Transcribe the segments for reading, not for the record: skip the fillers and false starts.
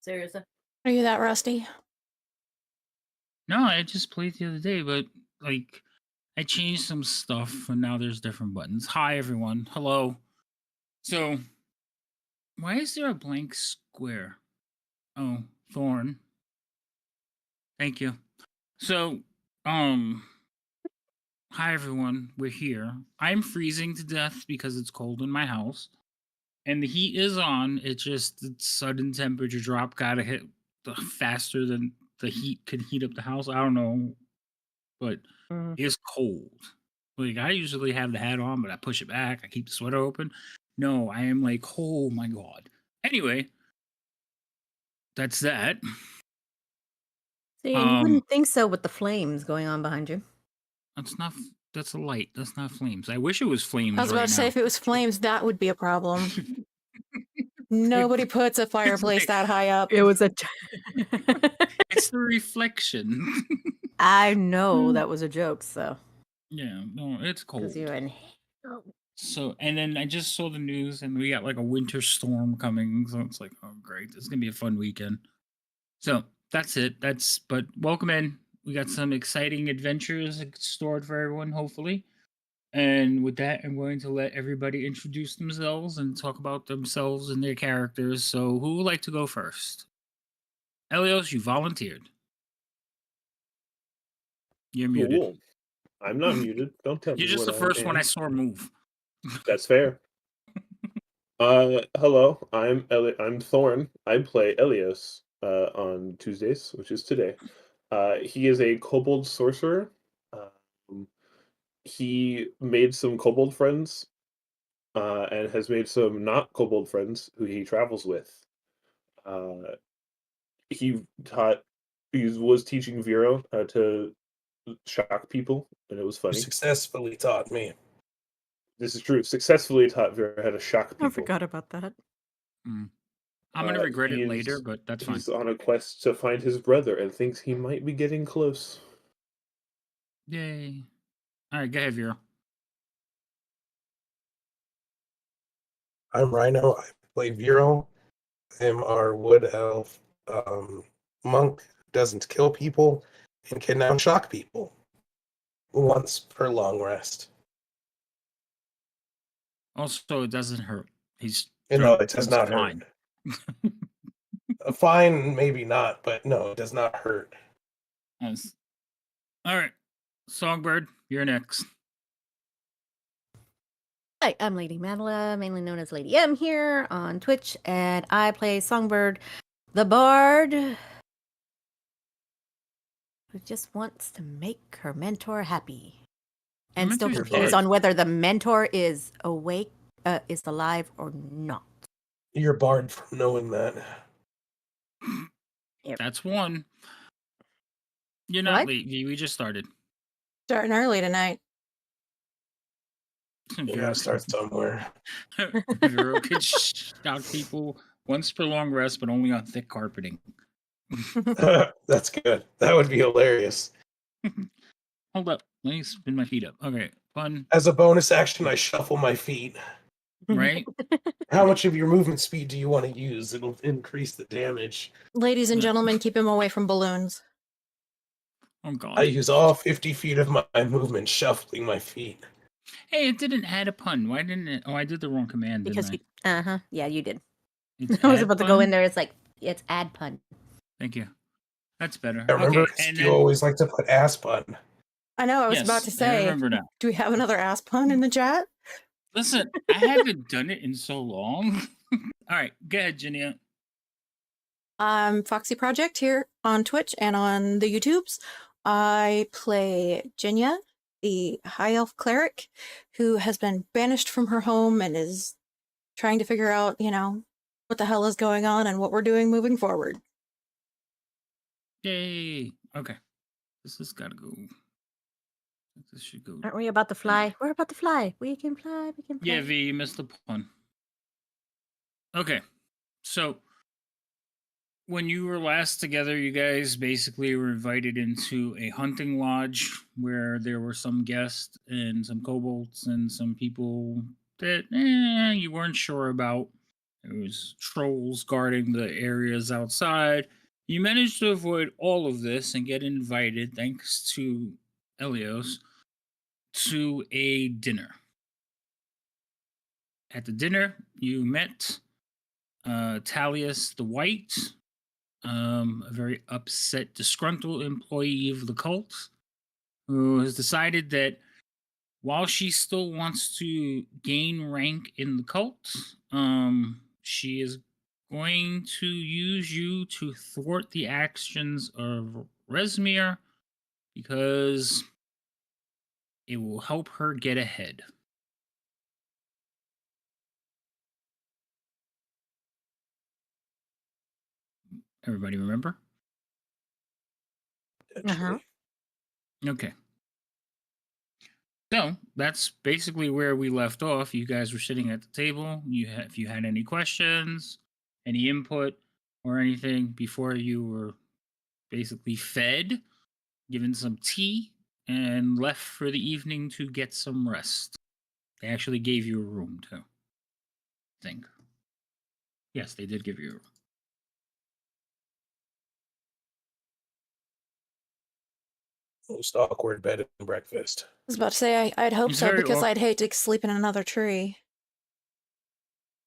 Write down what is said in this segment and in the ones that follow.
Seriously. Are you that rusty? No, I just played the other day, but like I changed some stuff and now there's different buttons. Hi everyone. Hello. So why is there a blank square? Oh, Thorn. Thank you. So, hi everyone. We're here. I'm freezing to death because it's cold in my house. And the heat is on. It's just the sudden temperature drop gotta hit faster than the heat can heat up the house. I don't know, but it's cold. Like I usually have the hat on, but I push it back. I keep the sweater open. No, I am like, oh my god. Anyway, that's that. See, and you wouldn't think so with the flames going on behind you. That's not. That's a light. That's not flames. I wish it was flames. I was about right to say, now. if it was flames, that would be a problem. Nobody puts a fireplace like- that high up. It was a. It's the reflection. I know that was a joke, so. Yeah, no, it's cold. Because you're in. So, and then I just saw the news, and we got like a winter storm coming. So it's like, oh great, this is gonna be a fun weekend. So that's it. But welcome in. We got some exciting adventures stored for everyone, hopefully. And with that, I'm going to let everybody introduce themselves and talk about themselves and their characters. So, who would like to go first? Elios, you volunteered. You're muted. Cool. I'm not muted. Don't tell me. You're just the what first am. one I saw move. That's fair. Hello. I'm Thorn. I play Elios on Tuesdays, which is today. He is a kobold sorcerer. He made some kobold friends, and has made some not kobold friends who he travels with. He was teaching Vero how to shock people, and it was You funny. successfully taught me. This is true. Successfully taught Vera how to shock people. I forgot about that. I'm gonna regret it later, He's- but that's fine. He's on a quest to find his brother and thinks he might be getting close. Yay! All right, go ahead, Vero. I'm Rhino. I play Vero. I'm our wood elf monk who doesn't kill people and can now shock people once per long rest. Also, it doesn't hurt. He's And no, it does not fine. hurt. Fine, maybe not, but no, it does not hurt. Yes. All right, Songbird, you're next. Hi, I'm Lady Madela, mainly known as Lady M here on Twitch, and I play Songbird, the bard, who just wants to make her mentor happy. And still mentor's confused dead. on whether the mentor is awake, is alive or not. You're barred from knowing that. Yep. That's one. You're not What? late, V. We just started. Starting early tonight. You gotta start somewhere. Vero could shock people once per long rest, but only on thick carpeting. That's good. That would be hilarious. Hold up. Let me spin my feet up. Okay, fun, As a bonus action, I shuffle my feet. right? How much of your movement speed do you want to use? It'll increase the damage. Ladies and gentlemen, keep him away from balloons. Oh, God. I use all 50 feet of my movement shuffling my feet. Hey, it didn't add a pun. Why didn't it? Oh, I did the wrong command, Because didn't you, yeah, you did. It's I was add about to go pun? in there. It's like, it's ad pun. Thank you. That's better. I remember Okay, and you then, always like to put ass button. I know, I was yes, about to I say, remember now. do we have another ass pun in the chat? Listen, I haven't done it in so long. All right, go ahead, Jania. Foxy Project here on Twitch and on the YouTubes. I play Jinya, the high elf cleric who has been banished from her home and is trying to figure out, what the hell is going on and what we're doing moving forward. Yay. Okay. This has got to go. This should go. Aren't we about to fly? We're about to fly. We can fly. We can fly. Yeah, V, you missed the pun. Okay. So, when you were last together, you guys basically were invited into a hunting lodge where there were some guests and some kobolds and some people that you weren't sure about. There was trolls guarding the areas outside. You managed to avoid all of this and get invited, thanks to Elios, to a dinner. At the dinner, you met Talius the White, a very upset, disgruntled employee of the cult, who has decided that while she still wants to gain rank in the cult, she is going to use you to thwart the actions of Resmir because it will help her get ahead. Everybody remember? Uh-huh. Okay. So that's basically where we left off. You guys were sitting at the table. If you had any questions, any input, or anything before you were basically fed, given some tea, and left for the evening to get some rest. They actually gave you a room too. I think. Yes, they did give you a room. Most awkward bed and breakfast. I was about to say I'd hope It's so very because awk- I'd hate to sleep in another tree.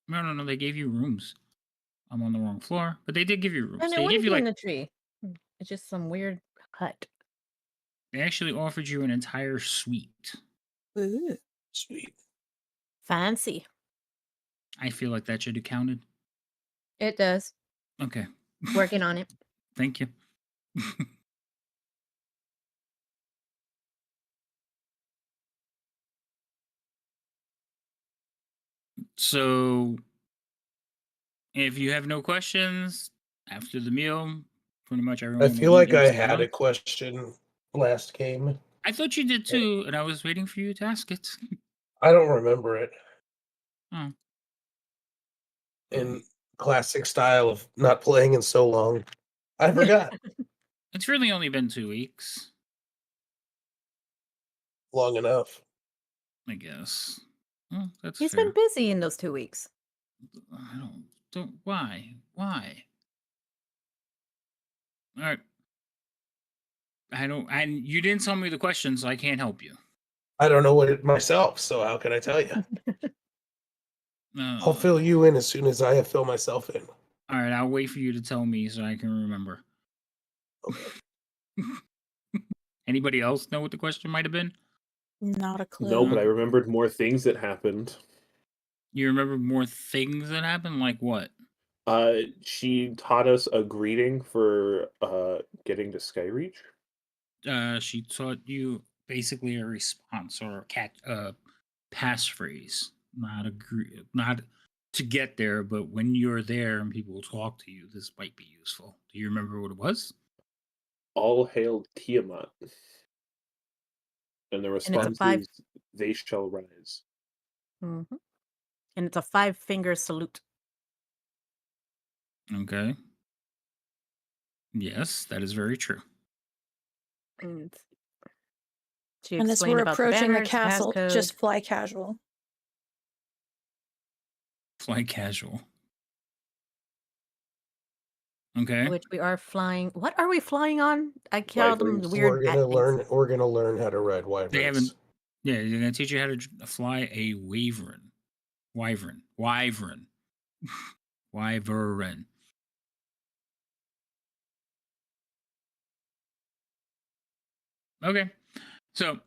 No. They gave you rooms. I'm on the wrong floor, but they did give you rooms. And it They gave wouldn't you be in like the tree. It's just some weird hut. they actually offered you an entire suite. Ooh. Sweet. Fancy. I feel like that should have counted. It does. Okay. Working on it. Thank you. So, if you have no questions after the meal, pretty much everyone I will feel eat like and I stay had on. a question last game. I thought you did too, and I was waiting for you to ask it. I don't remember it. Oh. In classic style of not playing in so long, I forgot. It's really only been 2 weeks, Long enough. I guess. Well, that's He's fair. been busy in those 2 weeks. I don't. Why? Why? All right. I don't. And you didn't tell me the question, so I can't help you. I don't know what it myself, so how can I tell you? I'll fill you in as soon as I fill myself in. All right. I'll wait for you to tell me so I can remember. Okay. Anybody else know what the question might have been? Not a clue. No, but I remembered more things that happened. You remember more things that happened? Like what? She taught us a greeting for getting to Skyreach. She taught you basically a response or a passphrase, not to get there, but when you're there and people talk to you, this might be useful. Do you remember what it was? All hail Tiamat. And the it's a response five- is, they shall rise. And it's a 5-finger salute. Okay. Yes, that is very true. And she And as explained we're about approaching the banners, castle, passcode. just fly casual. Fly casual. Okay. Which we are flying. What are we flying on? I called them the Wyverns. weird bat things. We're gonna learn how to ride wyverns. They haven't. Yeah, they're gonna teach you how to fly a wyvern. Wyvern. Wyvern. Okay. So,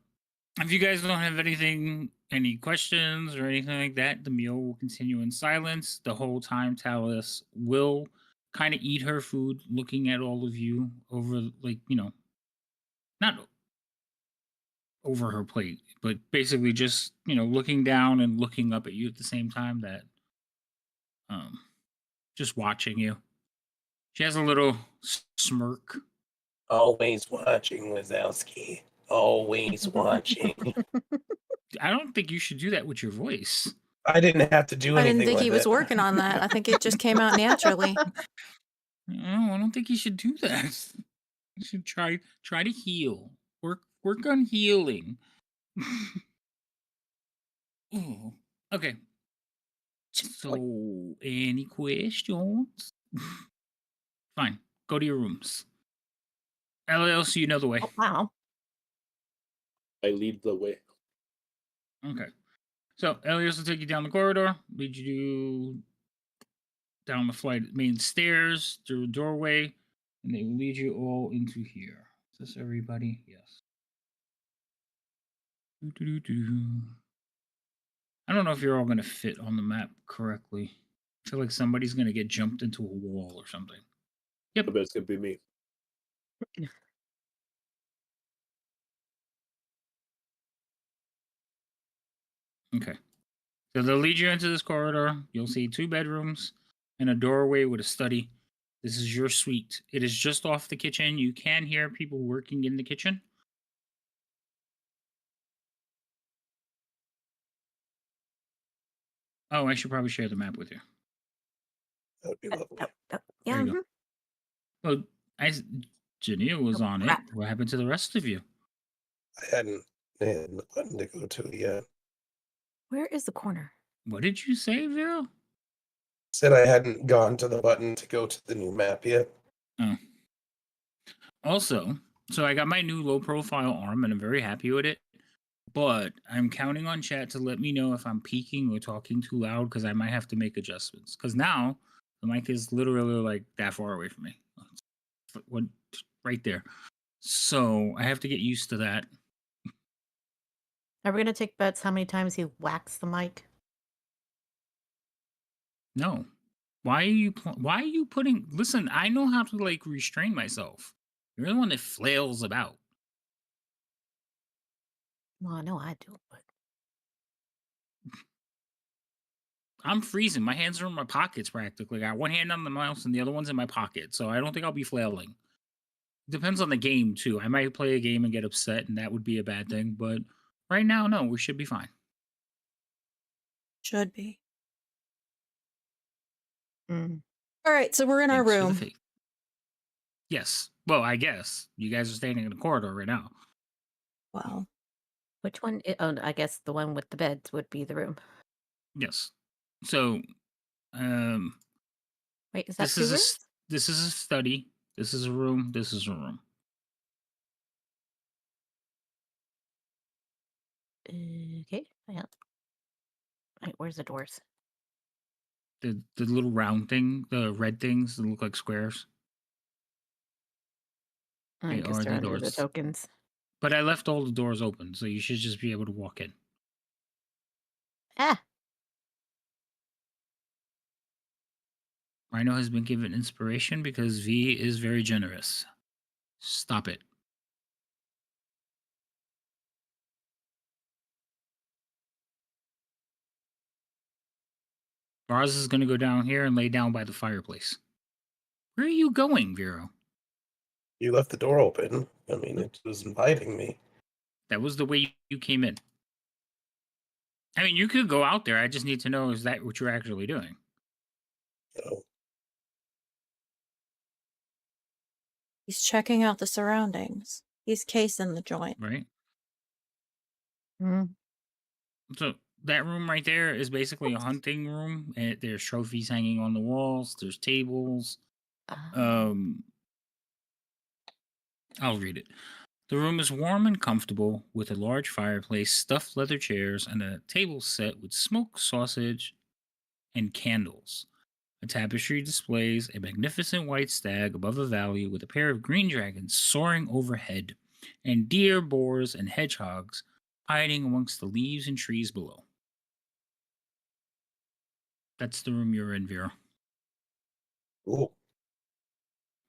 if you guys don't have any questions or anything like that, the meal will continue in silence. The whole time, Talus will kind of eat her food, looking at all of you over, not over her plate, but basically just, looking down and looking up at you at the same time that, just watching you. She has a little smirk. Always watching, Wazowski. Always watching. I don't think you should do that with your voice. I didn't have to do I anything. didn't think like he was that. working on that. I think it just came out naturally. No, I don't think you should do that. You should try to heal. Work on healing. Ooh. Okay. So, any questions? Fine. Go to your rooms. Elios, you know the way. Oh, wow. I lead the way. Okay. So, Elios will take you down the corridor, lead you down the flight main stairs through a doorway, and they will lead you all into here. Is this everybody? Yes. Doo-doo-doo-doo. I don't know if you're all going to fit on the map correctly. I feel like somebody's going to get jumped into a wall or something. I bet it's gonna be me. Okay. So they'll lead you into this corridor. You'll see 2 bedrooms and a doorway with a study. This is your suite. It is just off the kitchen. You can hear people working in the kitchen. Oh, I should probably share the map with you. That would be lovely. Yeah. There you go. Well, Jania was Oh, on crap. it. What happened to the rest of you? I hadn't had the button to go to yet. Where is the corner? What did you say, Vera? Said I hadn't gone to the button to go to the new map yet. Oh. Also, so I got my new low profile arm and I'm very happy with it. But I'm counting on chat to let me know if I'm peaking or talking too loud because I might have to make adjustments. Because now the mic is literally like that far away from me. What, right there. So I have to get used to that. Are we going to take bets how many times he whacks the mic? No. Why are you putting listen, I know how to like restrain myself. You're the one that flails about. Well, I know I do, but I'm freezing. My hands are in my pockets practically. I got one hand on the mouse and the other one's in my pocket. So I don't think I'll be flailing. Depends on the game too. I might play a game and get upset and that would be a bad thing. But right now, no, we should be fine. Should be. mm. All right, so we're in our Thanks for the room. faith. Yes. Well, I guess. You guys are standing in the corridor right now. Wow. Which one? Oh, I guess the one with the beds would be the room. Yes. So Wait, is that this 2 is rooms? this is a study. This is a room. This is a room. Okay. Yeah. Wait, where's the doors? The little round thing, the red things that look like squares. I They guess are they're the under the doors. tokens. But I left all the doors open, so you should just be able to walk in. Ah, Rhino has been given inspiration because V is very generous. Stop it. Braz is going to go down here and lay down by the fireplace. Where are you going, Vero? You left the door open. I mean, it was inviting me. That was the way you came in. I mean, you could go out there. I just need to know, is that what you're actually doing? So He's checking out the surroundings. He's casing the joint. Right? mm. So that room right there is basically a hunting room. And there's trophies hanging on the walls. There's tables. I'll read it. The room is warm and comfortable with a large fireplace, stuffed leather chairs, and a table set with smoked sausage and candles. A tapestry displays a magnificent white stag above a valley with a pair of green dragons soaring overhead, and deer, boars, and hedgehogs hiding amongst the leaves and trees below. That's the room you're in, Vera. cool.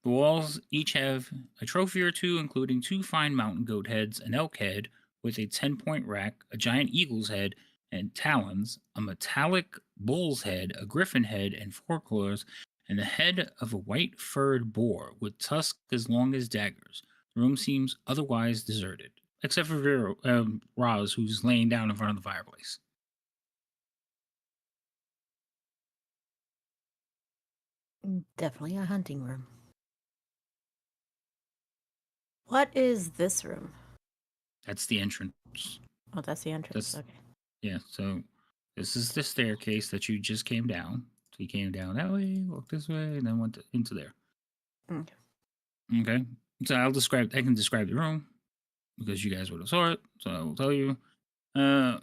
The walls each have a trophy or two, including 2 fine mountain goat heads, an elk head with a 10-point rack, a giant eagle's head and talons, a metallic bull's head, a griffin head and 4 claws, and the head of a white furred boar with tusks as long as daggers. The room seems otherwise deserted, except for Vera, Roz, who's laying down in front of the fireplace. Definitely a hunting room. What is this room? That's the entrance. Oh, that's the entrance. That's- Okay. Yeah, so This is the staircase that you just came down. So you came down that way, walked this way, and then went into there. Okay. Okay. So I can describe the room because you guys would have saw it. So I will tell you. The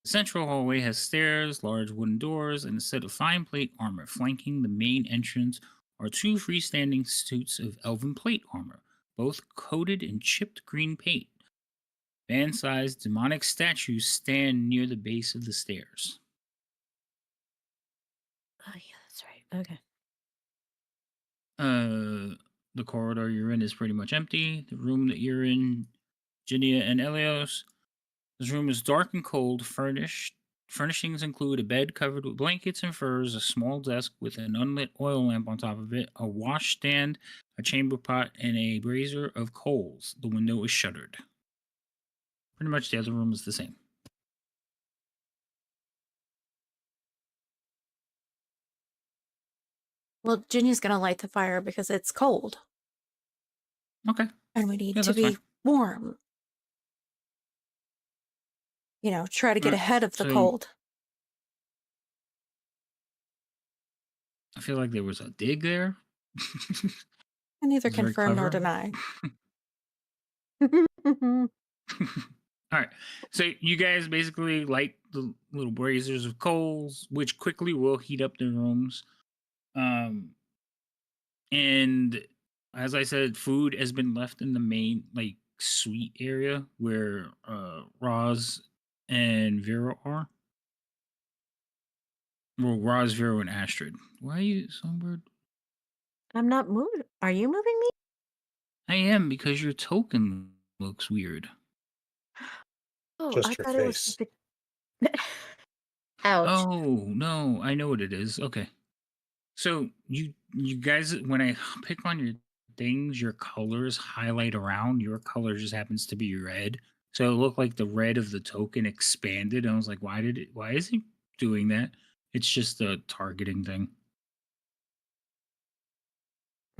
central hallway has stairs, large wooden doors, and a set of fine plate armor. Flanking the main entrance are two freestanding suits of elven plate armor, both coated in chipped green paint. Man-sized demonic statues stand near the base of the stairs. Oh yeah, that's right. Okay. The corridor you're in is pretty much empty. The room that you're in, Ginia and Elios, this room is dark and cold, furnished. Furnishings include a bed covered with blankets and furs, a small desk with an unlit oil lamp on top of it, a washstand, a chamber pot, and a brazier of coals. The window is shuttered. Pretty much the other room is the same. Well, Ginny's gonna light the fire because it's cold Okay. and we need Yeah, to that's be fine. warm. Try to get Alright, ahead of the so- cold. I feel like there was a dig there. I neither It's very confirm nor clever. deny. All right. So you guys basically light the little braziers of coals, which quickly will heat up the rooms. And as I said, food has been left in the main suite area where Roz and Vera are. Well, Roz, Vera, and Astrid. Why are you, Songbird? I'm not moving. Are you moving me? I am, because your token looks weird. Oh, Just I your thought it was face. just Ouch. Oh no, I know what it is. Okay. So you guys, when I pick on your things, your colors highlight around. Your color just happens to be red. So it looked like the red of the token expanded. And I was like, why is he doing that? It's just a targeting thing.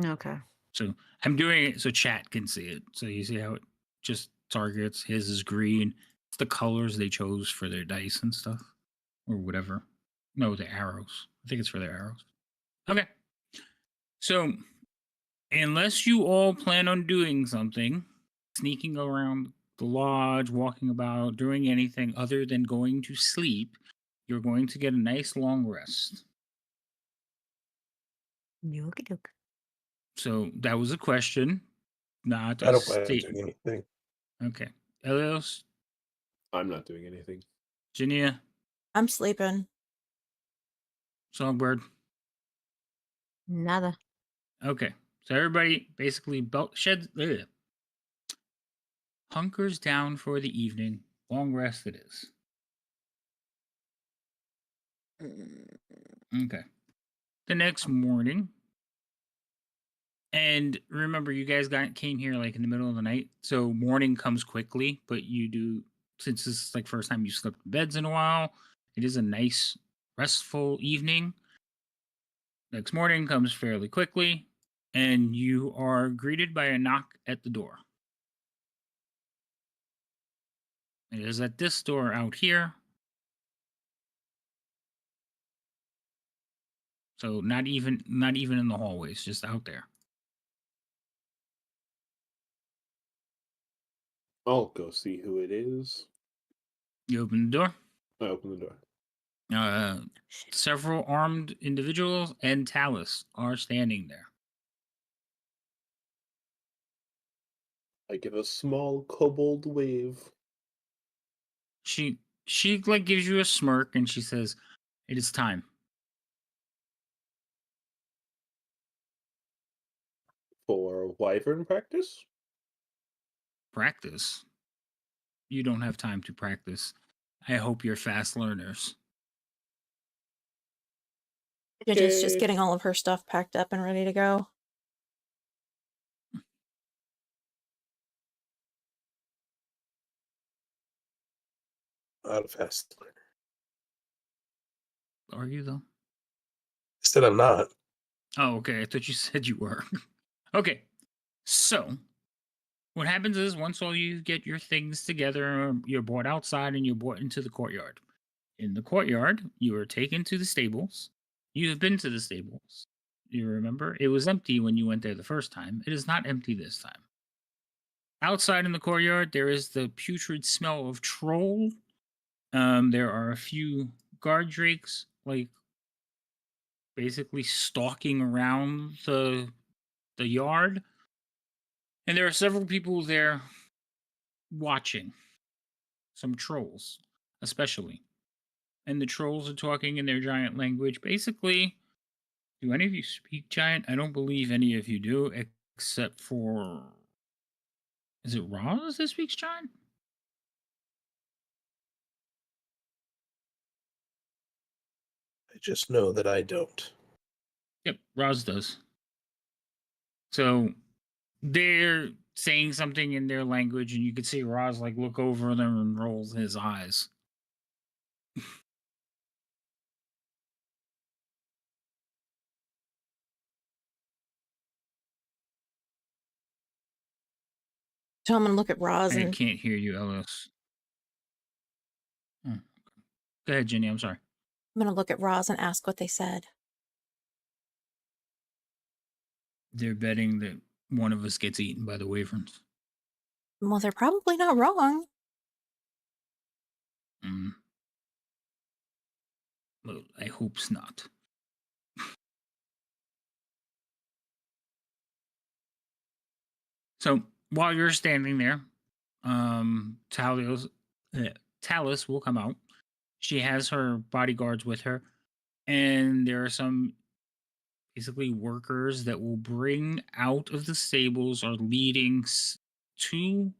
Okay. So I'm doing it so chat can see it. So you see how it just targets. His is green. It's the colors they chose for their dice and stuff. Or whatever. No, the arrows. I think it's for their arrows. Okay. So unless you all plan on doing something, sneaking around the lodge, walking about, doing anything other than going to sleep, you're going to get a nice long rest. Okie doke. So that was a question, not I a don't plan on doing statement. anything. Okay. Elios, I'm not doing anything. Jania, I'm sleeping. Songbird. Nada. Okay. So everybody basically hunkers down for the evening. Long rest it is. Okay. The next morning, and remember, you guys came here like in the middle of the night, so morning comes quickly. But you do, since this is like first time you slept in beds in a while, it is a nice restful evening. Next morning comes fairly quickly, and you are greeted by a knock at the door. It is at this door out here. So not even in the hallways, just out there. I'll go see who it is. You open the door. I open the door. Several armed individuals and Talus are standing there. I give a small kobold wave. She like gives you a smirk and she says, "It is time." For wyvern practice? Practice. You don't have time to practice. I hope you're fast learners. Ginny's just Okay. getting all of her stuff packed up and ready to go. Not a fast learner. Are you though? I said I'm not. Oh, okay. I thought you said you were. Okay. So, what happens is once all you get your things together, you're brought outside and you're brought into the courtyard. in the courtyard, you are taken to the stables. You have been to the stables. You remember? It was empty when you went there the first time. It is not empty this time. Outside in the courtyard, there is the putrid smell of troll. There are a few guard drakes, like basically stalking around the yard, and there are several people there watching. Some trolls, especially, and the trolls are talking in their giant language. Basically, do any of you speak giant? I don't believe any of you do, except for is it Roz that speaks giant? I just know that I don't. Yep, Roz does. So they're saying something in their language, and you can see Roz like look over them and rolls his eyes. So I'm gonna look at Roz I and can't hear you, Ellis. Oh, go ahead, Jenny. I'm sorry. I'm gonna look at Roz and ask what they said. They're betting that one of us gets eaten by the wyverns. Well, they're probably not wrong. Well, I hope's not. So while you're standing there, Talus will come out. She has her bodyguards with her, and there are some basically workers that will bring out of the stables are leading 2,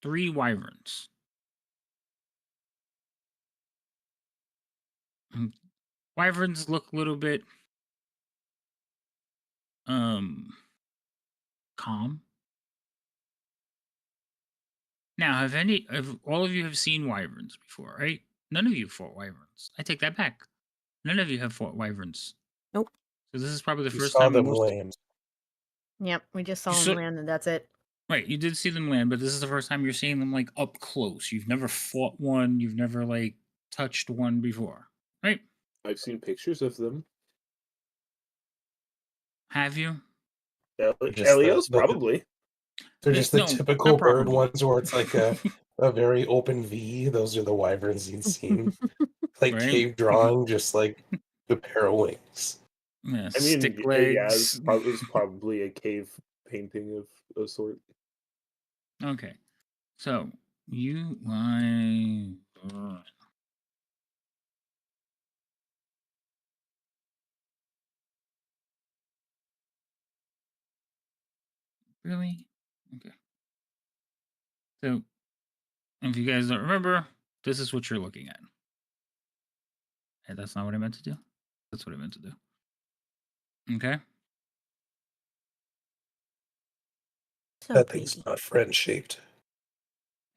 3 wyverns. Wyverns look a little bit calm. Now, have all of you have seen wyverns before, right? None of you fought wyverns. I take that back. None of you have fought wyverns. Nope. So this is probably the We first saw time them land. Yep, we just saw You him saw- land, and that's it. Right, you did see them land, but this is the first time you're seeing them like up close. You've never fought one. You've never like touched one before, right? I've seen pictures of them. Have you? Just Elios, probably. They're just the No, typical not bird probably. ones where it's like a very open V. Those are the wyverns you'd seen. Like Right? cave drawing, just like the pair of wings. Yeah, I mean, stick yeah, legs. it was probably a cave painting of a sort. Okay, so you really? Okay. So, if you guys don't remember, this is what you're looking at. And that's not what I meant to do. That's what I meant to do. Okay. So That pretty. thing's not friend shaped.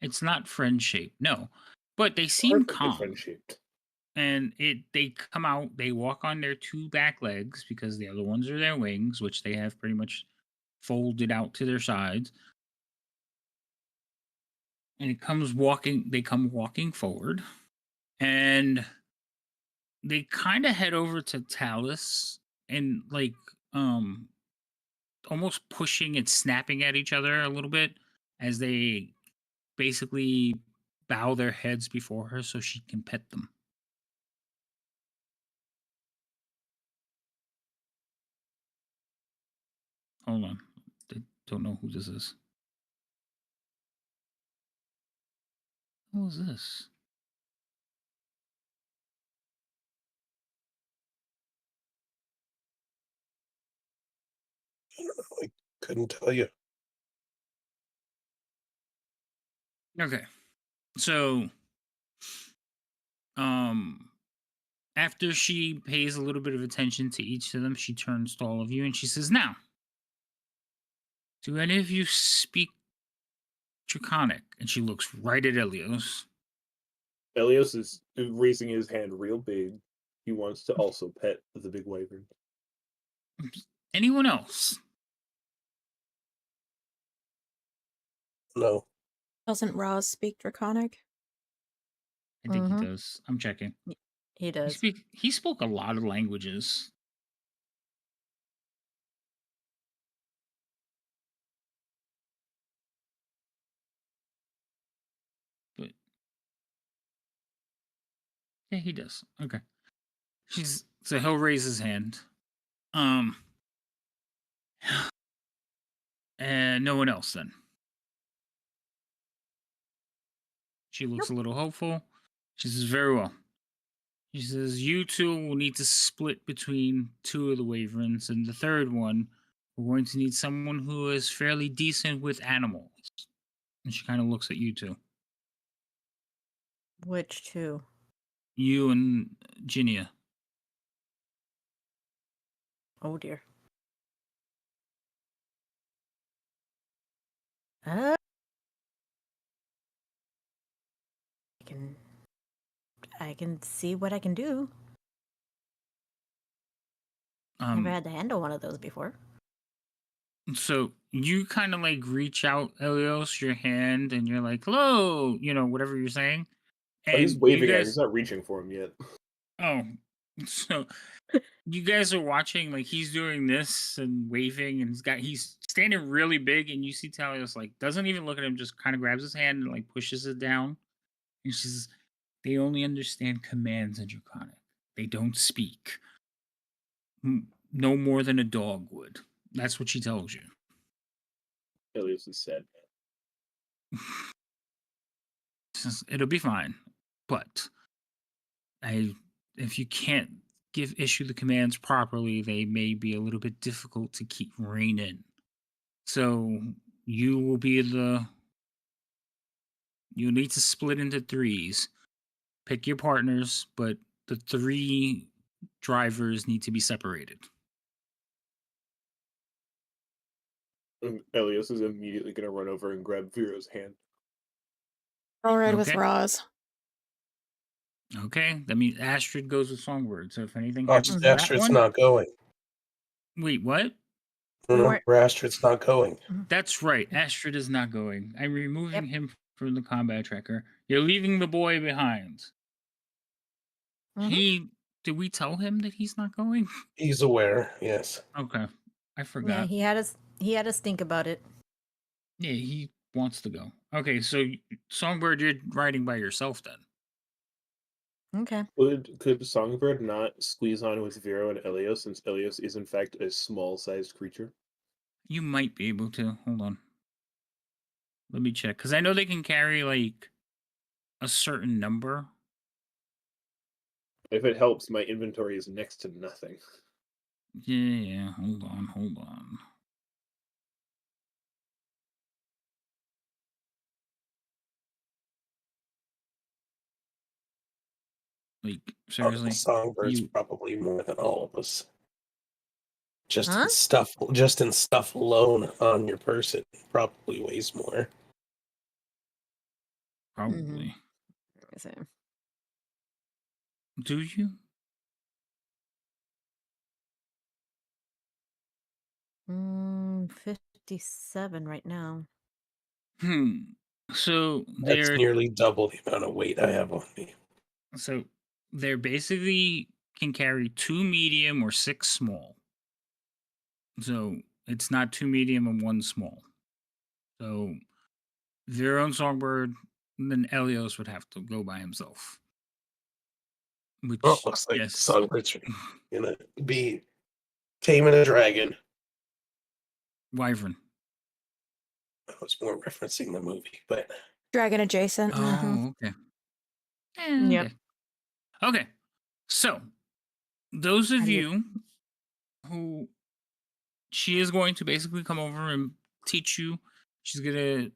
It's not friend shaped, no, but they seem Perfectly calm. friend-shaped. And they come out, they walk on their 2 back legs because the other ones are their wings, which they have pretty much folded out to their sides. And they come walking forward, and they kind of head over to Talus and like almost pushing and snapping at each other a little bit as they basically bow their heads before her so she can pet them. Hold on. I don't know who this is. Who is this? I don't know. I couldn't tell you. Okay. So after she pays a little bit of attention to each of them, she turns to all of you and she says, "Now, do any of you speak Draconic?" And she looks right at Elios. Elios is raising his hand real big. He wants to also pet the big wyvern. Anyone else? No. Doesn't Roz speak Draconic? I think he Mhm. does. I'm checking. He He does. he spoke a lot of languages. But yeah, he does. Okay. So he'll raise his hand. Um and no one else then. She looks Nope. a little hopeful. She says, very well. She says, you two will need to split between two of the Waverns, and the third one, we're going to need someone who is fairly decent with animals. And she kind of looks at you two. Which two? You and Ginia. Oh dear. Uh, I can see what I can do. Never had to handle one of those before. So you kind of like reach out, Elios, your hand, and you're like, hello, whatever you're saying. Oh, he's And you waving at him. guys, He's not reaching for him yet. oh, so you guys are watching, like he's doing this and waving, and he's standing really big, and you see Talios like doesn't even look at him, just kind of grabs his hand and like pushes it down. And she says, they only understand commands in Draconic. They don't speak. No more than a dog would. That's what she tells you. Elias is sad. Says, it'll be fine, but if you can't issue the commands properly, they may be a little bit difficult to keep rein in. So you will be you need to split into threes. Pick your partners, but the three drivers need to be separated. And Elias is immediately going to run over and grab Vero's hand. All right with Okay. Roz. Okay, that means Astrid goes with Songbird. So if anything Oh, happens to that Astrid's one, not going. wait, what? No, Astrid's not going. That's right. Astrid is not going. I'm removing him from the combat tracker. You're leaving the boy behind. Mhm. Did we tell him that he's not going? He's aware, yes. Okay, I Yeah, forgot. he had us think about it. Yeah, he wants to go. Okay, so Songbird, you're riding by yourself then. Okay. Could Songbird not squeeze on with Vero and Elios, since Elios is in fact a small-sized creature? You might be able to. Hold on. Let me check, because I know they can carry like a certain number. If it helps, my inventory is next to nothing. Yeah. Hold on. Like seriously, Songbird's probably more than all of us. Just Huh? in stuff alone on your person probably weighs more. probably. So, Do you? 57 right now. So That's nearly double the amount of weight I have on me. So they're basically can carry 2 medium or 6 small. So it's not 2 medium and 1 small. So their own Songbird, and then Elios would have to go by himself. Which Looks like yes, Songbird's gonna be taming a dragon. Wyvern. I was more referencing the movie, but Dragon adjacent. Oh, okay. Yep. Okay. So those of How do you who she is going to basically come over and teach you. She's gonna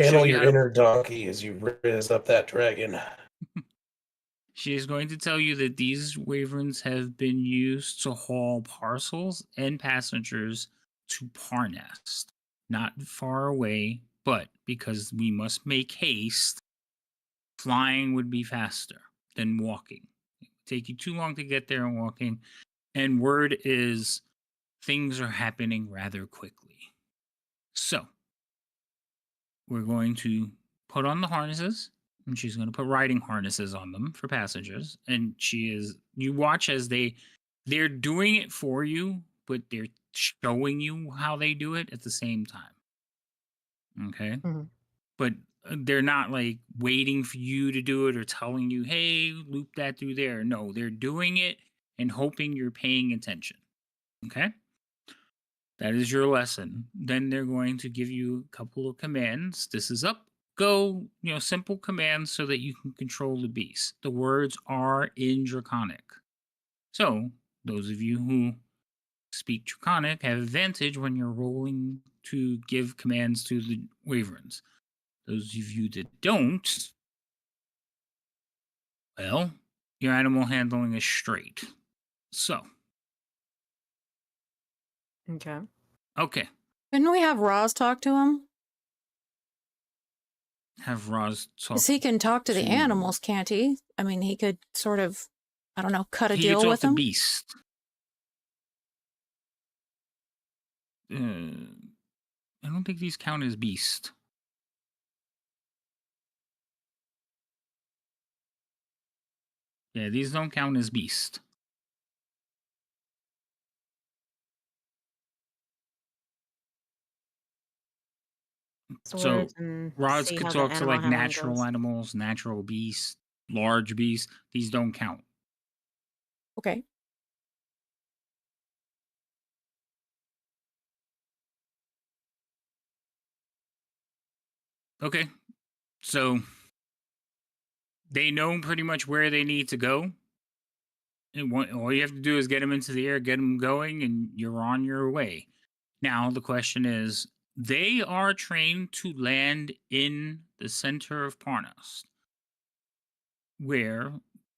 channel you your how to- inner donkey as you riz up that dragon. She is going to tell you that these wyverns have been used to haul parcels and passengers to Parnast. Not far away, but because we must make haste, flying would be faster than walking. It would take you too long to get there and walking. And word is things are happening rather quickly. So, we're going to put on the harnesses. and she's going to put riding harnesses on them for passengers. And you watch as they're doing it for you, but they're showing you how they do it at the same time. Okay. Mhm. But they're not like waiting for you to do it or telling you, hey, loop that through there. No, they're doing it and hoping you're paying attention. Okay. That is your lesson. Then they're going to give you a couple of commands. This is up, go, simple commands so that you can control the beast. The words are in Draconic. So, those of you who speak Draconic have advantage when you're rolling to give commands to the Wyverns. Those of you that don't, well, your animal handling is straight. So, Okay. okay. Couldn't we have Roz talk to him? Have Roz talk. Because he can talk to the to- animals, can't he? I mean, he could sort of, I don't know, cut a He deal can talk with to them. Beast. I don't think these count as beast. Yeah, these don't count as beast. Swords and Rods see could how the talk to animal like handling natural goes. animals, natural beasts, large beasts. These don't count. Okay. Okay, so they know pretty much where they need to go. And all you have to do is get them into the air, get them going, and you're on your way. Now, the question is, they are trained to land in the center of Parnos, where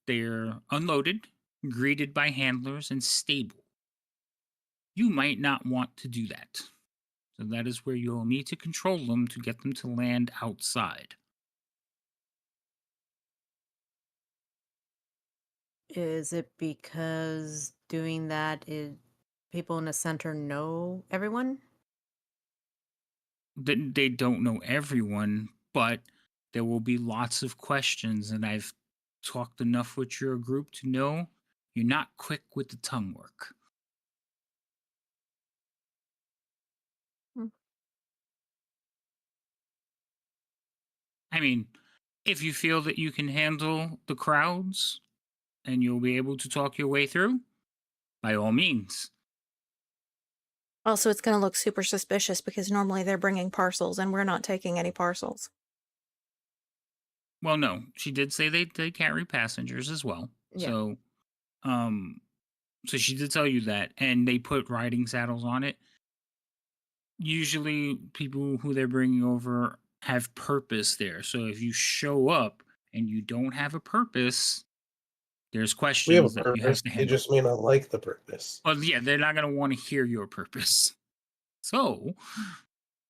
they're unloaded, greeted by handlers, and stable. You might not want to do that. So that is where you'll need to control them to get them to land outside. Is it because doing that is people in the center know everyone? They don't know everyone, but there will be lots of questions, and I've talked enough with your group to know you're not quick with the tongue work. Hmm. I mean, if you feel that you can handle the crowds and you'll be able to talk your way through, by all means. Also, it's going to look super suspicious because normally they're bringing parcels and we're not taking any parcels. Well, no, she did say they carry passengers as well. Yeah. So she did tell you that, and they put riding saddles on it. Usually, people who they're bringing over have purpose there. So if you show up and you don't have a purpose, there's We have a questions that you have purpose. to They handle. just may not like the purpose. Well, yeah, they're not going to want to hear your purpose. So,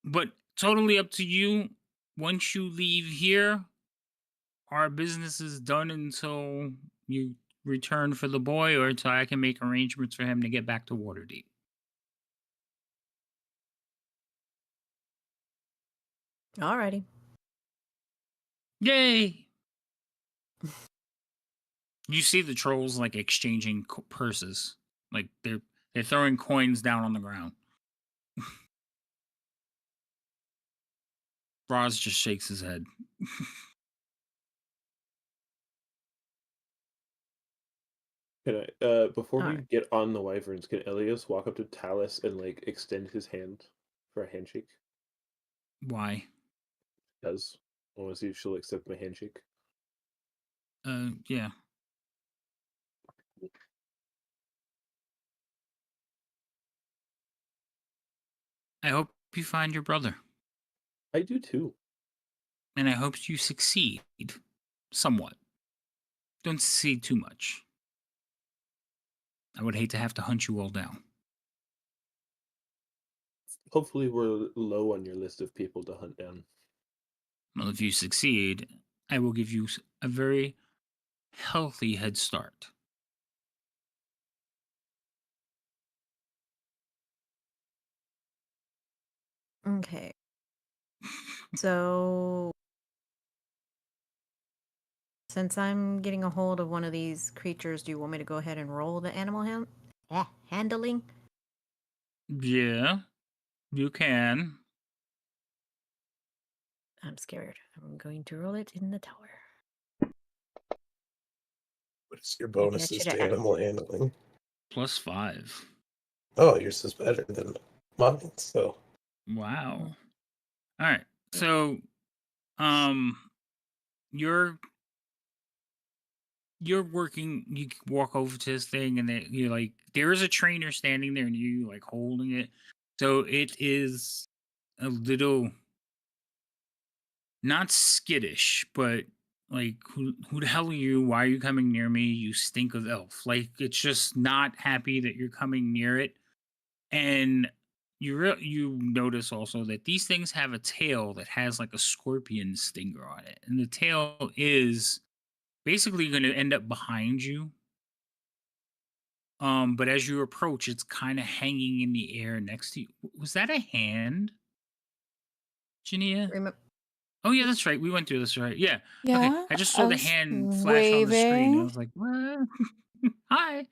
but totally up to you. Once you leave here, our business is done until you return for the boy or until I can make arrangements for him to get back to Waterdeep. Alrighty. Yay! You see the trolls like exchanging purses, like they're throwing coins down on the ground. Roz just shakes his head. Can I, before we Alright. get on the wyverns, can Elias walk up to Talus and like extend his hand for a handshake? Why? Because I want to see if she'll accept my handshake. Yeah. I hope you find your brother, I do too. and I hope you succeed somewhat. Don't succeed too much. I would hate to have to hunt you all down. Hopefully, we're low on your list of people to hunt down. Well, if you succeed, I will give you a very healthy head start. Okay. So Since I'm getting a hold of one of these creatures, do you want me to go ahead and roll the animal handling? Yeah, you can. I'm scared. I'm going to roll it in the tower. What is your I bet bonuses you to that. animal handling? +5. Oh, yours is better than mine. So Wow. All right. So, um, you're working. You walk over to this thing, and you're like, there is a trainer standing there, and you like holding it. So it is a little not skittish, but like, who the hell are you? Why are you coming near me? You stink of elf. Like, it's just not happy that you're coming near it. And you notice also that these things have a tail that has like a scorpion stinger on it, and the tail is basically going to end up behind you. But as you approach, it's kind of hanging in the air next to you. Was that a hand, Jania? Remember, Oh yeah, that's right. We went through this, right? Yeah. Okay. Yeah, I just I saw the was hand flash on the screen. I waving. was like, what? Hi.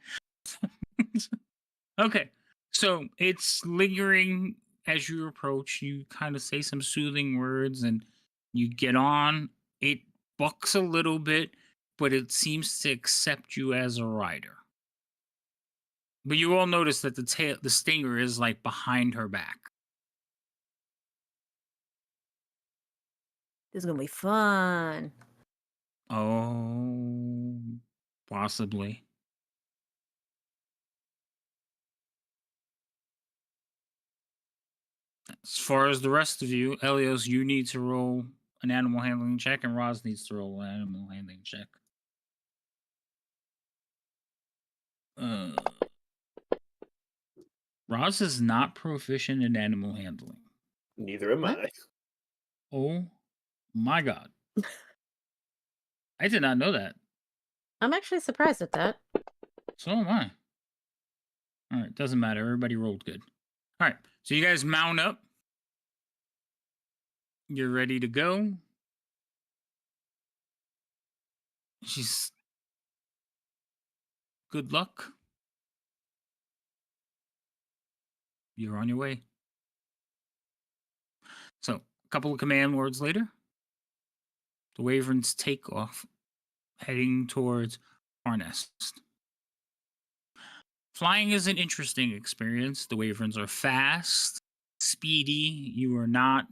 Okay. So it's lingering as you approach. You kind of say some soothing words and you get on. It bucks a little bit, but it seems to accept you as a rider. But you all notice that the stinger is like behind her back. this is going to be fun. Oh, possibly. As far as the rest of you, Elios, you need to roll an animal handling check, and Roz needs to roll an animal handling check. Roz is not proficient in animal handling. Neither am What? I. Oh my god. I did not know that. I'm actually surprised at that. So am I. Alright, doesn't matter. Everybody rolled good. Alright, so you guys mount up. You're ready to go. She's good luck. You're on your way. So, a couple of command words later, the Wyverns take off, heading towards our nest. Flying is an interesting experience. The Wyverns are fast, speedy. You are not.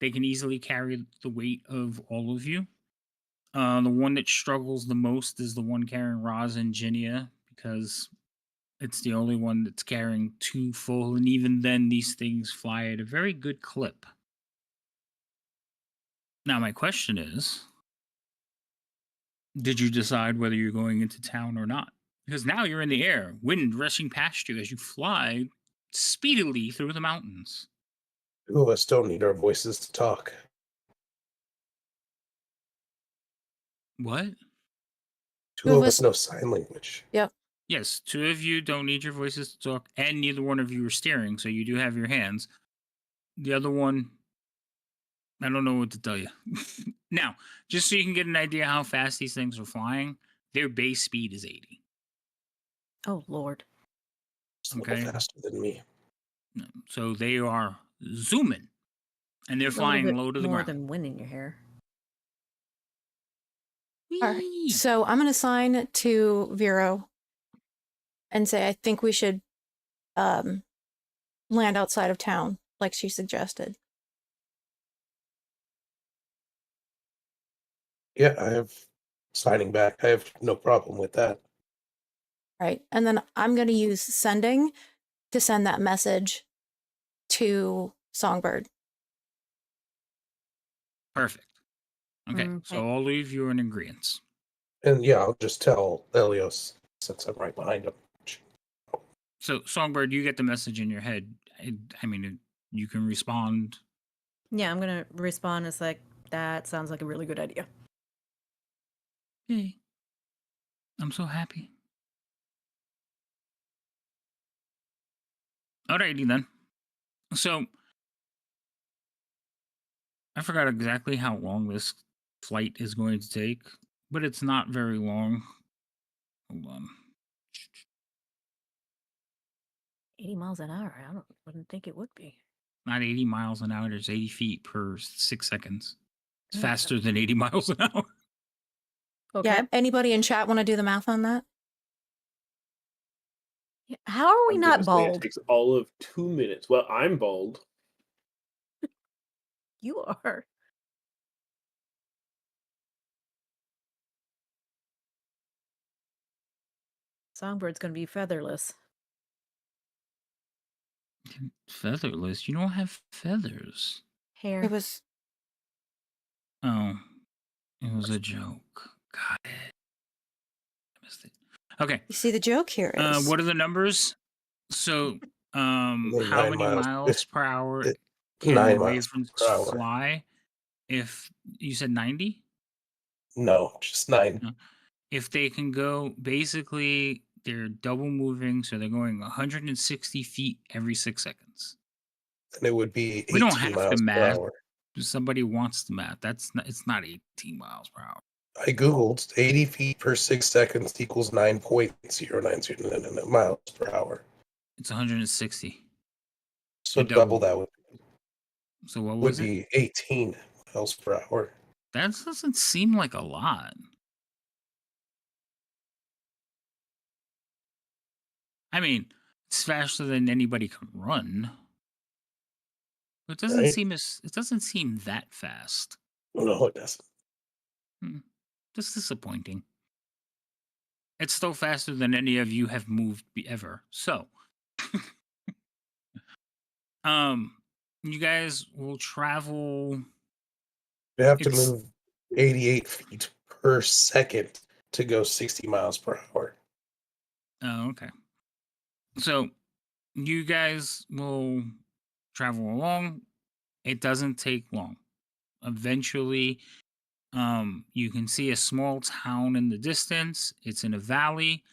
They can easily carry the weight of all of you. The one that struggles the most is the one carrying Roz and Ginia, because it's the only one that's carrying two full, and even then, these things fly at a very good clip. Now, my question is, did you decide whether you're going into town or not? Because now you're in the air, wind rushing past you as you fly speedily through the mountains. two of us don't need our voices to talk. What? Two of us know sign language. Yep. Yes, two of you don't need your voices to talk, and neither one of you are steering, so you do have your hands. The other one, I don't know what to tell you. Now, just so you can get an idea how fast these things are flying, their base speed is 80. Oh, Lord. It's a little Okay. faster than me. So they are zooming, and they're A little flying bit low to the more ground. than wind in your hair. All right. Whee! So I'm going to sign to Vero and say I think we should land outside of town, like she suggested. Yeah, I have signing back. I have no problem with that. Right. And then I'm going to use sending to send that message to Songbird. Perfect. Okay, so Okay. all of you are in agreement. And yeah, I'll just tell Elios since I'm right behind him. So, Songbird, you get the message in your head. I mean, you can respond. Yeah, I'm going to respond as like, that sounds like a really good idea. Hey, I'm so happy. Alrighty then. So, I forgot exactly how long this flight is going to take, but it's not very long. Hold on. 80 miles an hour. Wouldn't think it would be. Not 80 miles an hour. There's 80 feet per 6 seconds. It's Okay. faster than 80 miles an hour. Okay. Yeah, anybody in chat want to do the math on that? Yeah, how are we I'm not gonna say bald? It takes all of 2 minutes. Well, I'm bald. You are. Songbird's going to be featherless. Featherless? You don't have feathers. Hair. It was Oh, it was a joke. Got it. I missed it. Okay. you see the joke here is What are the numbers? So, how 9 many miles per hour can 9 miles ravens per hour. fly? If you said 90? No, just 9. No. If they can go, basically, they're double moving, so they're going 160 feet every 6 seconds. And it would be We don't 18 have to miles per math. hour. Somebody wants the math. It's not 18 miles per hour. I googled 80 feet per 6 seconds equals 9.090 miles per hour. It's 160. So Double. double that would So what was it? be 18 miles per hour. That doesn't seem like a lot. I mean, it's faster than anybody can run. But it doesn't Right? seem that fast. No, it doesn't. Just disappointing. It's still faster than any of you have moved ever. So, you guys will travel. You have to move 88 feet per second to go 60 miles per hour. Oh, okay. So, you guys will travel along. It doesn't take long. Eventually, you can see a small town in the distance. It's in a valley.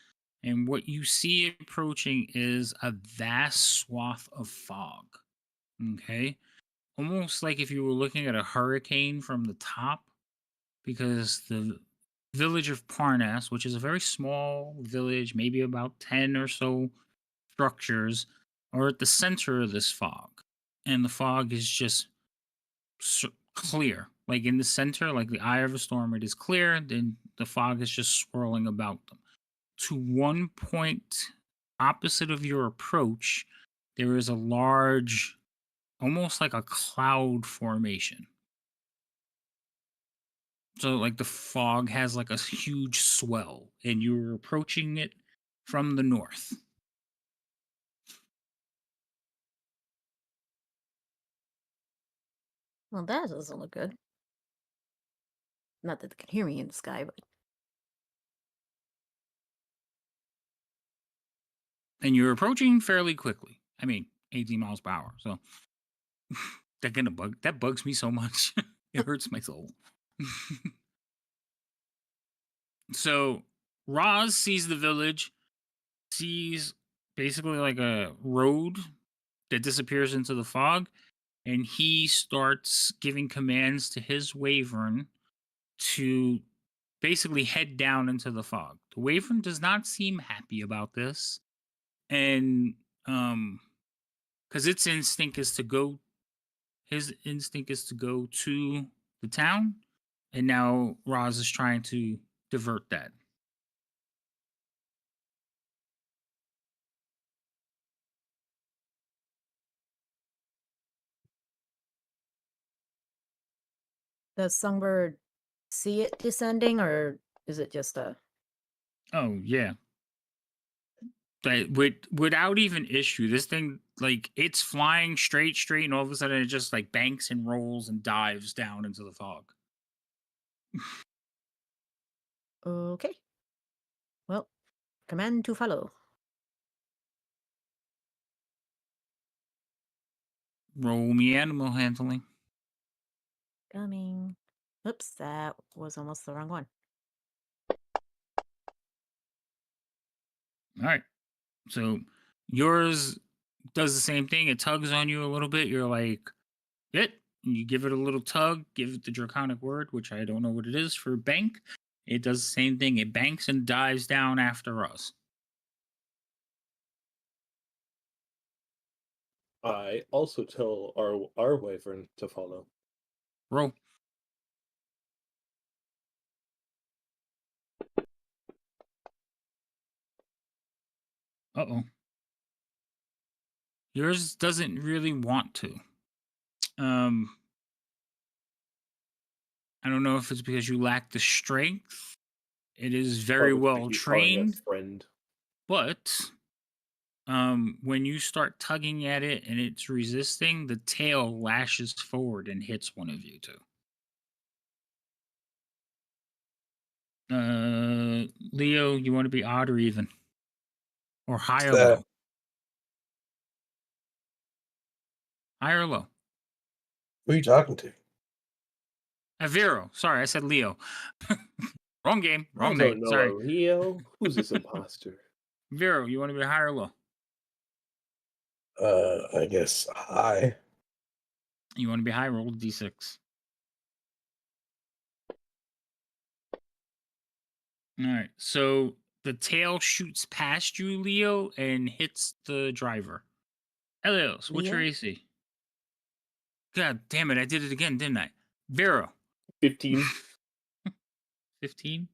And what you see approaching is a vast swath of fog. Okay. Almost like if you were looking at a hurricane from the top, because the village of Parnas, which is a very small village, maybe about 10 or so structures, are at the center of this fog. And the fog is just clear. Like in the center, like the eye of a storm, it is clear. Then the fog is just swirling about them. To one point opposite of your approach, there is a large, almost like a cloud formation. So like the fog has like a huge swell, and you're approaching it from the north. Well, that doesn't look good. Not that they can hear me in the sky, but And you're approaching fairly quickly. I mean, 18 miles per hour. So that bugs me so much. It hurts my soul. So Roz sees the village, sees basically like a road that disappears into the fog, and he starts giving commands to his wyvern to basically head down into the fog. The wyvern does not seem happy about this, and because his instinct is to go to the town, and now Roz is trying to divert that. does Songbird see it descending, or is it just a... Oh yeah. But without even issue, this thing, like, it's flying straight, and all of a sudden it just like banks and rolls and dives down into the fog. Okay. Well, command to follow. Roll me animal handling. Coming. Oops, that was almost the wrong one. All right. So yours does the same thing. It tugs on you a little bit. You're like, it. And you give it a little tug, give it the draconic word, which I don't know what it is for bank. It does the same thing. It banks and dives down after us. I also tell our wyvern to follow. Roll. Uh-oh. Yours doesn't really want to. I don't know if it's because you lack the strength. It is very Probably well he's calling trained, us friend. but when you start tugging at it and it's resisting, the tail lashes forward and hits one of you two. Leo, you want to be odd or even? Or high or that? low? High or low? Who are you talking to? Vero. Sorry, I said Leo. Wrong game. I Wrong don't night. know Sorry. a Leo. Who's this imposter? Vero, you want to be high or low? I guess high. You want to be high? Roll d6. All right. So the tail shoots past you, Leo, and hits the driver. Elios, what's your Leo? AC? God damn it. I did it again, didn't I? Vero. 15. 15?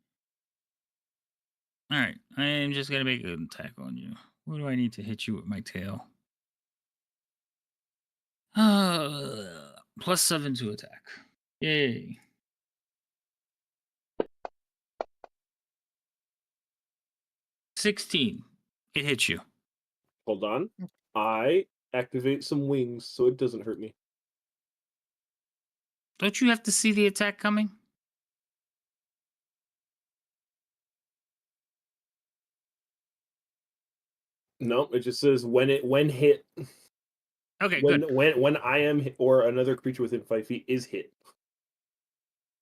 All right. I am just going to make an attack on you. What do I need to hit you with my tail? +7 to attack. Yay. 16. It hits you. Hold on. I activate some wings so it doesn't hurt me. Don't you have to see the attack coming? No, it just says when hit. Okay, good. When I am hit, or another creature within 5 feet is hit.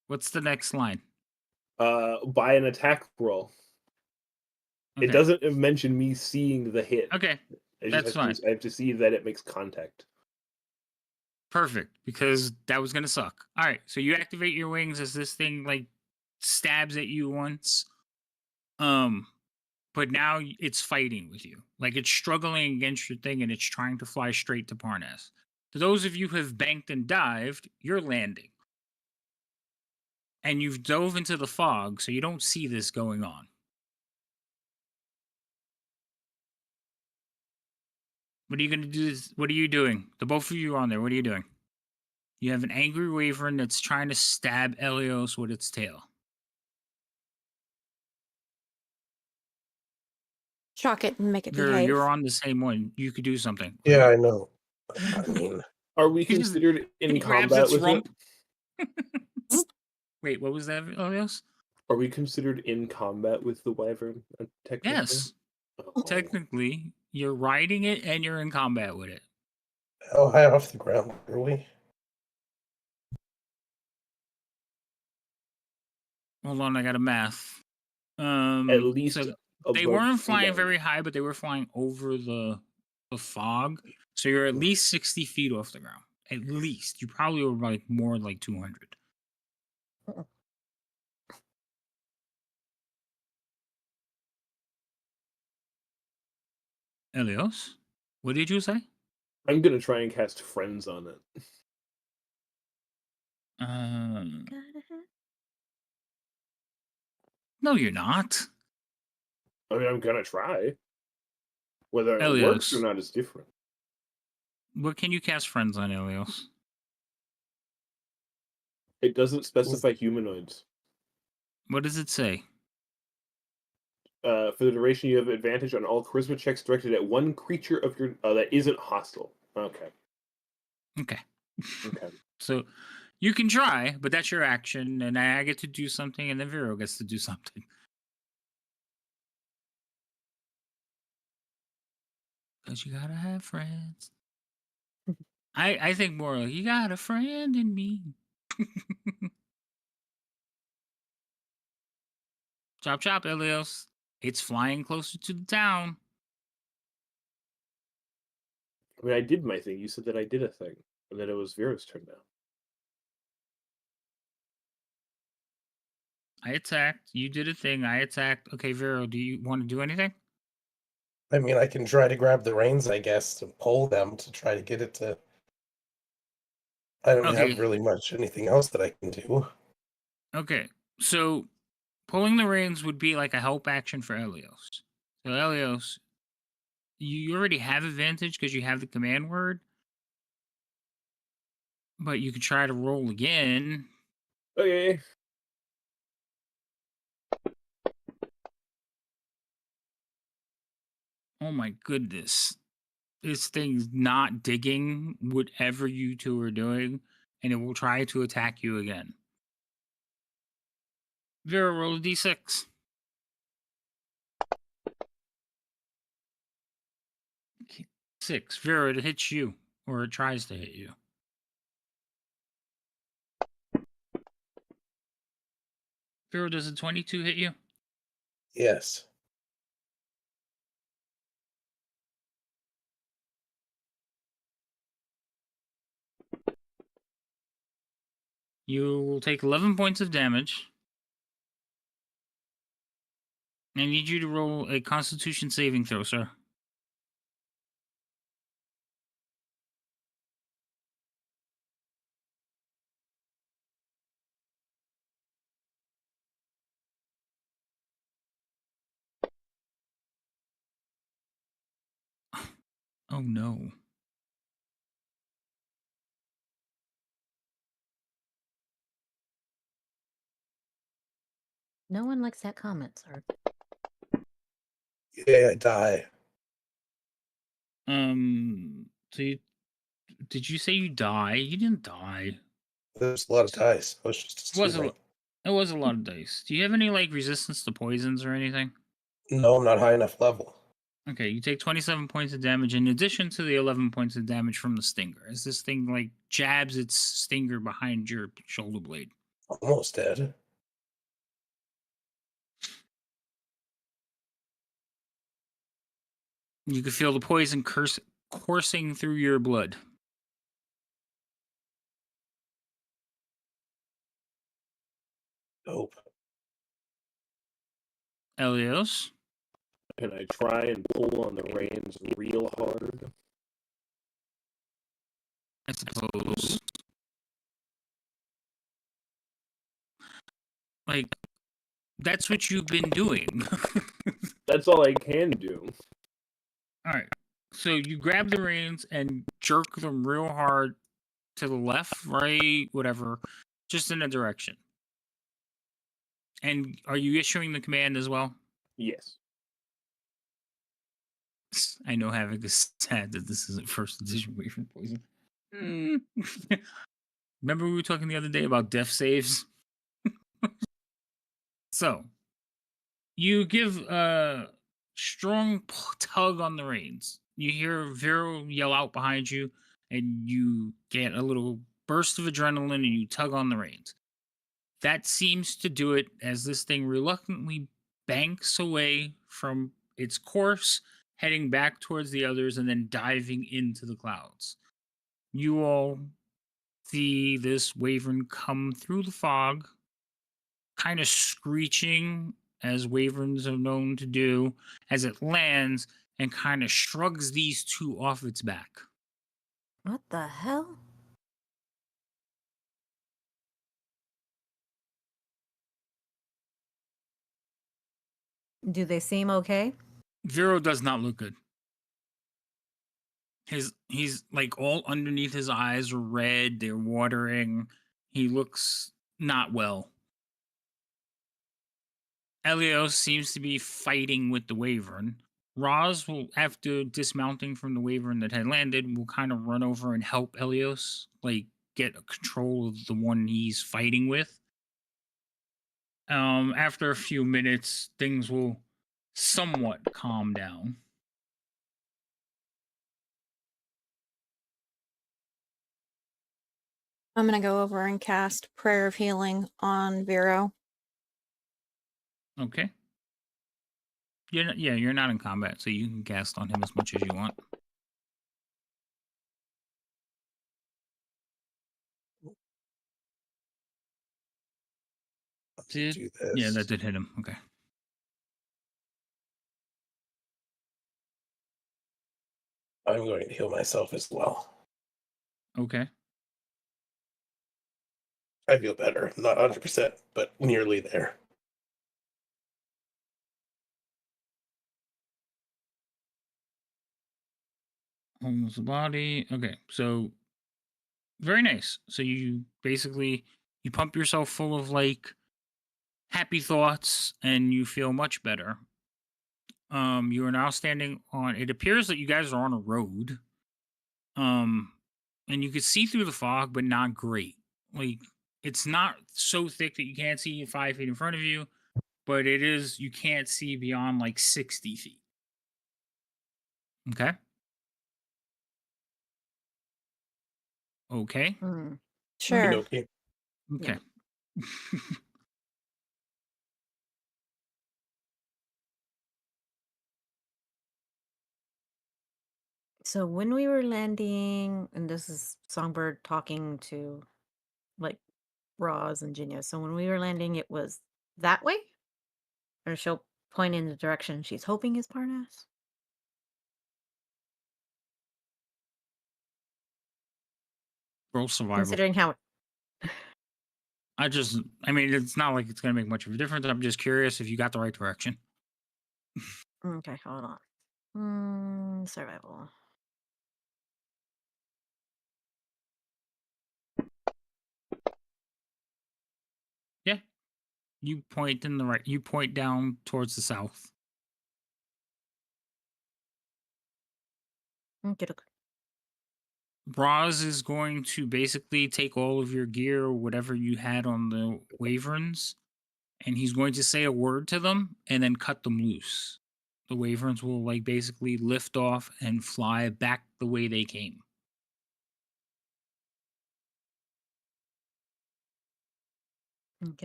What's the next line? By an attack roll. Okay. It doesn't mention me seeing the hit. Okay, I that's fine. I have to see that it makes contact. Perfect, because that was gonna suck. All right, so you activate your wings as this thing like stabs at you once, but now it's fighting with you. Like it's struggling against your thing, and it's trying to fly straight to Parnas. To those of you who have banked and dived, you're landing, and you've dove into the fog, so you don't see this going on. What are you gonna do? What are you doing? The both of you are on there. What are you doing? You have an angry wyvern that's trying to stab Elios with its tail. Shock it and make it You're behave. on the same one. You could do something. Yeah, I know. I mean, Are we He just- considered in he grabs combat its with rump. it? Wait, what was that, Elios? Are we considered in combat with the wyvern? Technically? Yes. Oh. Technically, you're riding it and you're in combat with it. how high off the ground are we? Hold on, I got a math. At least so they above weren't sea flying level. very high, but they were flying over the fog. So you're at least 60 feet off the ground. At least. You probably were like more like 200. Elios, what did you say? I'm gonna try and cast friends on it. No, you're not. I mean, I'm gonna try. Whether it works or Elios, not is different. what can you cast friends on, Elios? It doesn't specify humanoids. What does it say? For the duration, you have advantage on all charisma checks directed at one creature of your that isn't hostile. Okay. Okay. Okay. So you can try, but that's your action, and I get to do something, and then Vero gets to do something. Because you gotta have friends. I think more like, you got a friend in me. Chop chop, Elios. It's flying closer to the town. I mean, I did my thing. You said that I did a thing, and that it was Vera's turn now. I attacked. You did a thing. I attacked. Okay, Vero, do you want to do anything? I mean, I can try to grab the reins, I guess, to pull them to try to get it to. I don't Okay. have really much anything else that I can do. Okay. So pulling the reins would be like a help action for Elios. So Elios, you already have advantage because you have the command word, but you could try to roll again. Okay. Oh my goodness. This thing's not digging whatever you two are doing, and it will try to attack you again. Vera, roll a d6. Okay, 6. Vera, it hits you, or it tries to hit you. Vera, does a 22 hit you? Yes. You will take 11 points of damage. I need you to roll a Constitution saving throw, sir. Oh no. No one likes that comment, sir. Yeah, I die. So did you say you die? You didn't die. There's a lot of dice. I was just It was assuming. it was a lot of dice. Do you have any like resistance to poisons or anything? No, I'm not high enough level. Okay, you take 27 points of damage in addition to the 11 points of damage from the stinger. As this thing like jabs its stinger behind your shoulder blade. Almost dead. You can feel the poison coursing through your blood. Dope. Elios, Can I try and pull on the reins real hard? I suppose. Like, that's what you've been doing. That's all I can do. All right. So you grab the reins and jerk them real hard to the left, right, whatever, just in a direction. And are you issuing the command as well? Yes. I know Havoc is sad that this isn't first edition Wafer Poison. Remember we were talking the other day about death saves? So, you give a strong tug on the reins. You hear Vero yell out behind you, and you get a little burst of adrenaline and you tug on the reins. That seems to do it as this thing reluctantly banks away from its course, heading back towards the others and then diving into the clouds. You all see this wyvern come through the fog, kind of screeching as wyverns are known to do, as it lands and kind of shrugs these two off its back. What the hell? Do they seem okay? Vero does not look good. He's like all underneath his eyes are red, they're watering. He looks not well. Elios seems to be fighting with the wyvern. Roz will, after dismounting from the wyvern that had landed, will kind of run over and help Elios, like get control of the one he's fighting with. After a few minutes, things will somewhat calm down. I'm going to go over and cast Prayer of Healing on Vero. Okay. You're not in combat, so you can cast on him as much as you want. Did do this. yeah, that did hit him. Okay. I'm going to heal myself as well. Okay. I feel better. Not 100%, but nearly there. Holds the body. Okay, so very nice. So you basically you pump yourself full of like happy thoughts and you feel much better. You are now standing on it appears that you guys are on a road. Um and you can see through the fog, but not great. Like it's not so thick that you can't see 5 feet in front of you, but it is you can't see beyond like 60 feet. Okay. Okay. Mm. Sure. Okay. Okay. So when we were landing, and this is Songbird talking to like Roz and Jinya. So when we were landing, it was that way? Or she'll point in the direction she's hoping is Parnas? Roll survival. Considering how. I mean, it's not like it's going to make much of a difference. I'm just curious if you got the right direction. Okay, hold on. Survival. Yeah. You point in the right, you point down towards the south. Okay. Roz is going to basically take all of your gear or whatever you had on the Waverns, and he's going to say a word to them and then cut them loose. The Waverns will like basically lift off and fly back the way they came.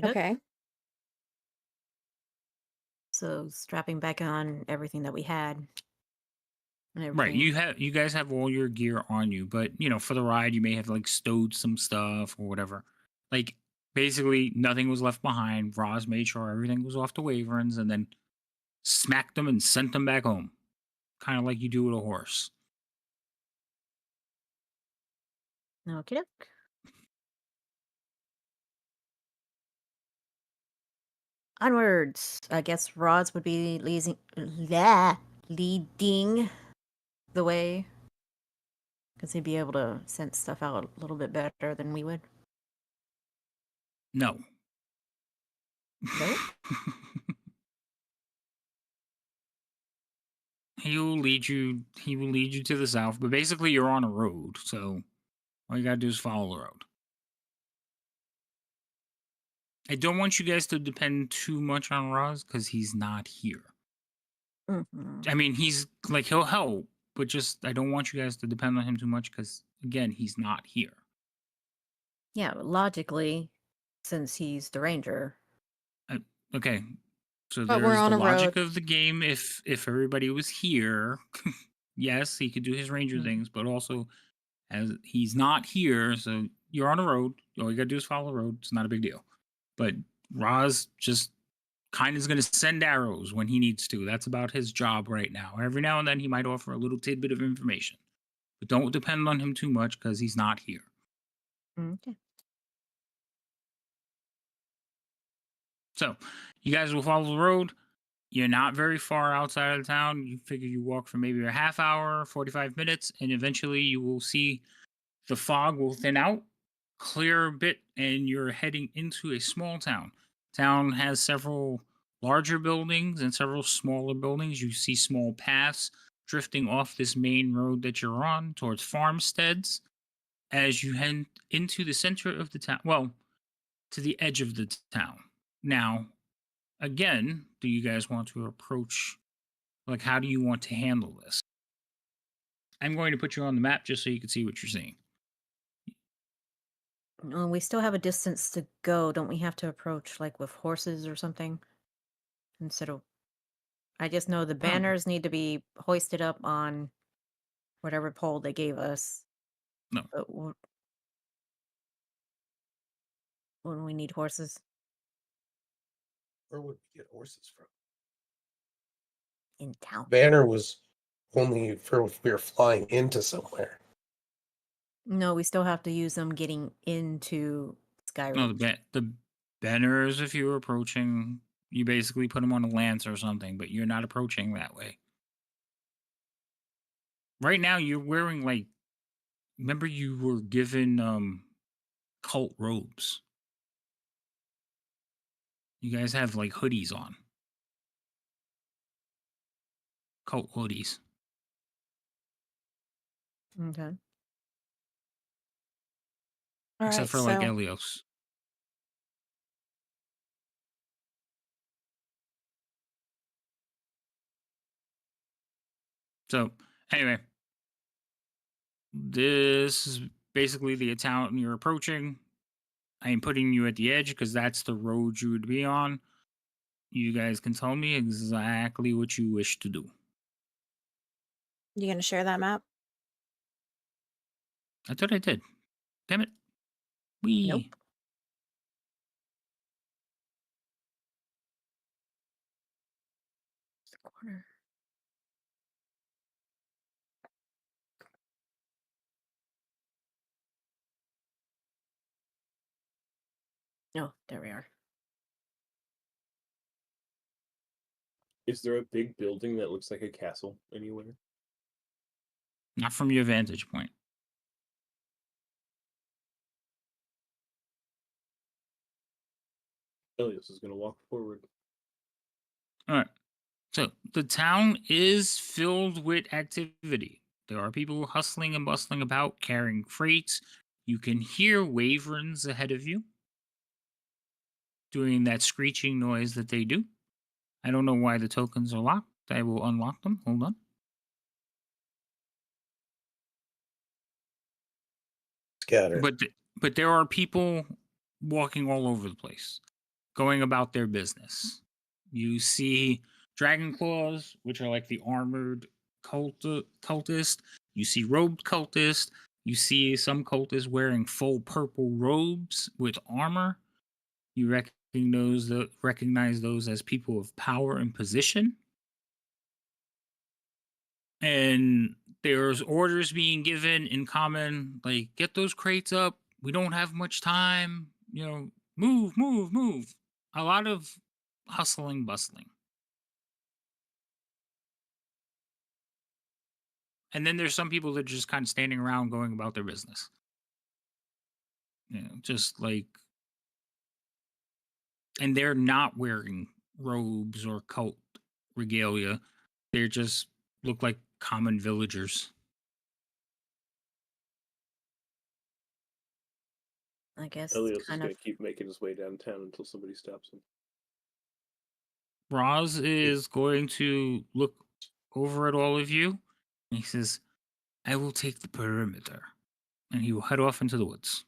Okay. So strapping back on everything that we had. And Right. everything. You guys have all your gear on you, but for the ride you may have like stowed some stuff or whatever. Like basically nothing was left behind. Roz made sure everything was off the Waverns and then smacked them and sent them back home. Kind of like you do with a horse. Okay. Onwards. I guess Roz would be leading the way. Because he'd be able to sense stuff out a little bit better than we would. No. No? He will lead you to the south, but basically you're on a road, so all you gotta do is follow the road. I don't want you guys to depend too much on Roz because he's not here. Mm-hmm. I mean, he's like he'll help, but just I don't want you guys to depend on him too much because again, he's not here. Yeah, logically, since he's the ranger. Okay, so But we're there's the on a logic road. of the game. If everybody was here, yes, he could do his ranger Mhm. things, but also as he's not here, so you're on a road. All you gotta do is follow the road. It's not a big deal. But Roz just kind of is going to send arrows when he needs to. That's about his job right now. Every now and then he might offer a little tidbit of information, but don't depend on him too much because he's not here. Okay. So you guys will follow the road. You're not very far outside of town. You figure you walk for maybe a half hour, 45 minutes, and eventually you will see the fog will thin out, clear a bit, and you're heading into a small town. Town has several larger buildings and several smaller buildings. You see small paths drifting off this main road that you're on towards farmsteads as you head into the center of the town. Well, to the edge of the town. Now, again, do you guys want to approach? Like, how do you want to handle this? I'm going to put you on the map just so you can see what you're seeing. We still have a distance to go. Don't we have to approach like with horses or something? Instead of. I just know the banners need to be hoisted up on whatever pole they gave us. No. But when we need horses. Where would we get horses from? In town. Banner was only for if we were flying into somewhere. No, we still have to use them getting into No, Skyrim. the banners, if you're approaching, you basically put them on a lance or something, but you're not approaching that way. Right now, you're wearing like. Remember, you were given cult robes. You guys have like hoodies on. Cult hoodies. Okay. All Except right, for like so Elios. So, anyway, this is basically the town you're approaching. I am putting you at the edge because that's the road you would be on. You guys can tell me exactly what you wish to do. you gonna share that map? I thought I did. Damn it. Wee. Nope. It's the corner. Oh, there we are. Is there a big building that looks like a castle anywhere? Not from your vantage point. Elias is going to walk forward. All right. So the town is filled with activity. There are people hustling and bustling about, carrying freights. You can hear wyverns ahead of you doing that screeching noise that they do. I don't know why the tokens are locked. I will unlock them. Hold on. Scatter. But there are people walking all over the place, going about their business. You see dragon claws, which are like the armored cultist. You see robed cultist. You see some cultists wearing full purple robes with armor. You recognize those as people of power and position. And there's orders being given in common, like, get those crates up. We don't have much time. Move, move, move. A lot of hustling, bustling. And then there's some people that are just kind of standing around going about their business. Just like, and they're not wearing robes or cult regalia. They just look like common villagers. I guess it's Elias is kind going of to keep making his way downtown until somebody stops him. Roz is going to look over at all of you. And he says, I will take the perimeter. And he will head off into the woods.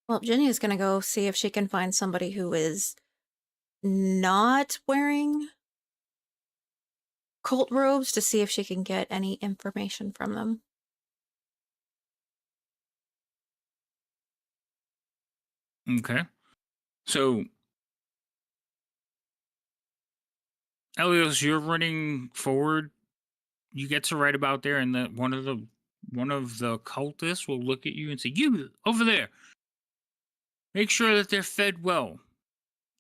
Well, Jenny is gonna go see if she can find somebody who is not wearing cult robes to see if she can get any information from them. Okay. So, Elios, you're running forward. You get to right about there, and one of the cultists will look at you and say, "You over there. Make sure that they're fed well.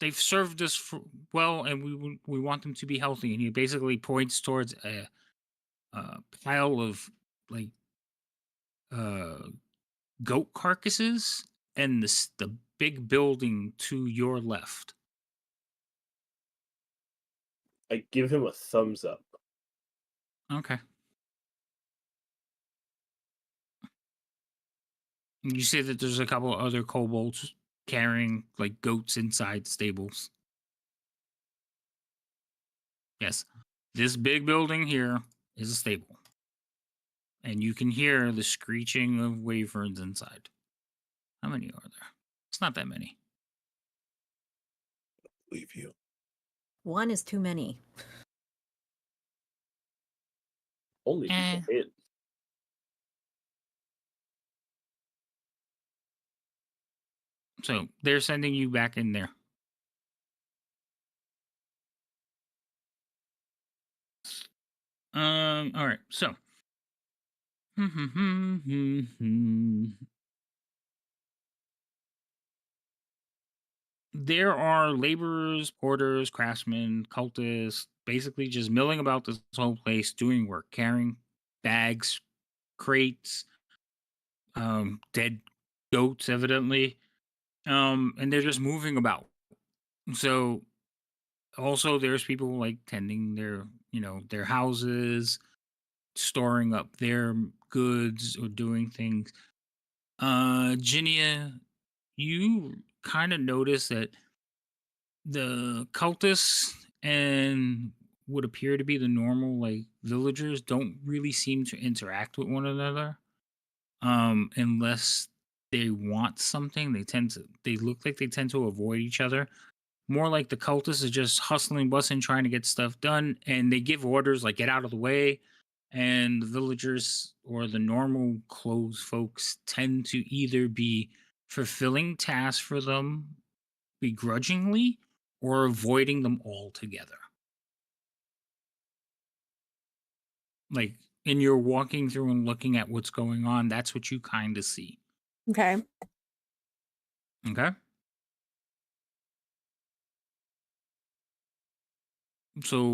They've served us well, and we want them to be healthy." And he basically points towards a pile of like goat carcasses and the big building to your left. I give him a thumbs up. Okay. You say that there's a couple other kobolds carrying like goats inside stables. Yes. This big building here is a stable. And you can hear the screeching of wyverns inside. How many are there? It's not that many. Leave you. one is too many. Only if you Eh. can hit. So they're sending you back in there. All right. So, there are laborers, porters, craftsmen, cultists, basically just milling about this whole place, doing work, carrying bags, crates, dead goats, evidently, and they're just moving about. So, also, there's people like tending their, their houses, storing up their goods or doing things. Ginia, you kind of notice that the cultists and what appear to be the normal like villagers don't really seem to interact with one another unless they want something. They look like they tend to avoid each other. More like the cultists are just hustling bustling trying to get stuff done, and they give orders like get out of the way, and the villagers or the normal clothes folks tend to either be fulfilling tasks for them begrudgingly or avoiding them altogether. Like, and you're walking through and looking at what's going on, that's what you kind of see. Okay. Okay. So,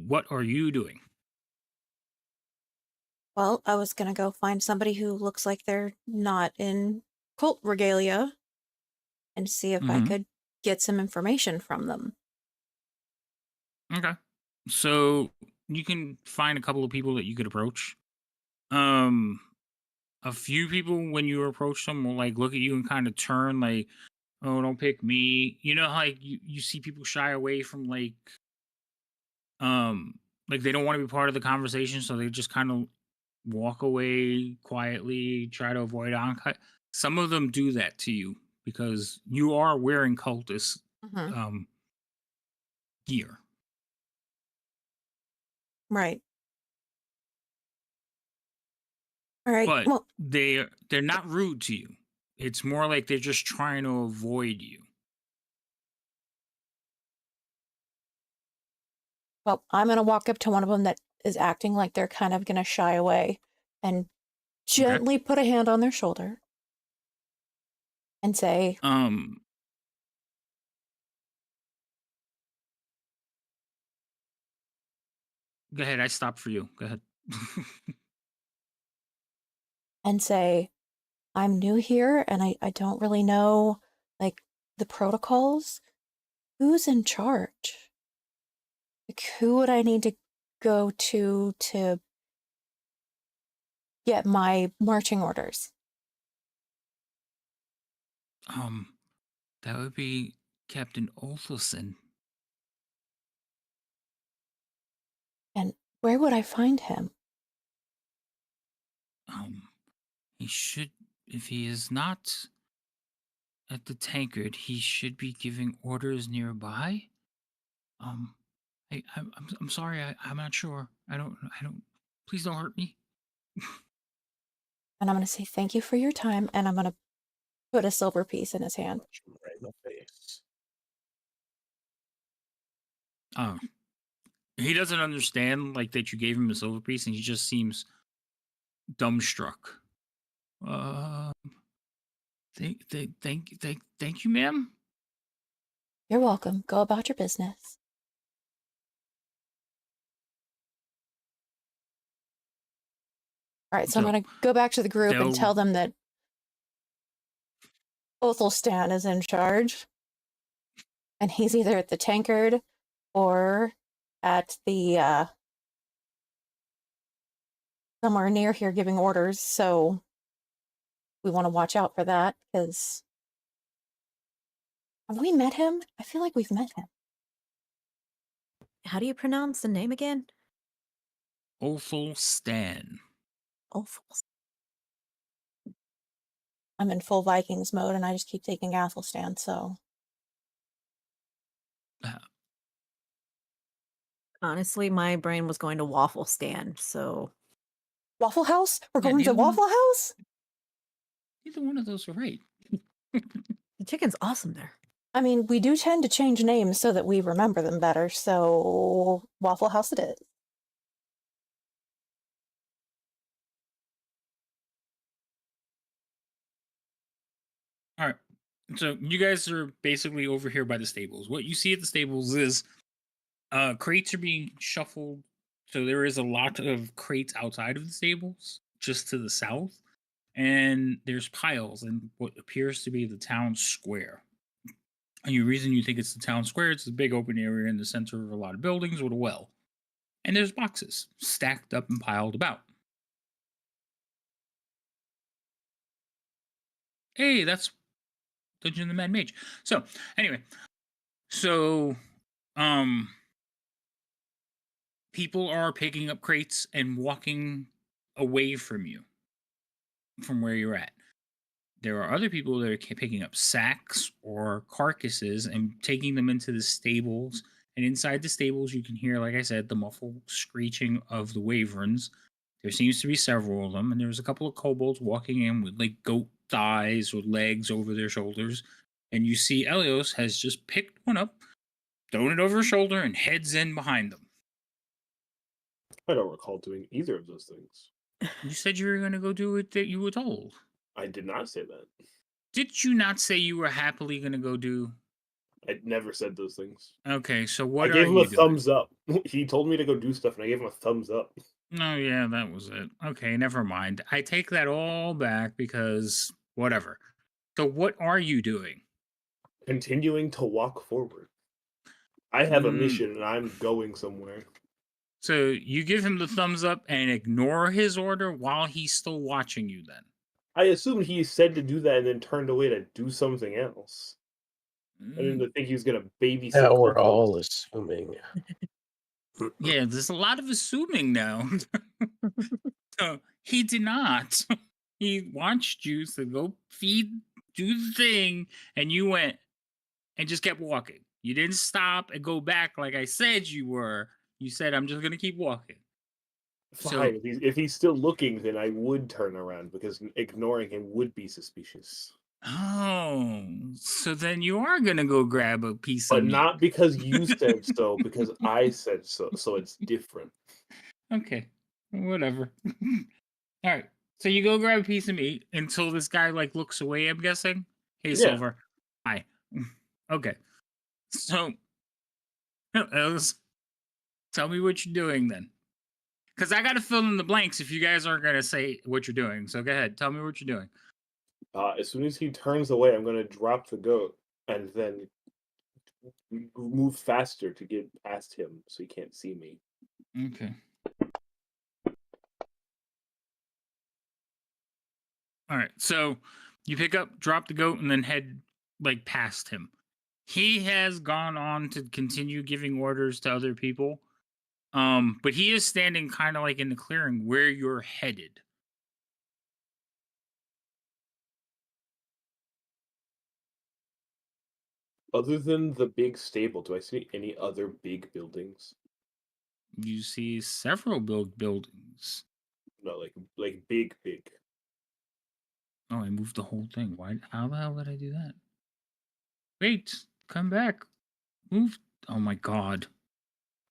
what are you doing? Well, I was gonna go find somebody who looks like they're not in cult regalia and see if I Mm-hmm. could get some information from them. Okay. So, you can find a couple of people that you could approach. Um, a few people, when you approach them, will like look at you and kind of turn, like, "Oh, don't pick me." You know, how, like you see people shy away from um, like they don't want to be part of the conversation, so they just kind of walk away quietly, try to avoid contact. Some of them do that to you because you are wearing cultist Mm-hmm. um gear, Right. All right. but Well, they're not rude to you. It's more like they're just trying to avoid you. I'm gonna walk up to one of them that is acting like they're kind of gonna shy away and Okay. gently put a hand on their shoulder and say, Um. Go ahead. I stopped for you. Go ahead. and say, I'm new here and I don't really know like the protocols. Who's in charge? Like who would I need to go to get my marching orders? um. That would be Captain Olthoson. And where would I find him? Um. He should, if he is not at the tankard, he should be giving orders nearby. Um, I'm sorry. I'm not sure. I don't. Please don't hurt me. And I'm gonna say thank you for your time and I'm gonna put a silver piece in his hand. Punch him right in the face. Um, he doesn't understand like that you gave him a silver piece, and he just seems dumbstruck. Uh, thank you, ma'am. You're welcome. Go about your business. All right, so I'm So going to go back to the group and they'll tell them that Othelstan is in charge, and he's either at the tankard or at the somewhere near here giving orders. So we want to watch out for that because have we met him? I feel like we've met him. How do you pronounce the name again? Stan. Awful. I'm in full Vikings mode, and I just keep taking Athelstan. So Honestly, my brain was going to waffle stand, so Waffle House? We're Yeah, going to Waffle House? neither one of those are right. The chicken's awesome there. I mean, we do tend to change names so that we remember them better, so Waffle House it is. All right. So you guys are basically over here by the stables. What you see at the stables is crates are being shuffled. So there is a lot of crates outside of the stables, just to the south. And there's piles in what appears to be the town square. And the reason you think it's the town square, it's a big open area in the center of a lot of buildings with a well. And there's boxes stacked up and piled about. Hey, that's Dungeon of the Mad Mage. So, anyway, so um people are picking up crates and walking away from you, from where you're at. There are other people that are picking up sacks or carcasses and taking them into the stables. And inside the stables, you can hear, like I said, the muffled screeching of the wyverns. There seems to be several of them, and there's a couple of kobolds walking in with like goat thighs or legs over their shoulders. And you see Elios has just picked one up, thrown it over his shoulder, and heads in behind them. I don't recall doing either of those things. You said you were going to go do it that you were told. I did not say that. Did you not say you were happily going to go do? I never said those things. Okay, so I what are gave him you a doing? thumbs up. He told me to go do stuff, and I gave him a thumbs up. Oh, yeah, that was it. Okay, never mind. I take that all back because whatever. So, what are you doing? Continuing to walk forward. I have a Mm, mission, and I'm going somewhere. So, you give him the thumbs up and ignore his order while he's still watching you, then? I assumed he said to do that and then turned away to do something else. I Mm, didn't think he was going to babysit Now we're kobolds. all assuming. yeah, there's a lot of assuming now. So, he did not. He watched you to go feed, do the thing, and you went and just kept walking. You didn't stop and go back like I said you were. You said, I'm just going to keep walking. So, Fine. If he's still looking, then I would turn around because ignoring him would be suspicious. oh, so then you are going to go grab a piece of But meat. not because you said so, because I said so. So it's different. Okay, whatever. All right. So you go grab a piece of meat until this guy like looks away, I'm guessing. Hey, Yeah. Silver. Hi. Okay. So, Ellis, tell me what you're doing then. Because I got to fill in the blanks if you guys aren't going to say what you're doing. So go ahead. Tell me what you're doing. As soon as he turns away, I'm going to drop the goat and then move faster to get past him so he can't see me. Okay. All right. So you pick up, drop the goat, and then head like past him. He has gone on to continue giving orders to other people. But he is standing kind of like in the clearing where you're headed. Other than the big stable, do I see any other big buildings? You see several buildings. No, like big, big. Oh, I moved the whole thing. Why? How the hell did I do that? Wait, come back. Move. Oh my god.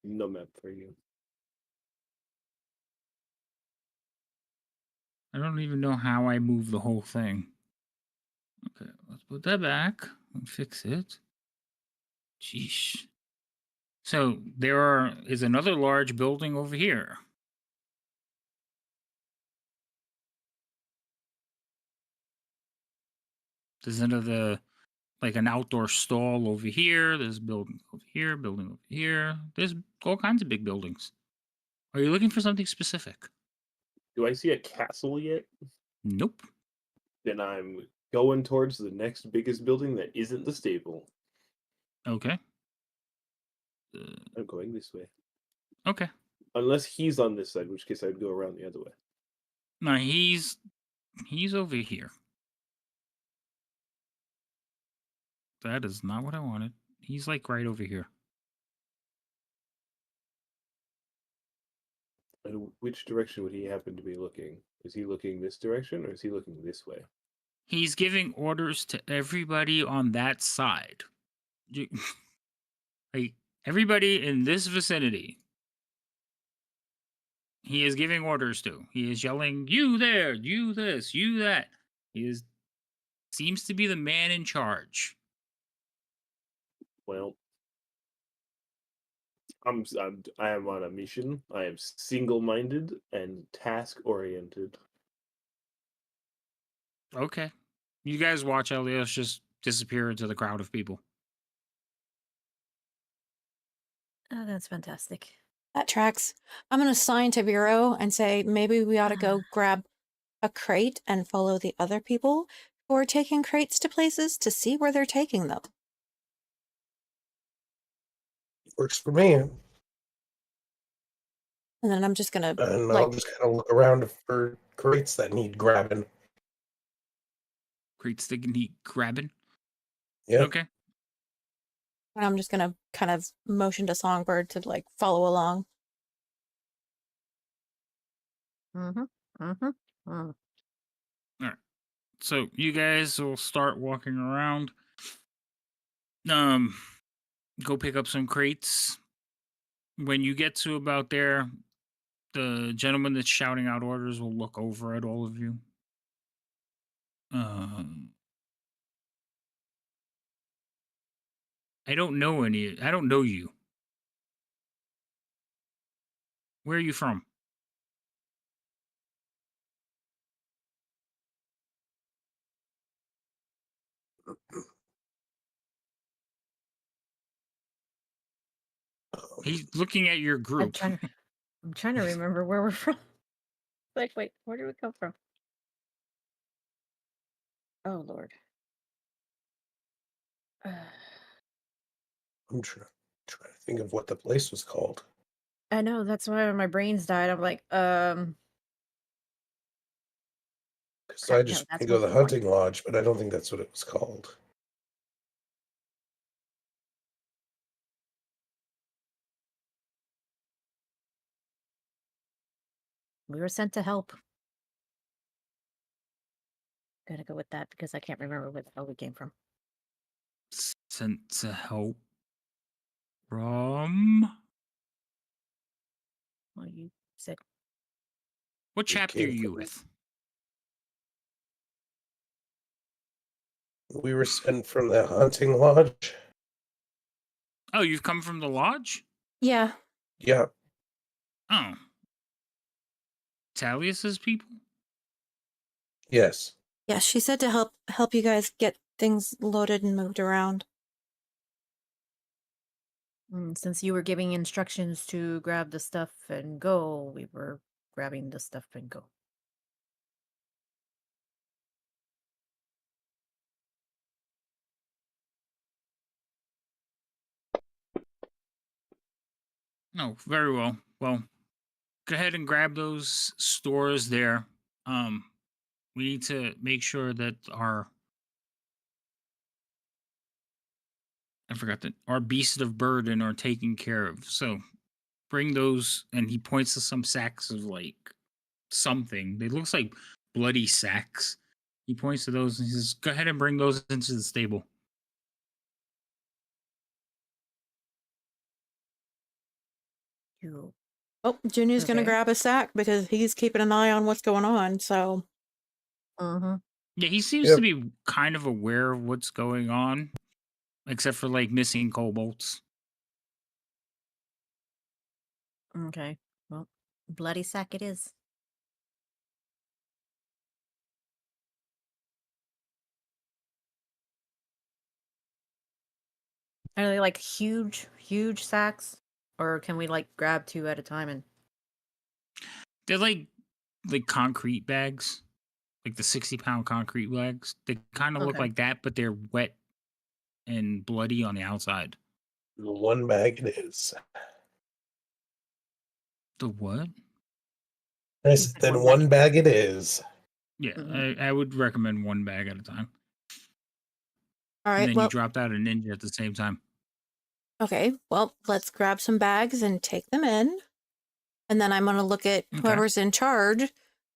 No map for you. I don't even know how I moved the whole thing. Okay, let's put that back and fix it. Sheesh. So is another large building over here. There's another like an outdoor stall over here. There's a building over here, building over here. There's all kinds of big buildings. Are you looking for something specific? Do I see a castle yet? Nope. Then I'm going towards the next biggest building that isn't the stable. Okay. I'm going this way. Okay. Unless he's on this side, in which case I'd go around the other way. No, he's over here. That is not what I wanted. He's like right over here. And which direction would he happen to be looking? Is he looking this direction or is he looking this way? He's giving orders to everybody on that side. Like, everybody in this vicinity, he is giving orders to. He is yelling, "You there, you this, you that." He seems to be the man in charge. Well, I am on a mission. I am single-minded and task-oriented. Okay. You guys watch Elios just disappear into the crowd of people. Oh, that's fantastic. That tracks. I'm going to sign to Bureau and say maybe we ought to go grab a crate and follow the other people who are taking crates to places to see where they're taking them. Works for me. And And then I'm just going to, I'll just kind of look around for crates that need grabbing. Crates that need grabbing. Yeah. Okay. and I'm just going to kind of motion to Songbird to like follow along. Mm-hmm. Mm-hmm. Mm. So you guys will start walking around. Go pick up some crates. When you get to about there, the gentleman that's shouting out orders will look over at all of you. I don't know you. Where are you from? He's looking at your I'm group. trying to remember where we're from. Like, wait, where did we come from? Oh Lord. I'm trying to think of what the place was called. I know, that's why my brains died. I'm like, Because crap, I no, just that's go to the Whistling Point. hunting lodge, but I don't think that's what it was called. We were sent to help. Gotta go with that because I can't remember where the hell we came from. Sent to help from... Well, you said What We chapter are came you from- with? We were sent from the hunting lodge. Oh, you've come from the lodge? Yeah. Yeah. Oh. Talius's people? Yes. Yeah, she said to help you guys get things loaded and moved around. since you were giving instructions to grab the stuff and go, we were grabbing the stuff and go. No, very well. Well, go ahead and grab those stores there. We need to make sure that our beasts of burden are taken care of. So bring those, and he points to some sacks of like something. They looks like bloody sacks. He points to those and he says, "Go ahead and bring those into the stable." You. Oh, Junior's going to Okay. grab a sack because he's keeping an eye on what's going on, so... Mm-hmm. Yeah, he seems to be kind of aware of what's going on, except for like missing kobolds. Okay. Well, bloody sack it is. Are they like huge, huge sacks? Or can we like grab two at a time and They're like concrete bags, like the 60-pound concrete bags. They kind of look Okay. like that, but they're wet and bloody on the outside. The one bag it is. The what? I You said, said then one one bag. bag it is. Yeah, Mhm. I would recommend one bag at a time. All And right, then you well, dropped out a ninja at the same time. okay, well, let's grab some bags and take them in. And then I'm going to look at Okay. whoever's in charge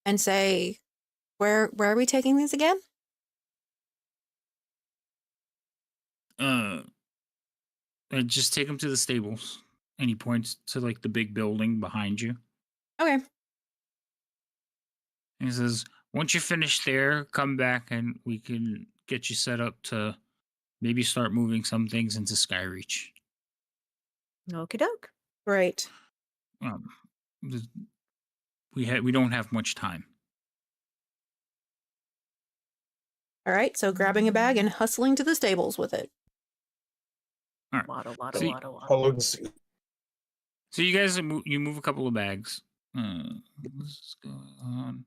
and say, where are we taking these again? Uh, just take him to the stables. And he points to like the big building behind you. Okay. And he says, once you finish there, come back and we can get you set up to maybe start moving some things into Skyreach. Okie doke. Right. Um, we don't have much time. All right. So grabbing a bag and hustling to the stables with it. All right. Waddle, waddle, See, waddle, waddle. Followed suit. So you guys you move a couple of bags. What's going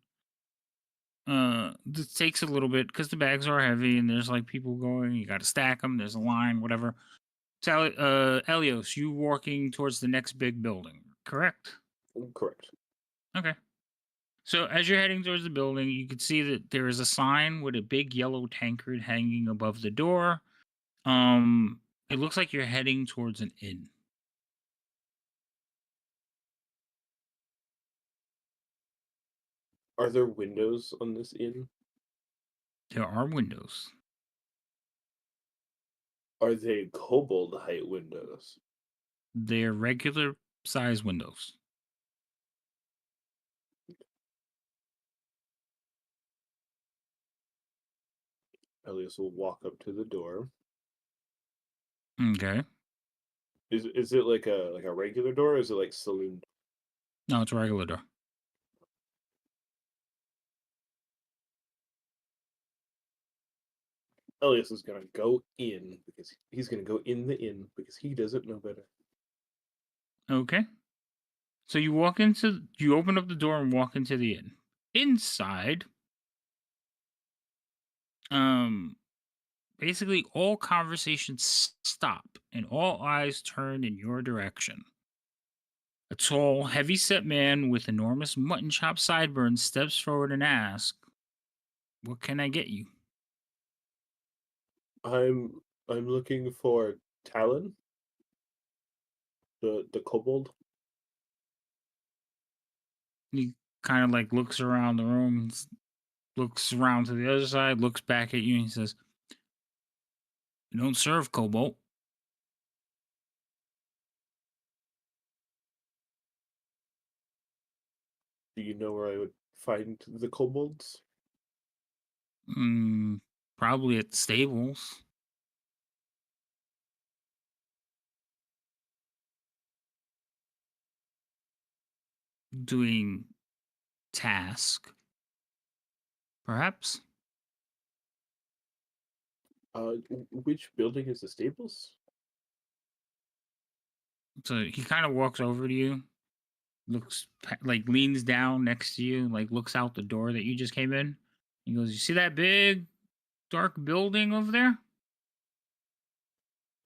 on? This takes a little bit because the bags are heavy and there's like people going. You got to stack them. There's a line, whatever. So, Elios, you walking towards the next big building, correct? Correct. Okay. So as you're heading towards the building, you can see that there is a sign with a big yellow tankard hanging above the door. It looks like you're heading towards an inn. Are there windows on this inn? There are windows. Are they kobold height windows? They're regular size windows. Elias will walk up to the door. Okay. Is it like a regular door, or is it like saloon? No, it's a regular door. Elias is gonna go in because he's gonna go in the inn because he doesn't know better. Okay. So you open up the door and walk into the inn. Inside, basically all conversations stop and all eyes turn in your direction. A tall, heavy-set man with enormous mutton chop sideburns steps forward and asks, "What can I get you?" I'm looking for Talon, the kobold. He kind of like looks around the room, looks around to the other side, looks back at you, and he says, "You don't serve cobalt." Do you know where I would find the kobolds? Mm, probably at the stables. Doing task, perhaps. Which building is the stables? So he kind of walks over to you, like leans down next to you, like looks out the door that you just came in. He goes, "You see that big dark building over there?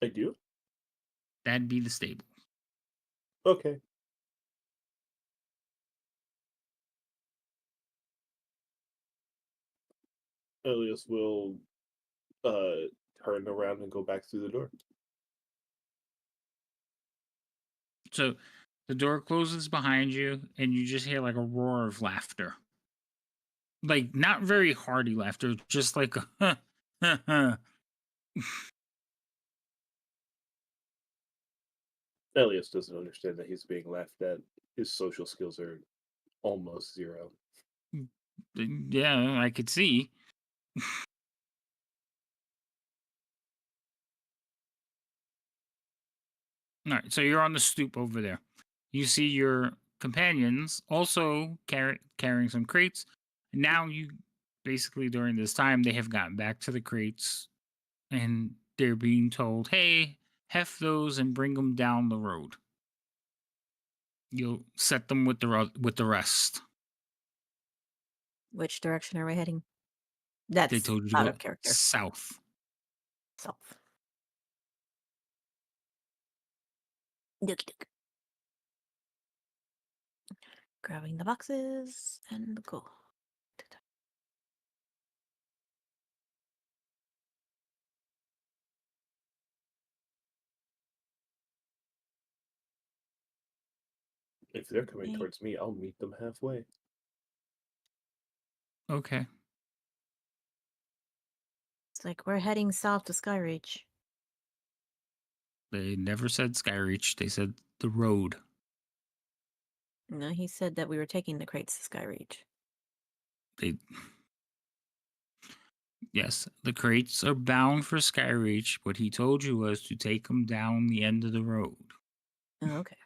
I do. That'd be the stable." Okay. Elias will turn around and go back through the door. So the door closes behind you, and you just hear like a roar of laughter. Like not very hearty laughter, just like a Elias doesn't understand that he's being laughed at. His social skills are almost zero. Yeah, I could see. All right, so you're on the stoop over there. You see your companions also carrying some crates. Now you basically during this time they have gotten back to the crates and they're being told, "Hey, heft those and bring them down the road. You'll set them with the rest." Which direction are we heading? They That's told you to out go of character. south. South. Dookie dook. Grabbing the boxes and go. If they're coming Okay. towards me, I'll meet them halfway. Okay. It's like we're heading south to Skyreach. They never said Skyreach. They said the road. No, he said that we were taking the crates to Skyreach. They Yes, the crates are bound for Skyreach. What he told you was to take them down the end of the road. Oh, okay.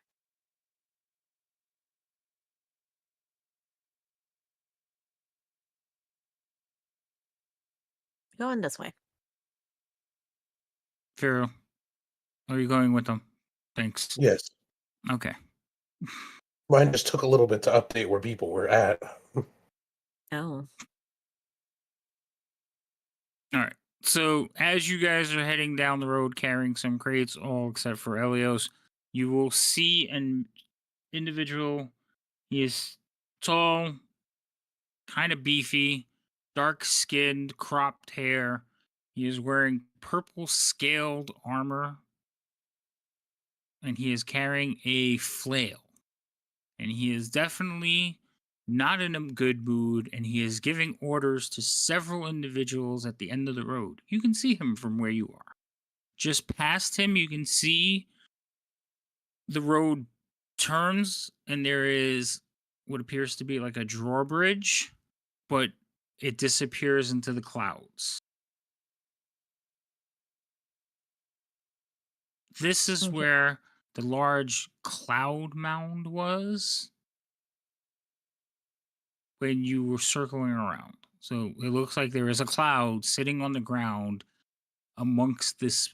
Going this way. Pharaoh, are you going with them? Thanks. Yes. Okay. Mine just took a little bit to update where people were at. Oh. All right. So as you guys are heading down the road carrying some crates, all except for Elios, you will see an individual. He is tall, kind of beefy, dark skinned, cropped hair. He is wearing purple scaled armor, and he is carrying a flail. And he is definitely not in a good mood, and he is giving orders to several individuals at the end of the road. You can see him from where you are. Just past him, you can see the road turns, and there is what appears to be like a drawbridge, but it disappears into the clouds. This is Okay. where the large cloud mound was when you were circling around. So it looks like there is a cloud sitting on the ground amongst this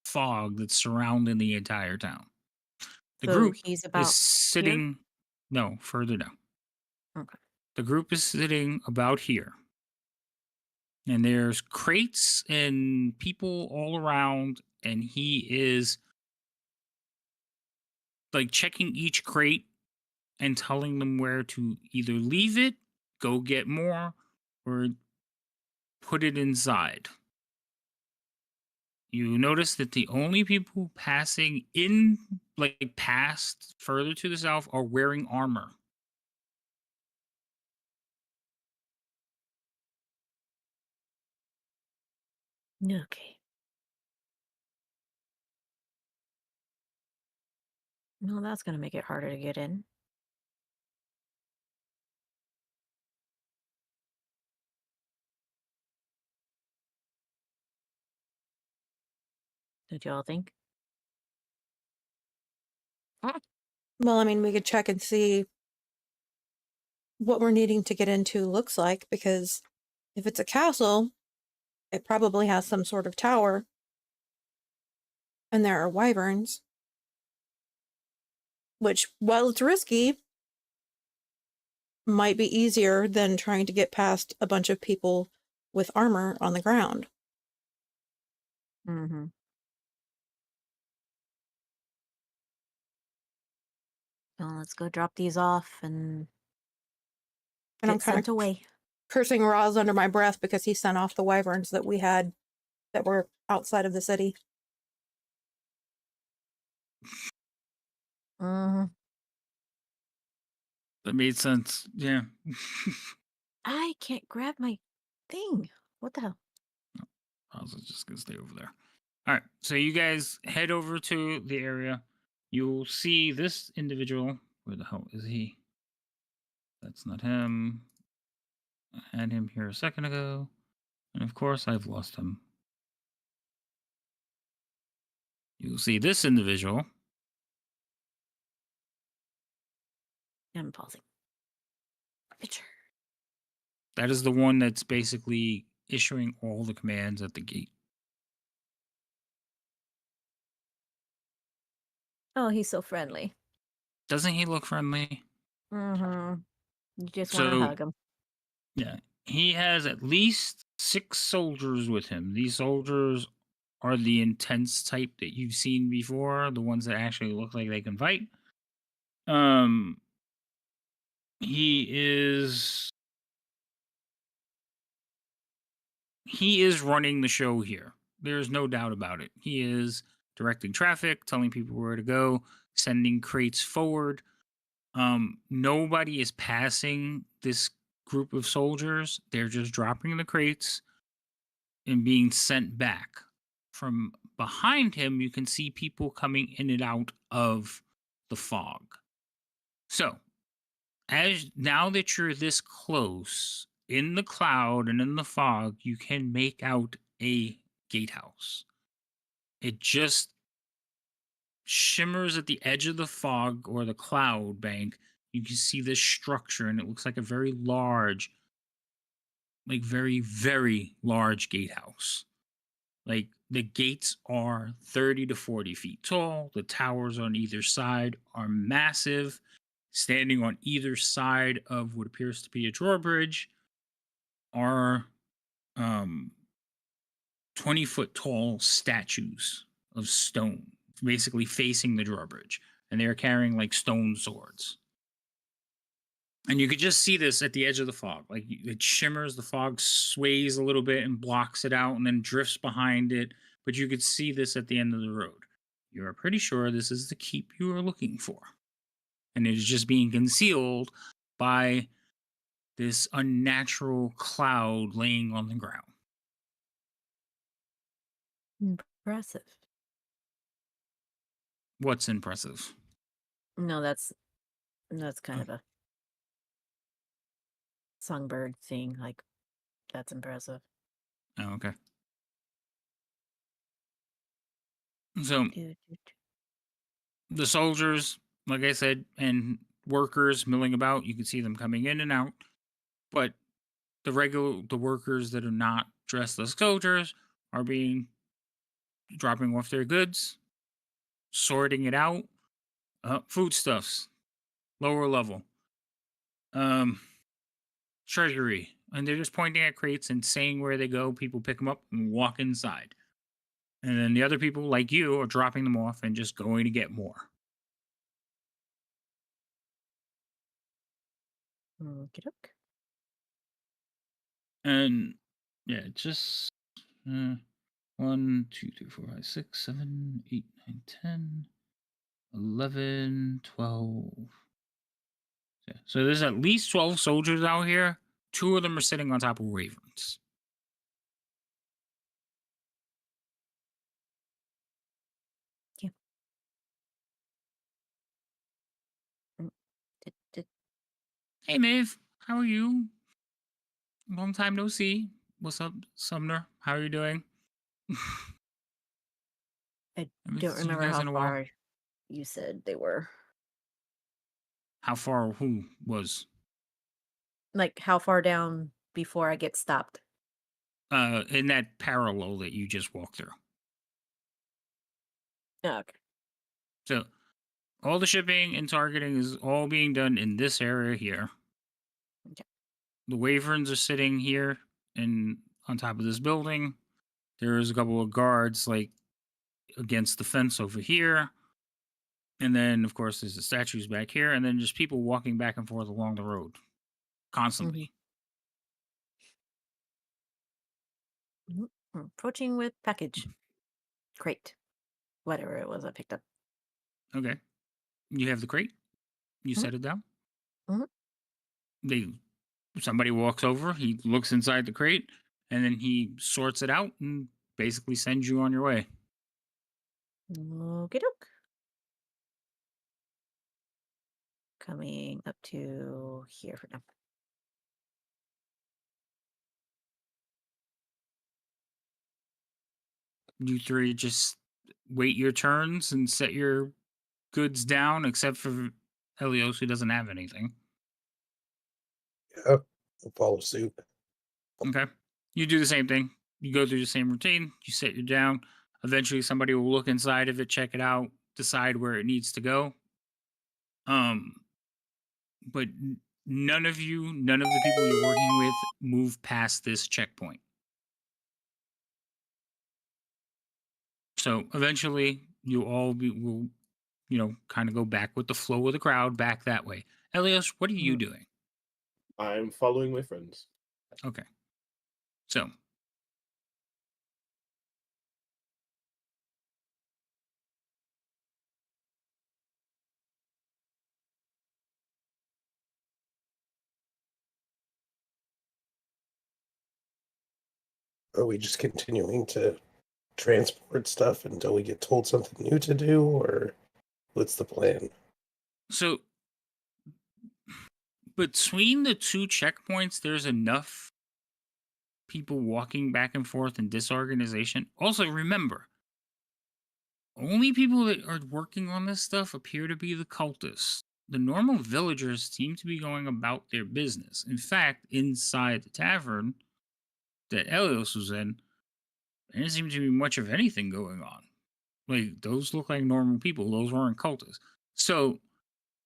fog that's surrounding the entire town. The So group he's is about here? sitting, no, further down. Okay. The group is sitting about here. And there's crates and people all around, and he is like checking each crate and telling them where to either leave it, go get more, or put it inside. You notice that the only people passing in, like past further to the south, are wearing armor. Okay. No, that's going to make it harder to get in. Did y'all think? Well, I mean, we could check and see what we're needing to get into looks like, because if it's a castle, it probably has some sort of tower, and there are wyverns, which, while it's risky, might be easier than trying to get past a bunch of people with armor on the ground. Mm-hmm. Well, let's go drop these off and And I'm get kind sent of away. cursing Roz under my breath because he sent off the wyverns that we had that were outside of the city. Mm-hmm. That made sense. Yeah. I can't grab my thing. What the hell? I was just going to stay over there. All right. So you guys head over to the area. You'll see this individual. Where the hell is he? That's not him. I had him here a second ago. And of course, I've lost him. You'll see this individual. I'm pausing. Picture. That is the one that's basically issuing all the commands at the gate. Oh, he's so friendly. Doesn't he look friendly? Mm-hmm. You just want to So, hug him. yeah, he has at least 6 soldiers with him. These soldiers are the intense type that you've seen before, the ones that actually look like they can fight. Um, he is running the show here. There's no doubt about it. He is directing traffic, telling people where to go, sending crates forward. Nobody is passing this group of soldiers. They're just dropping the crates and being sent back from behind him, you can see people coming in and out of the fog. So, as now that you're this close in the cloud and in the fog, you can make out a gatehouse. It just shimmers at the edge of the fog or the cloud bank. You can see this structure, and it looks like a very large, like very, very large gatehouse. Like the gates are 30 to 40 feet tall. The towers on either side are massive. Standing on either side of what appears to be a drawbridge are 20-foot tall statues of stone, basically facing the drawbridge. And they are carrying like stone swords. And you could just see this at the edge of the fog. Like it shimmers, the fog sways a little bit and blocks it out and then drifts behind it. But you could see this at the end of the road. You are pretty sure this is the keep you are looking for. And it is just being concealed by this unnatural cloud laying on the ground. Impressive. What's impressive? No, that's kind of a songbird thing. Like, that's impressive. Oh, okay. So the soldiers, like I said, and workers milling about, you can see them coming in and out. But the workers that are not dressed as soldiers are dropping off their goods, sorting it out. Foodstuffs, lower level. Treasury. And they're just pointing at crates and saying where they go. People pick them up and walk inside. And then the other people, like you, are dropping them off and just going to get more. Okey-doke. And yeah, just 1, 2, 3, 4, 5, 6, 7, 8, 9, 10, 11, 12. Yeah. So there's at least 12 soldiers out here. 2 of them are sitting on top of ravens. Yeah. Did Hey, Maeve. How are you? Long time no see. What's up, Sumner? How are you doing? I Haven't don't seen you remember guys how in a while. far you said they were. How far who was? Like, how far down before I get stopped? In that parallel that you just walked through. Oh, okay. So all the shipping and targeting is all being done in this area here. Okay. The wyverns are sitting here and on top of this building. There's a couple of guards like against the fence over here. And then of course there's the statues back here, and then just people walking back and forth along the road constantly. Approaching with package. Crate. Whatever it was I picked up. Okay. You have the crate. You Mhm. set it down. Mhm. Somebody walks over, he looks inside the crate, and then he sorts it out and basically sends you on your way. Okey doke. Coming up to here for now. You 3 just wait your turns and set your goods down, except for Helios, who doesn't have anything. Yeah, I'll follow suit. Okay. You do the same thing. You go through the same routine. You set it down. Eventually, somebody will look inside of it, check it out, decide where it needs to go. But none of the people you're working with, move past this checkpoint. So eventually, will kind of go back with the flow of the crowd back that way. Elios, what are you doing? I'm following my friends. Okay. So Are we just continuing to transport stuff until we get told something new to do, or what's the plan? So between the two checkpoints, there's enough people walking back and forth in disorganization. Also, remember, only people that are working on this stuff appear to be the cultists. The normal villagers seem to be going about their business. In fact, inside the tavern that Elios was in, there didn't seem to be much of anything going on. Like, those look like normal people. Those weren't cultists. So,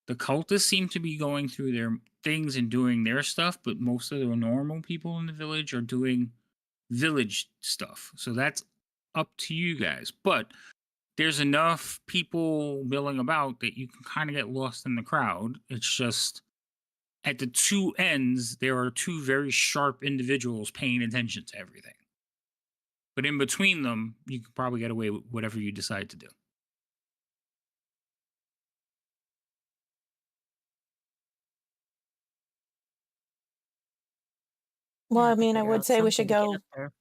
the cultists seem to be going through their things and doing their stuff, but most of the normal people in the village are doing village stuff. So that's up to you guys. But there's enough people milling about that you can kind of get lost in the crowd. It's just at the two ends, there are two very sharp individuals paying attention to everything. But in between them, you can probably get away with whatever you decide to do. Well, Yeah, I have to mean, I figure would out say we should something to get go up there.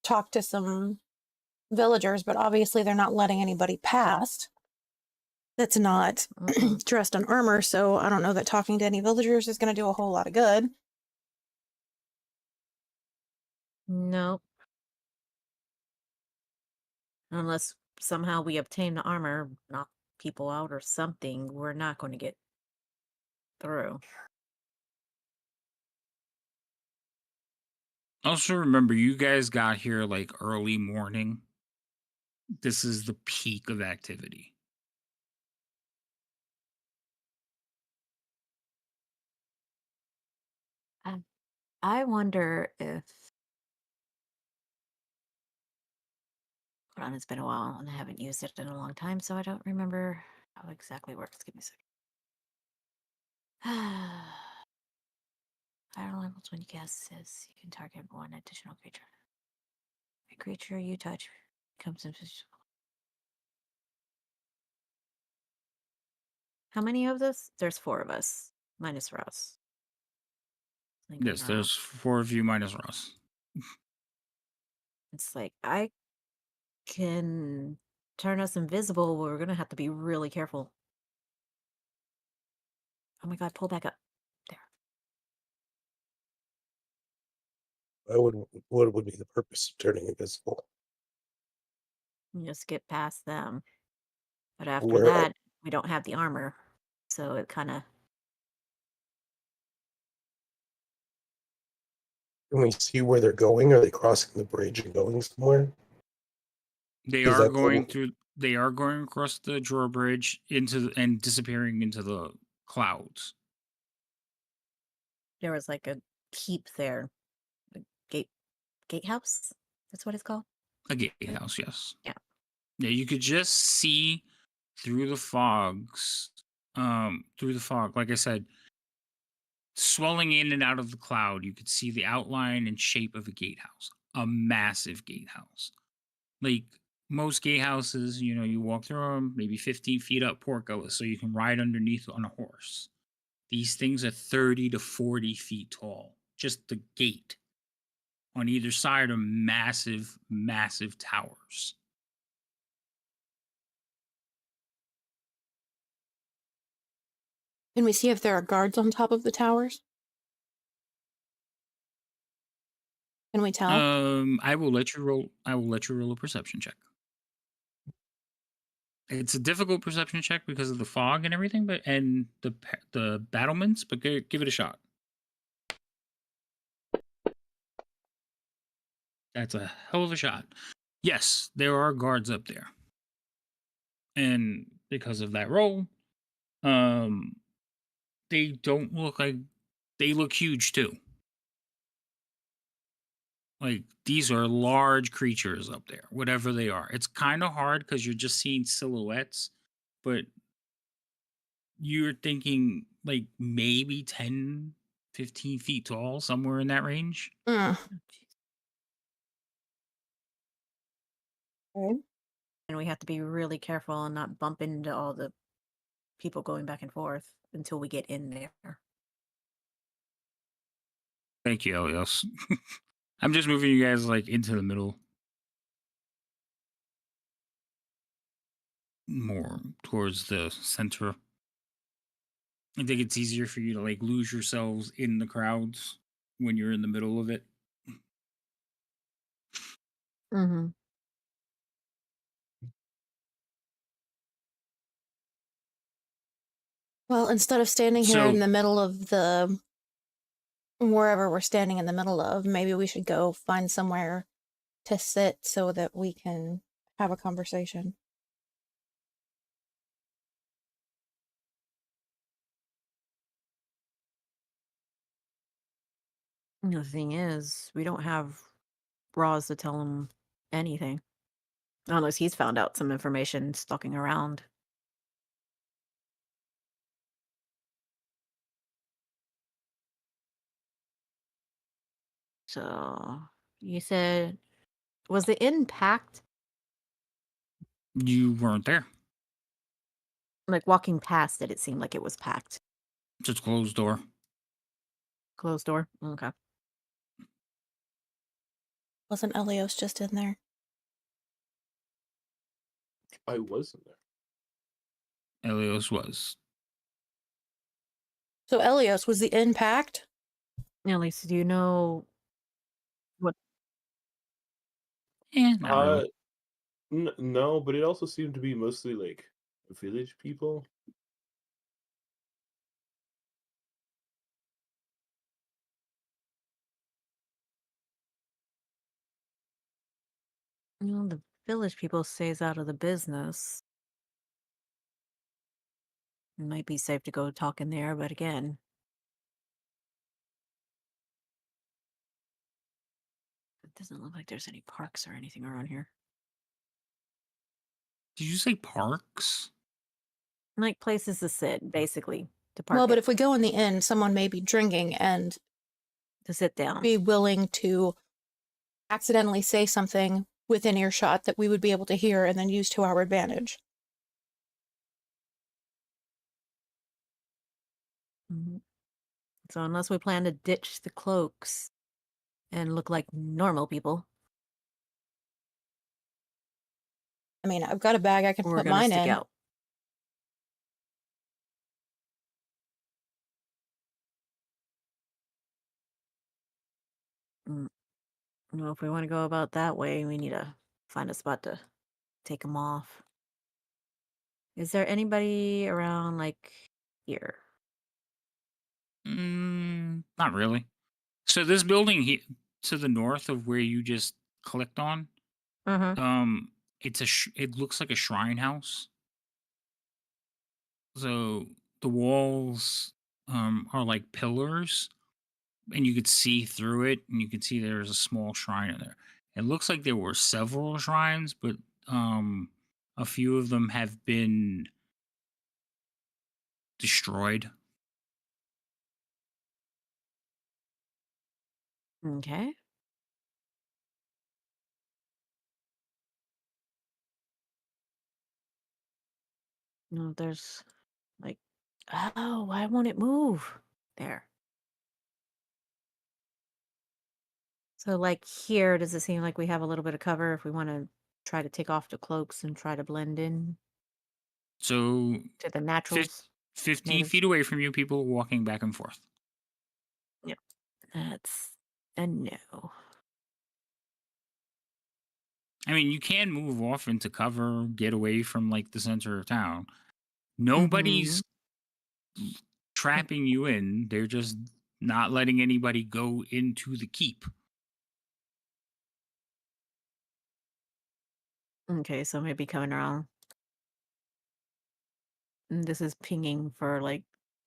talk to some villagers, but obviously they're not letting anybody past that's not Mm-mm. dressed in armor, so I don't know that talking to any villagers is going to do a whole lot of good. Nope. Unless somehow we obtain the armor, knock people out or something, we're not going to get through. Also, remember, you guys got here like early morning. This is the peak of activity. I wonder if. Hold on, it's been a while and I haven't used it in a long time, so I don't remember how it exactly works. Give me a second. Higher levels when you cast this, you can target one additional creature. A creature you touch becomes invisible. How many of this? There's 4 of us, minus Ross. Yes, there's 4 of you minus Ross. It's like I can turn us invisible. We're gonna have to be really careful. Oh my god, pull back up. There. What would be the purpose of turning invisible? Just get past them. But after Where that, we don't have the armor. So it kinda can we see where they're going? Are they crossing the bridge and going somewhere? They Is are that going through. They are going across the drawbridge and disappearing into the clouds. there was like a keep there. A gatehouse? That's what it's called? A gatehouse, yes. Yeah. Yeah, you could just see through the fogs. Through the fog, like I said, swelling in and out of the cloud, you could see the outline and shape of a gatehouse, a massive gatehouse. Like most gatehouses, you walk through them, maybe 15 feet up portcullis, so you can ride underneath on a horse. These things are 30 to 40 feet tall. Just the gate. On either side are massive, massive towers. Can we see if there are guards on top of the towers? Can we tell? I will let you roll. I will let you roll a perception check. It's a difficult perception check because of the fog and everything, and the battlements. But give it a shot. That's a hell of a shot. Yes, there are guards up there, and because of that roll, they don't look like they look huge too. Like these are large creatures up there, whatever they are. It's kind of hard because you're just seeing silhouettes, but you're thinking like maybe 10, 15 feet tall, somewhere in that range. Mm. Oh, jeez. Okay. And we have to be really careful and not bump into all the people going back and forth until we get in there. Thank you, Elios. I'm just moving you guys like into the middle. more towards the center. I think it's easier for you to like lose yourselves in the crowds when you're in the middle of it. Mm-hmm. Well, instead of standing here in So the middle of the wherever we're standing in the middle of, maybe we should go find somewhere to sit so that we can have a conversation. The thing is, we don't have Roz to tell him anything. Unless he's found out some information stalking around. So, you said, was the inn packed? you weren't there. Like walking past it, it seemed like it was packed. Just closed door. Closed door? Okay. Wasn't Elios just in there? I wasn't there. Elios was. So Elios, was the inn packed? At least, do you know what? Not really. No, but it also seemed to be mostly like village people. The village people stays out of the business. It might be safe to go talk in there, but again, it doesn't look like there's any parks or anything around here. Did you say parks? Like places to sit, basically, to park Well, but it, if we go in the inn, someone may be drinking and to sit down. be willing to accidentally say something within earshot that we would be able to hear and then use to our advantage. Mhm. So unless we plan to ditch the cloaks and look like normal people, I mean, I've got a bag I can we're put gonna mine stick in. out. Mm, Well, if we want to go about that way, we need to find a spot to take them off. Is there anybody around like here? Not really. So this building here to the north of where you just clicked on, Mm-hmm. it's it looks like a shrine house. So the walls are like pillars, and you could see through it, and you could see there's a small shrine in there. It looks like there were several shrines, but a few of them have been destroyed. Okay. No, there's like, oh, why won't it move? There. So, like here, does it seem like we have a little bit of cover if we want to try to take off the cloaks and try to blend in So to the fif- naturals, 15 natives? feet away from you, people walking back and forth. Yep. That's a no. I mean, you can move off into cover, get away from like the center of town. Nobody's trapping you in. They're just not letting anybody go into the keep. Okay, so maybe coming around. This is pinging for like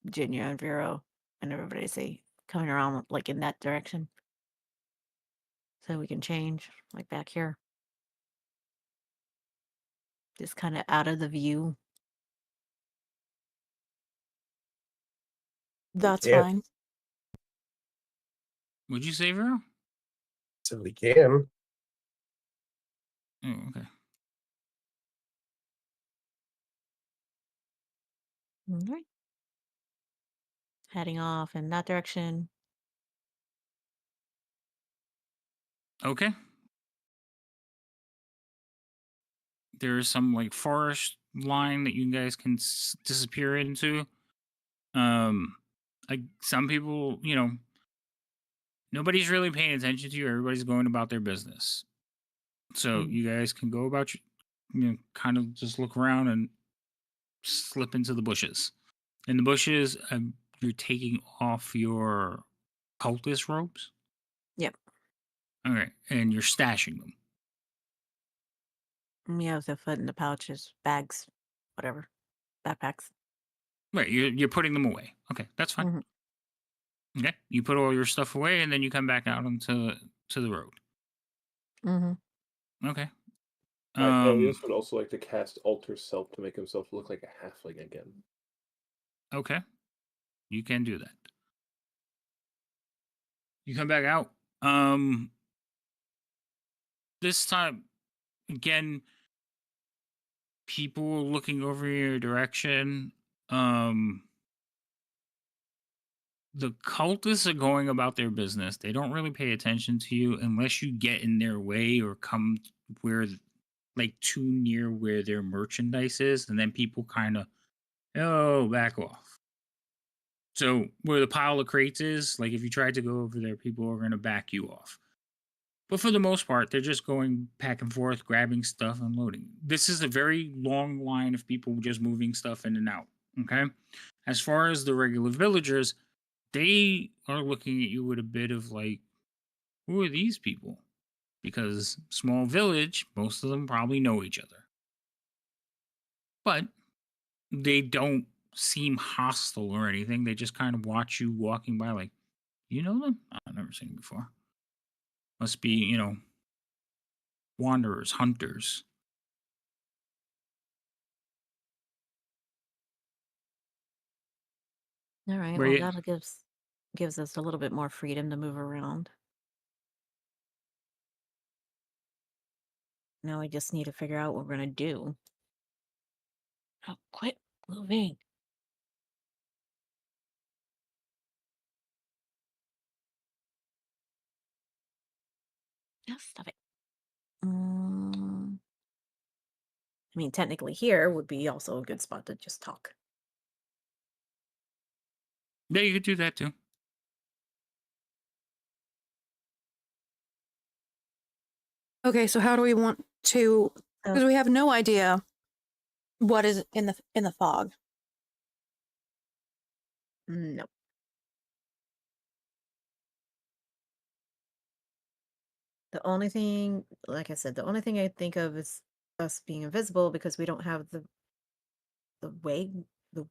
Jinya and Vero and everybody say coming around like in that direction. So we can change like back here. Just kind of out of the view. That's Yeah, fine. Would you say, Vero? so we can. Oh, okay. All right. Heading off in that direction. Okay. There is some like forest line that you guys can disappear into. Like some people, nobody's really paying attention to you. Everybody's going about their business. So Mm. you guys can go about your, kind of just look around and slip into the bushes. In the bushes, you're taking off your cultist robes. Yep. Okay, and you're stashing them. Yeah, with the foot in the pouches, bags, whatever, backpacks. Right, you're putting them away. Okay, that's fine. Hmm. Okay, you put all your stuff away, and then you come back out onto the road. Hmm. Okay. Elias would also like to cast Alter Self to make himself look like a halfling again. Okay, you can do that. You come back out. This time, again, people looking over your direction. The cultists are going about their business. They don't really pay attention to you unless you get in their way or come where, like, too near where their merchandise is, and then people kind of, back off. So where the pile of crates is, like if you tried to go over there, people are going to back you off. But for the most part, they're just going back and forth, grabbing stuff and loading. This is a very long line of people just moving stuff in and out. Okay. As far as the regular villagers, they are looking at you with a bit of like, who are these people? Because small village, most of them probably know each other. But they don't seem hostile or anything. They just kind of watch you walking by like, you know them? I've never seen them before. Must be, wanderers, hunters. All right. Where Well, you, that gives us a little bit more freedom to move around. Now we just need to figure out what we're gonna do. Oh, quit moving. Just stop it. I mean, technically, here would be also a good spot to just talk. yeah, you could do that too. Okay, so how do we want to? Because we have no idea what is in the fog. No. The only thing, like I said, the only thing I think of is us being invisible because we don't have the way the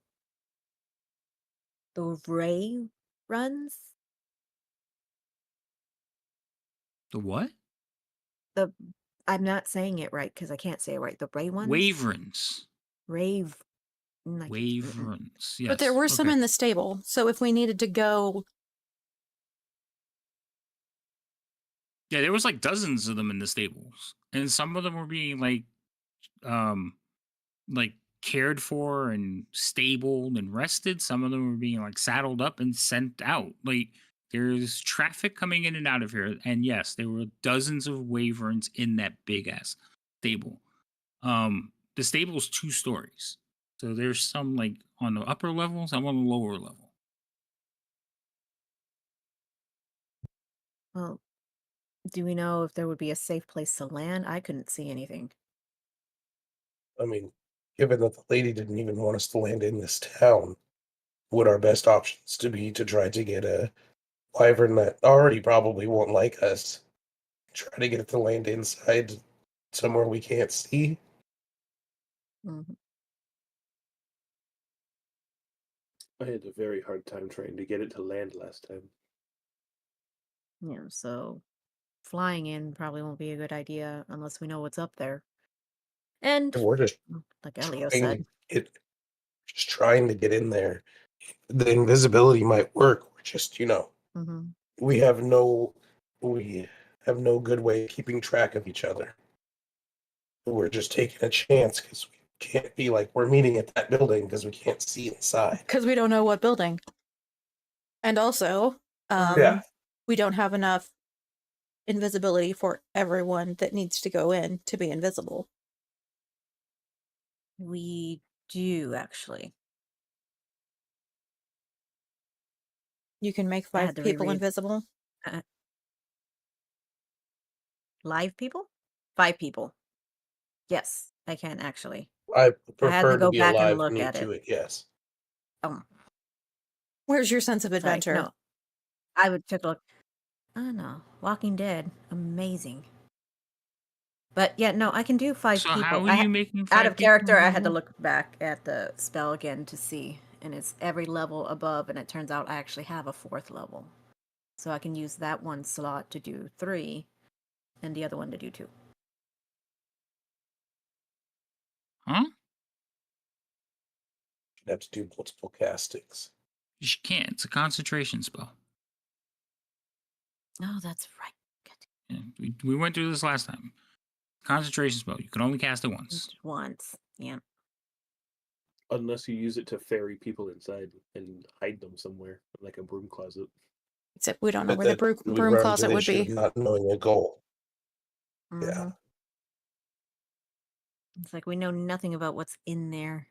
the ray runs. The what? The I'm not saying it right because I can't say it right. The ray ones, Waverns. rave. Like, Waverns. But there Yes. were some Okay. in the stable, so if we needed to go, Yeah, there was like dozens of them in the stables, and some of them were being um, like cared for and stabled and rested. Some of them were being like saddled up and sent out. Like there's traffic coming in and out of here, and yes, there were dozens of wyverns in that big ass stable. The stable's 2 stories, so there's some like on the upper level, some on the lower level. well, do we know if there would be a safe place to land? I couldn't see anything. I mean, given that the lady didn't even want us to land in this town, would our best options to be to try to get a wyvern that already probably won't like us, try to get it to land inside somewhere we can't see? Mhm. I had a very hard time trying to get it to land last time. Yeah, so flying in probably won't be a good idea unless we know what's up there. And And we're just like Elio trying to said, get just trying to get in there. The invisibility might work. We're just, hmm we have no we have no good way of keeping track of each other. We're just taking a chance because we can't be like we're meeting at that building because we can't see inside. because we don't know what building, and also, Yeah. we don't have enough invisibility for everyone that needs to go in to be invisible. We do actually. You can make I 5 had to people reread. invisible. Uh, Live people? 5 people. Yes, I can actually. I I had to prefer to go be back and alive look new at it. to it, yes. Oh, Where's your sense of sorry. adventure? No, I would take a look. Oh no, Walking Dead, amazing. But yeah, no, I can do 5 So how people. are you making Out 5 of people character, I had to invisible? look back at the spell again to see, and it's every level above, and it turns out I actually have a 4th level. So I can use that one slot to do 3, and the other one to do 2. Huh? You'd have to do multiple castings. You can't. It's a concentration spell. Oh, that's right. Yeah, we went through this last time. Concentration spell. You can only cast it once. Just once. Yeah. Unless you use it to ferry people inside and hide them somewhere, like a broom closet. Except we don't know But where the that we broom run into closet the would issue of be. not knowing a goal. Mm-hmm. Yeah. It's like we know nothing about what's in there.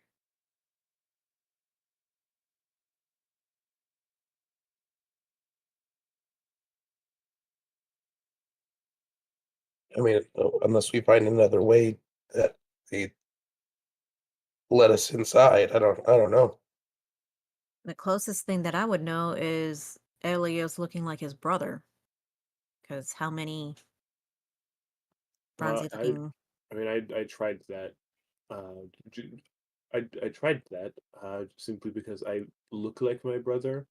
I mean, unless we find another way that they let us inside, I don't know. The closest thing that I would know is Elios looking like his brother. Because how many Uh, bronzy I, looking. I mean, I tried that. I tried that simply because I look like my brother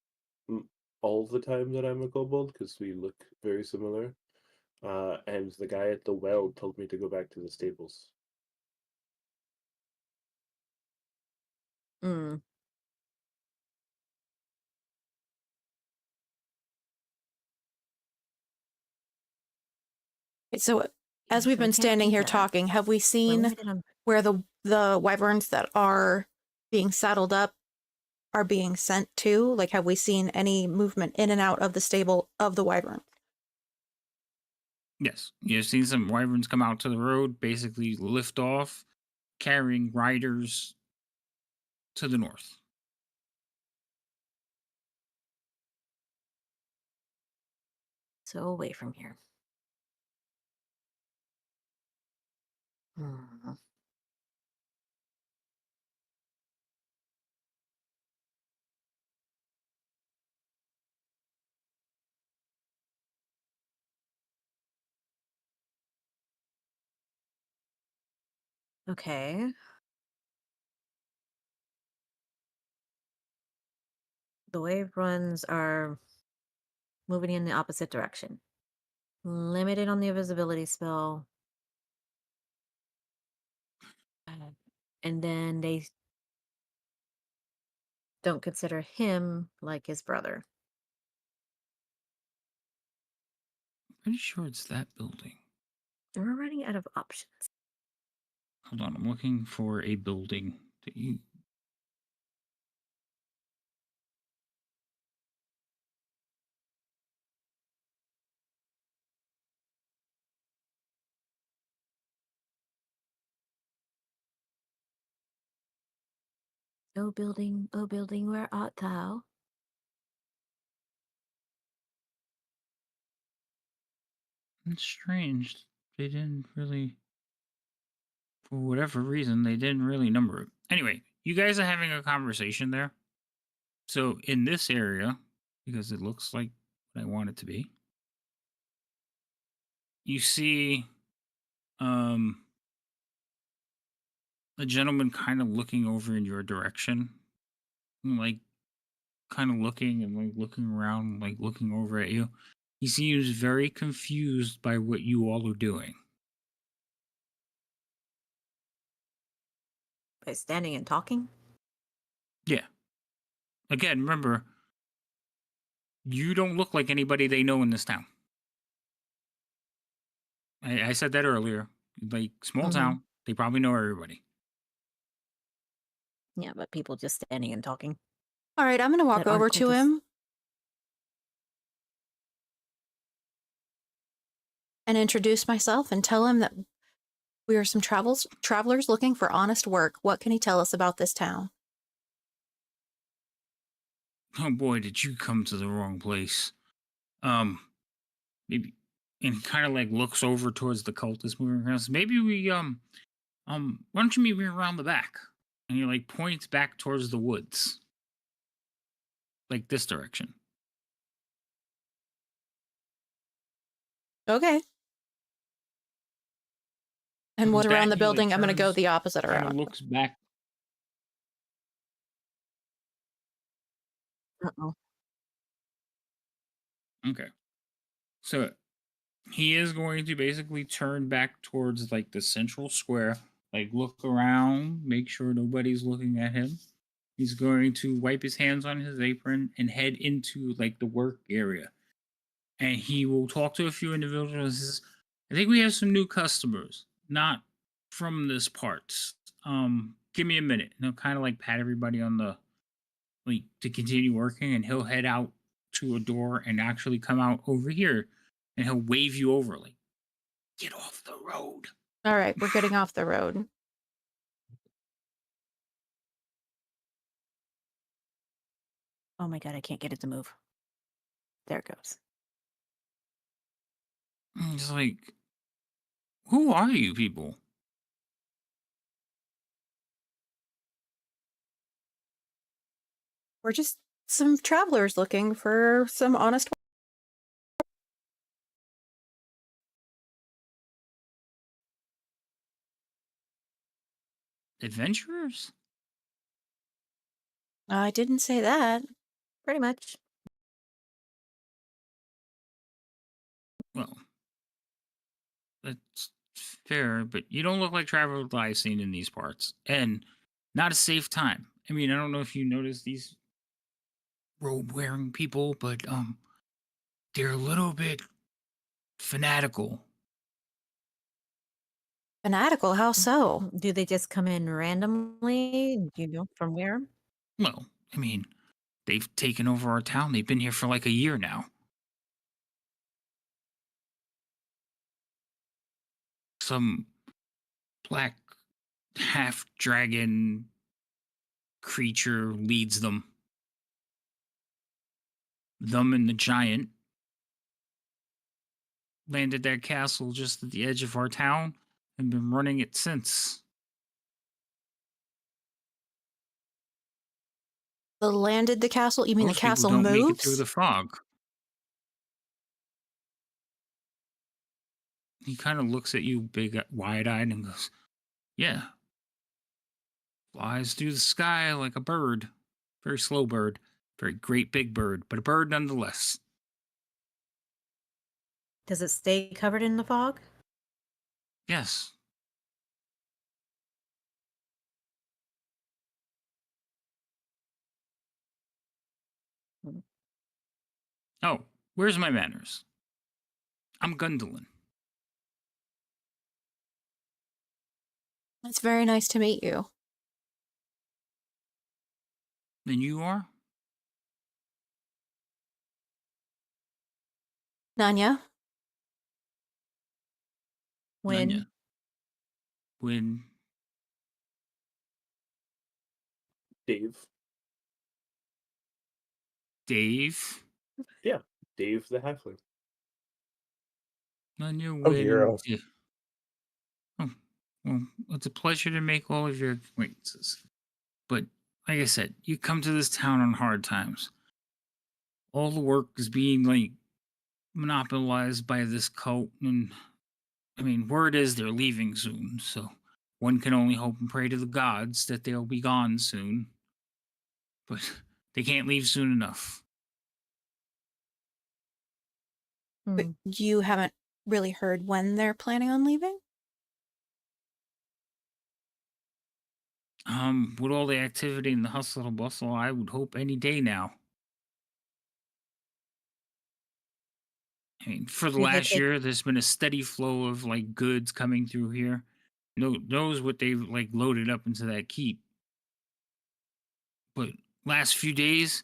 all the time that I'm a kobold because we look very similar. And the guy at the well told me to go back to the stables. Mm. So as we've So I been can't standing do here that. talking, have we We're seen limited on. where the wyverns that are being saddled up are being sent to? Like, have we seen any movement in and out of the stable of the wyvern? Yes. You've seen some wyverns come out to the road, basically lift off, carrying riders to the north. So away from here. Hmm. Okay. The wave runs are moving in the opposite direction. Limited on the invisibility spell. And then they don't consider him like his brother. Pretty sure it's that building. We're running out of options. Hold on, I'm looking for a building that you. Oh building, where art thou? It's strange. They didn't really, for whatever reason, they didn't really number it. Anyway, you guys are having a conversation there. So in this area, because it looks like what I want it to be, you see a gentleman kind of looking over in your direction, like kind of looking and like looking around, like looking over at you. He seems very confused by what you all are doing. By standing and talking? Yeah. Again, remember, you don't look like anybody they know in this town. I said that earlier. Like, small Mm-hmm. town, they probably know everybody. Yeah, but people just standing and talking All right, I'm going to walk that aren't over to cultists. him and introduce myself and tell him that We are some travelers looking for honest work. What can he tell us about this town? Oh boy, did you come to the wrong place. Um, maybe, and he kind of like looks over towards the cultist moving around. So maybe why don't you meet me around the back? And he like points back towards the woods, like this direction. Okay. And what With around that, the he like building? I'm going to go turns, the opposite kind of around. looks back. Uh-oh. Okay, so he is going to basically turn back towards like the central square, like look around, make sure nobody's looking at him. He's going to wipe his hands on his apron and head into like the work area. And he will talk to a few individuals. I think we have some new customers, not from this part. Give me a minute. And he'll kind of like pat everybody on the like to continue working, and he'll head out to a door and actually come out over here, and he'll wave you over, like, get off the road. All right, we're getting off the road. Oh my god, I can't get it to move. There it goes. It's like, who are you people? We're just some travelers looking for some honest work. Adventurers? I didn't say that. Pretty much. Well, that's fair, but you don't look like travelers I've seen in these parts, and not a safe time. I mean, I don't know if you noticed these robe wearing people, but they're a little bit fanatical. Fanatical, how so? Do they just come in randomly? Do you know from where? Well, I mean, they've taken over our town. They've been here for like a year now. Some black half dragon creature leads them. Them and the giant landed their castle just at the edge of our town and been running it since. The landed the castle? You mean the Most people castle don't make it through moves? the fog. He kind of looks at you big wide eyed and goes, yeah, flies through the sky like a bird. Very slow bird. Very great big bird, but a bird nonetheless. Does it stay covered in the fog? Yes. Mm. Oh, where's my manners? I'm Gundolin. It's very nice to meet you. And you are? Nanya? When Nanya. When Dave. Dave? Yeah, Dave the Halfling. Nanya, I'm when... Hero. Oh, well, it's a pleasure to make all of your acquaintances. But, like I said, you come to this town on hard times. All the work is being, like, monopolized by this cult, and, I mean, word is they're leaving soon, so one can only hope and pray to the gods that they'll be gone soon. But they can't leave soon enough. But Hmm. you haven't really heard when they're planning on leaving? With all the activity and the hustle and bustle, I would hope any day now. I mean, for the Did they last take year, there's been a steady flow of like goods coming through here. No knows what they've like loaded up into that keep. But last few days,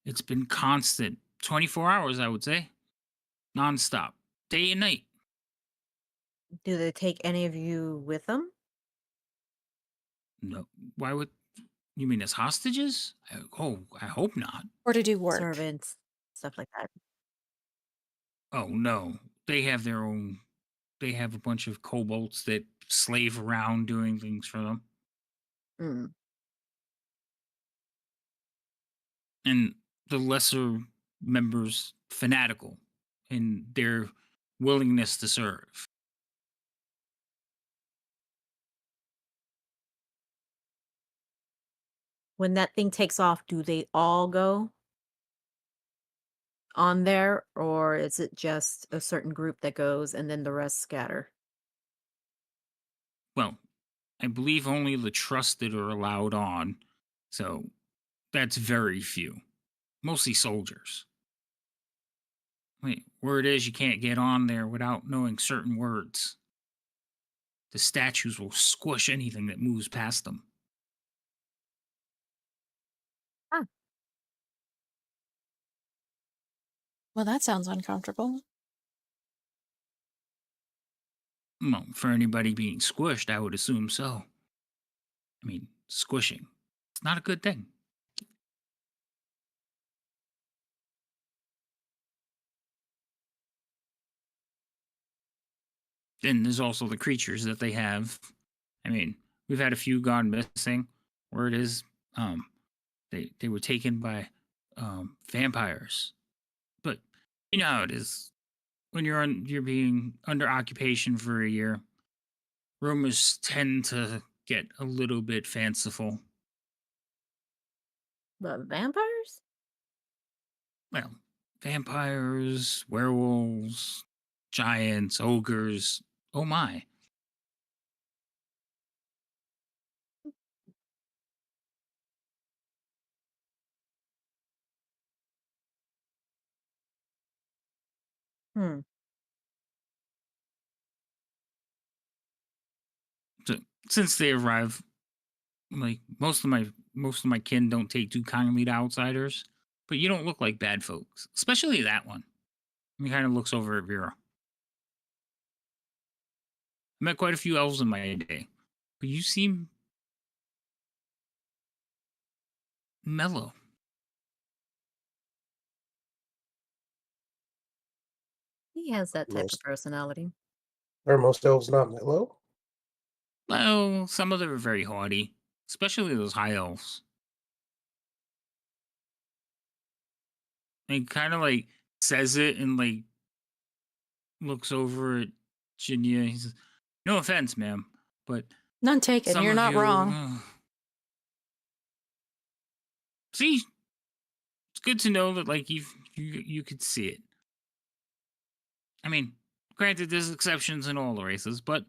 it's been constant. 24 hours, I would say. Nonstop. Day and night. Do they take any of you with them? No. Why would you mean as hostages? I hope not. Or to do work? Servants, stuff like that. Oh no. They have their own. They have a bunch of kobolds that slave around doing things for them. Mm. And the lesser members fanatical in their willingness to serve. When that thing takes off, do they all go on there, or is it just a certain group that goes and then the rest scatter? Well, I believe only the trusted are allowed on, so that's very few. Mostly soldiers. Wait, word is you can't get on there without knowing certain words. The statues will squish anything that moves past them. Huh. Well, that sounds uncomfortable. Well, for anybody being squished, I would assume so. I mean, squishing. It's not a good thing. Then there's also the creatures that they have. I mean, we've had a few gone missing. Word is, they were taken by vampires. But you know how it is when you're being under occupation for a year. Rumors tend to get a little bit fanciful. The vampires? Well, vampires, werewolves, giants, ogres. Oh my. Hmm. So, since they arrive, like most of my kin don't take too kindly to outsiders, but you don't look like bad folks, especially that one. He kind of looks over at Vera. I met quite a few elves in my day, but you seem mellow. He has that type of Most personality. are most elves not mellow? Well, some of them are very haughty, especially those high elves. And kind of like says it and like looks over at Jinya. He says, "No offense, ma'am, but None taken. some You're of not you." wrong. See, it's good to know that like you could see it. I mean, granted, there's exceptions in all the races, but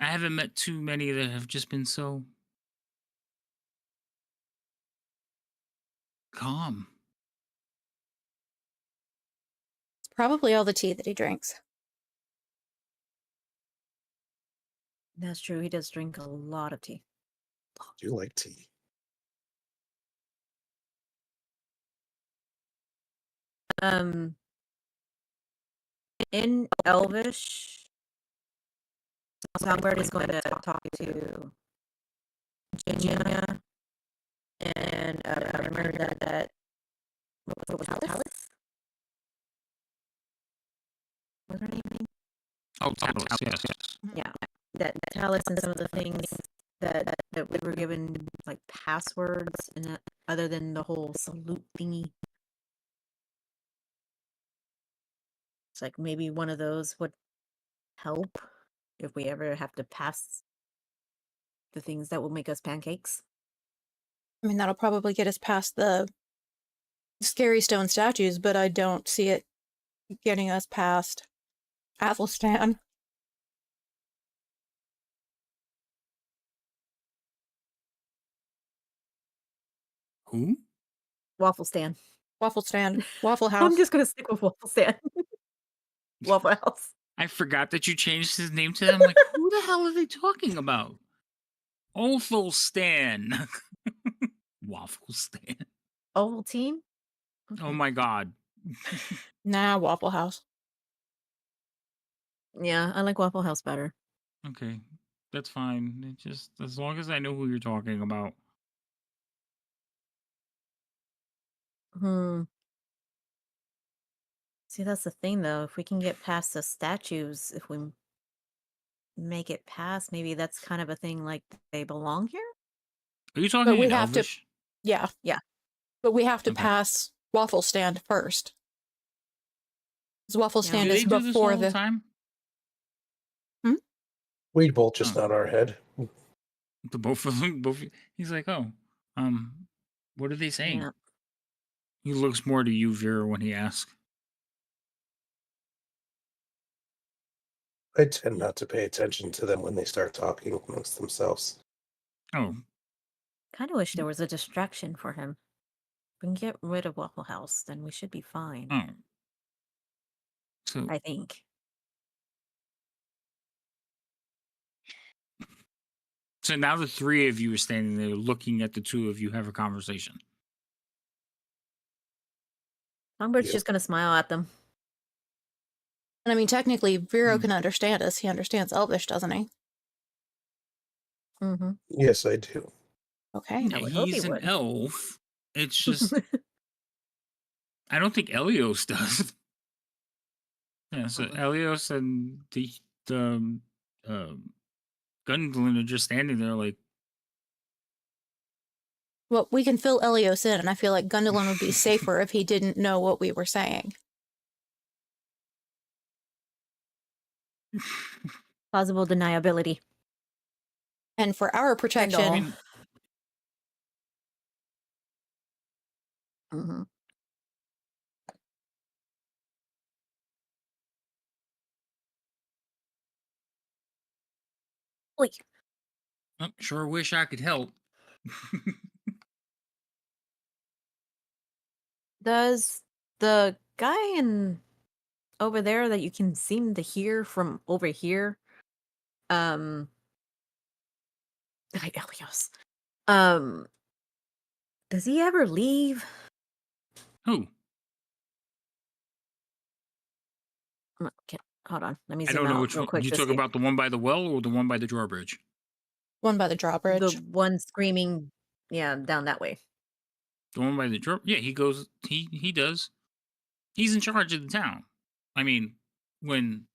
I haven't met too many that have just been so calm. It's probably all the tea that he drinks. That's true. He does drink a lot of tea. I do like tea. Um, in Elvish, Songbird is going to talk to Gina, and I remember that what was it, Talus? What's her name? Oh, Talus, yes. Yeah, that Talus and some of the things that we were given like passwords and other than the whole salute thingy. It's like maybe one of those would help if we ever have to pass the things that will make us pancakes. I mean, that'll probably get us past the scary stone statues, but I don't see it getting us past Athelstan. Who? Waffle stand. Waffle stand. Waffle House. I'm just gonna stick with waffle stand. Waffle House. I forgot that you changed his name to them. Like, who the hell are they talking about? Awful Stan. Waffle Stan. Ovaltine. Oh my god. Nah, Waffle House. Yeah, I like Waffle House better. Okay, that's fine. It just as long as I know who you're talking about. Hmm. See, that's the thing, though. If we can get past the statues, if we make it past, maybe that's kind of a thing like they belong here? Are you But talking we in have to, Elvish? yeah, Yeah. but we have to Okay. pass Waffle Stand first. 'Cause Waffle Yeah. Stand Do is they do this before all the the. time? Hmm? We'd both just Oh, nod our head. the both of them. Both. He's like, oh, what are they saying? Yeah. He looks more to you, Vera, when he asks. I tend not to pay attention to them when they start talking amongst themselves. Oh, Kind of wish there was a distraction for him. If we can get rid of Waffle House, then we should be fine, oh. So, I think. so now the three of you are standing there looking at the two of you have a conversation. Longbird's Yep. just gonna smile at them. And I mean, technically, Vero Hmm. can understand us. He understands Elvish, doesn't he? Mm-hmm. Yes, I do. Okay. Yeah, I would hope he he's an would. elf. It's just I don't think Elios does. Yeah, so Mm. Elios and the um, Gundlin are just standing there like. Well, we can fill Elios in, and I feel like Gundolin would be safer if he didn't know what we were saying. Plausible deniability. And for our I protection, mean, Mm-hmm. Oi. I sure wish I could help. Does the guy in over there that you can seem to hear from over here, um, Elios, um, does he ever leave? Who? Okay, hold on. Let me I zoom don't know out which real one. quick You to talk see. about the one by the well or the one by the drawbridge? one by the The drawbridge. one screaming, yeah, down that way. The one by the draw. Yeah, he goes. He does. He's in charge of the town. I mean, when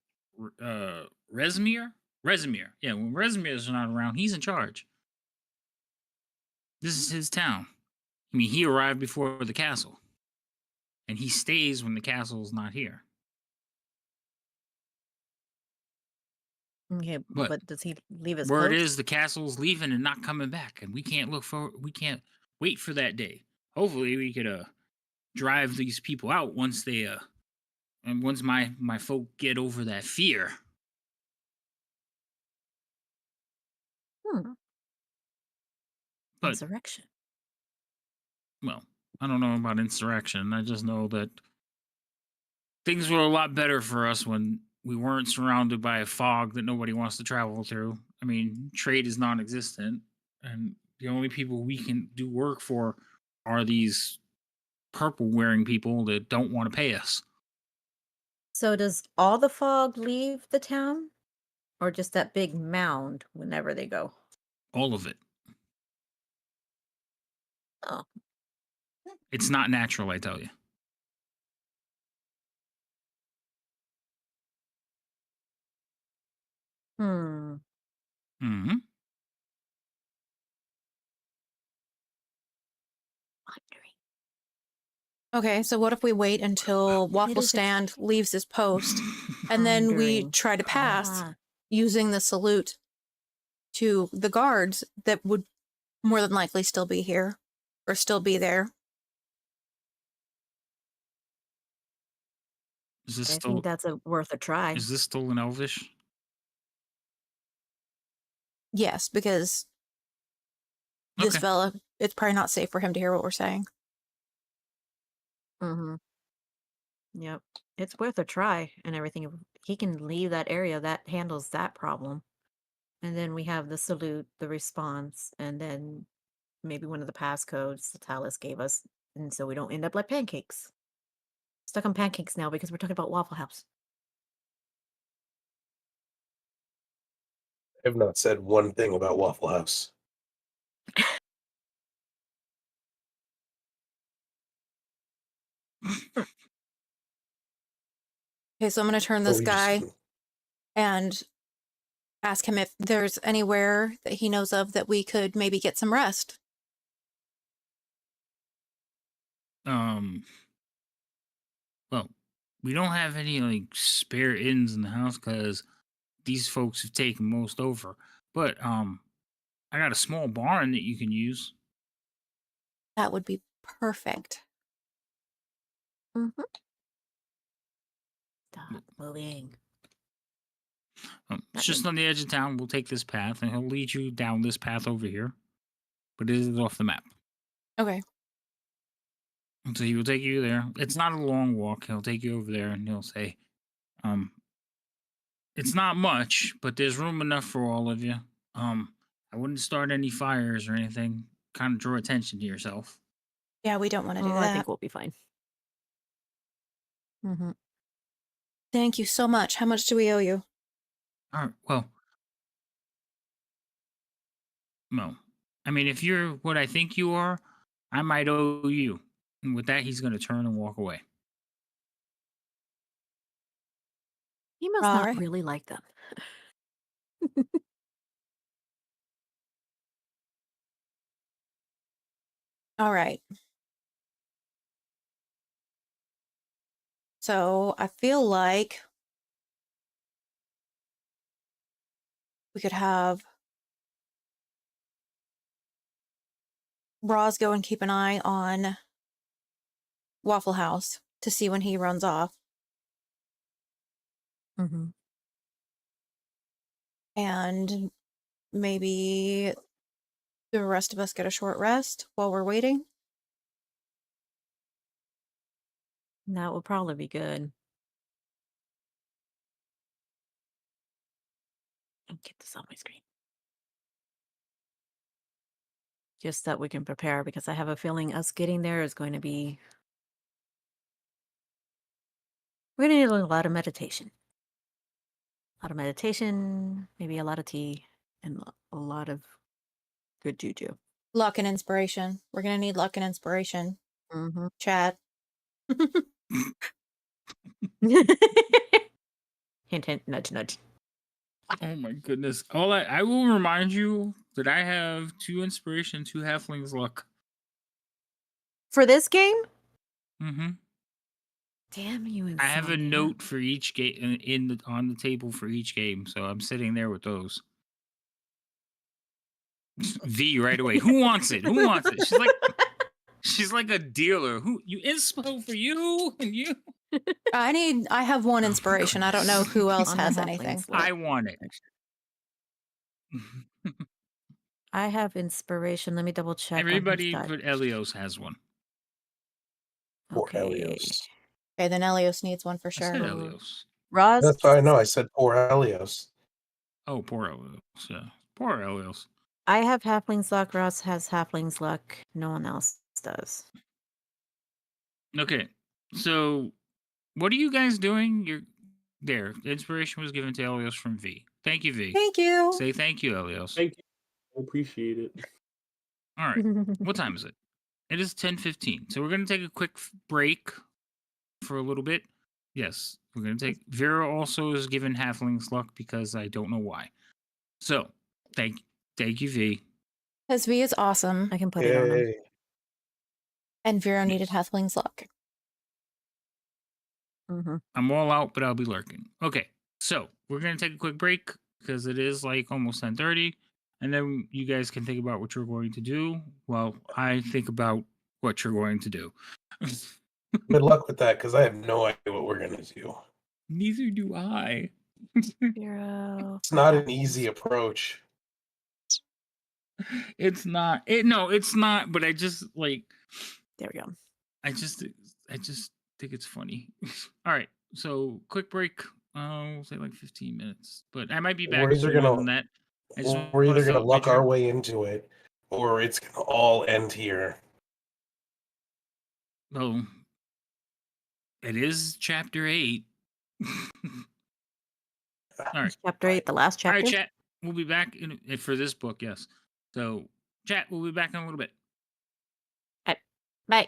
Rezmir, yeah, when Rezmir's not around, he's in charge. This is his town. I mean, he arrived before the castle, and he stays when the castle's not here. Okay, But but does he leave his word post? is the castle's leaving and not coming back, and we can't wait for that day. Hopefully, we could drive these people out once they and once my folk get over that fear. Hmm. But Insurrection. well, I don't know about insurrection. I just know that things were a lot better for us when we weren't surrounded by a fog that nobody wants to travel through. I mean, trade is non-existent, and the only people we can do work for are these purple-wearing people that don't want to pay us. So does all the fog leave the town, or just that big mound whenever they go? All of it. Oh. It's not natural, I tell you. Hmm. Hmm. Wondering. Okay, so what if we wait until It Waffle is a Stand leaves his post, and then we pondering. try to pass Ah. using the salute to the guards that would more than likely still be here or still be there? Is this I think still that's worth a try. is this still in Elvish? Yes, because this Okay. fella, it's probably not safe for him to hear what we're saying. Mm-hmm. Yep. It's worth a try and everything. If he can leave that area, that handles that problem. And then we have the salute, the response, and then maybe one of the passcodes the Talus gave us. And so we don't end up like pancakes. Stuck on pancakes now because we're talking about Waffle House. I've not said one thing about Waffle House. Okay, so I'm going to turn But this we just guy and ask him if there's anywhere that he knows of that we could maybe get some rest. Well, we don't have any like spare inns in the house because these folks have taken most over. But I got a small barn that you can use. That would be perfect. Mhm. Stop moving. It's Not just me. on the edge of town. We'll take this path, and he'll lead you down this path over here. But it is off the map. Okay. And so he will take you there. It's not a long walk. He'll take you over there, and he'll say, um, it's not much, but there's room enough for all of you. I wouldn't start any fires or anything. Kind of draw attention to yourself. Yeah, we don't want to do Oh, I that. think we'll be fine. Mm-hmm. Thank you so much. How much do we owe you? All right. Well, no. I mean, if you're what I think you are, I might owe you. And with that, he's going to turn and walk away. He must All not right. really like them. All right. So I feel like we could have Roz go and keep an eye on Waffle House to see when he runs off. Mm-hmm. And maybe the rest of us get a short rest while we're waiting. That would probably be good. I'll get this on my screen. Just that we can prepare, because I have a feeling us getting there is going to be... We're going to need a lot of meditation. A lot of meditation, maybe a lot of tea, and a lot of good juju. Luck and inspiration. We're going to need luck and inspiration. Mm-hmm. Chat. Hint, hint, nudge, nudge. Oh my goodness. I will remind you that I have 2 inspiration, 2 halflings luck. For this game? Mm-hmm. Damn you, I have a Insomnia. note for each game on the table for each game, so I'm sitting there with those. V right away. Who wants it? Who wants it? She's like a dealer. Who you inspo for you and you? I have one Oh, inspiration. I don't know goodness. who else On the has halfling anything. slot. I want it. I have inspiration. Let me double check. Everybody but Elios has one. Poor Okay. Helios. Okay, then Elios needs one for I said sure. Elios. Roz? That's how I know. I said poor Helios. Oh, poor Elios. Yeah. Poor Elios. I have halfling's luck. Roz has halfling's luck. No one else does. Okay. So what are you guys doing? You're there. Inspiration was given to Elios from V. Thank you, V. Thank you. Say thank you, Elios. Thank you. I appreciate it. All right. What time is it? It is 10:15. So we're going to take a quick break for a little bit. Yes, we're going to take... Vera also is given halfling's luck because I don't know why. So, thank you, V. Because V is awesome. I can put it on him. Yay. And Vero needed Yes. halfling's luck. Mm-hmm. I'm all out, but I'll be lurking. Okay, so we're going to take a quick break because it is like almost 10:30. And then you guys can think about what you're going to do while I think about what you're going to do. Good luck with that, because I have no idea what we're gonna do. Neither do I. 0 It's for not an halflings. easy approach. It's not. It's not. But I just like. There we go. I just think it's funny. All right, so quick break. We'll say like 15 minutes, but I might be back We're either sooner than gonna that. I just we're want either to gonna luck make sure. our way into it, or it's gonna all end here. Oh, it is chapter 8. All right, Chapter 8, the last all chapter. right, chat. we'll be back for this book. Yes. So, chat. We'll be back in a little bit. Bye.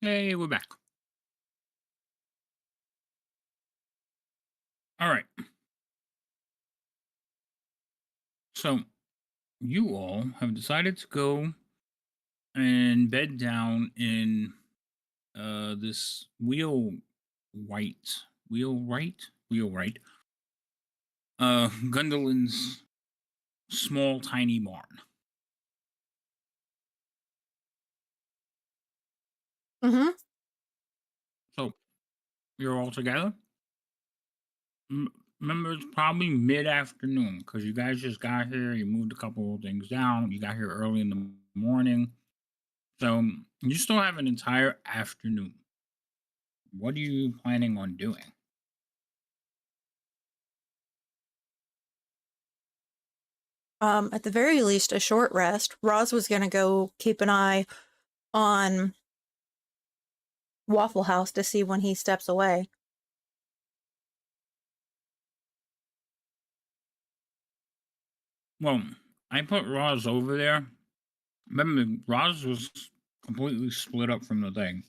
Hey, we're back. All right. So you all have decided to go and bed down in this wheelwright Gundelin's small tiny barn. Mm-hmm. So you're all together. M- Remember, it's probably mid-afternoon because you guys just got here. You moved a couple of things down. You got here early in the morning, so you still have an entire afternoon. What are you planning on doing? At the very least, a short rest. Roz was gonna go keep an eye on Waffle House to see when he steps away. Well, I put Roz over there. Remember, Roz was completely split up from the thing.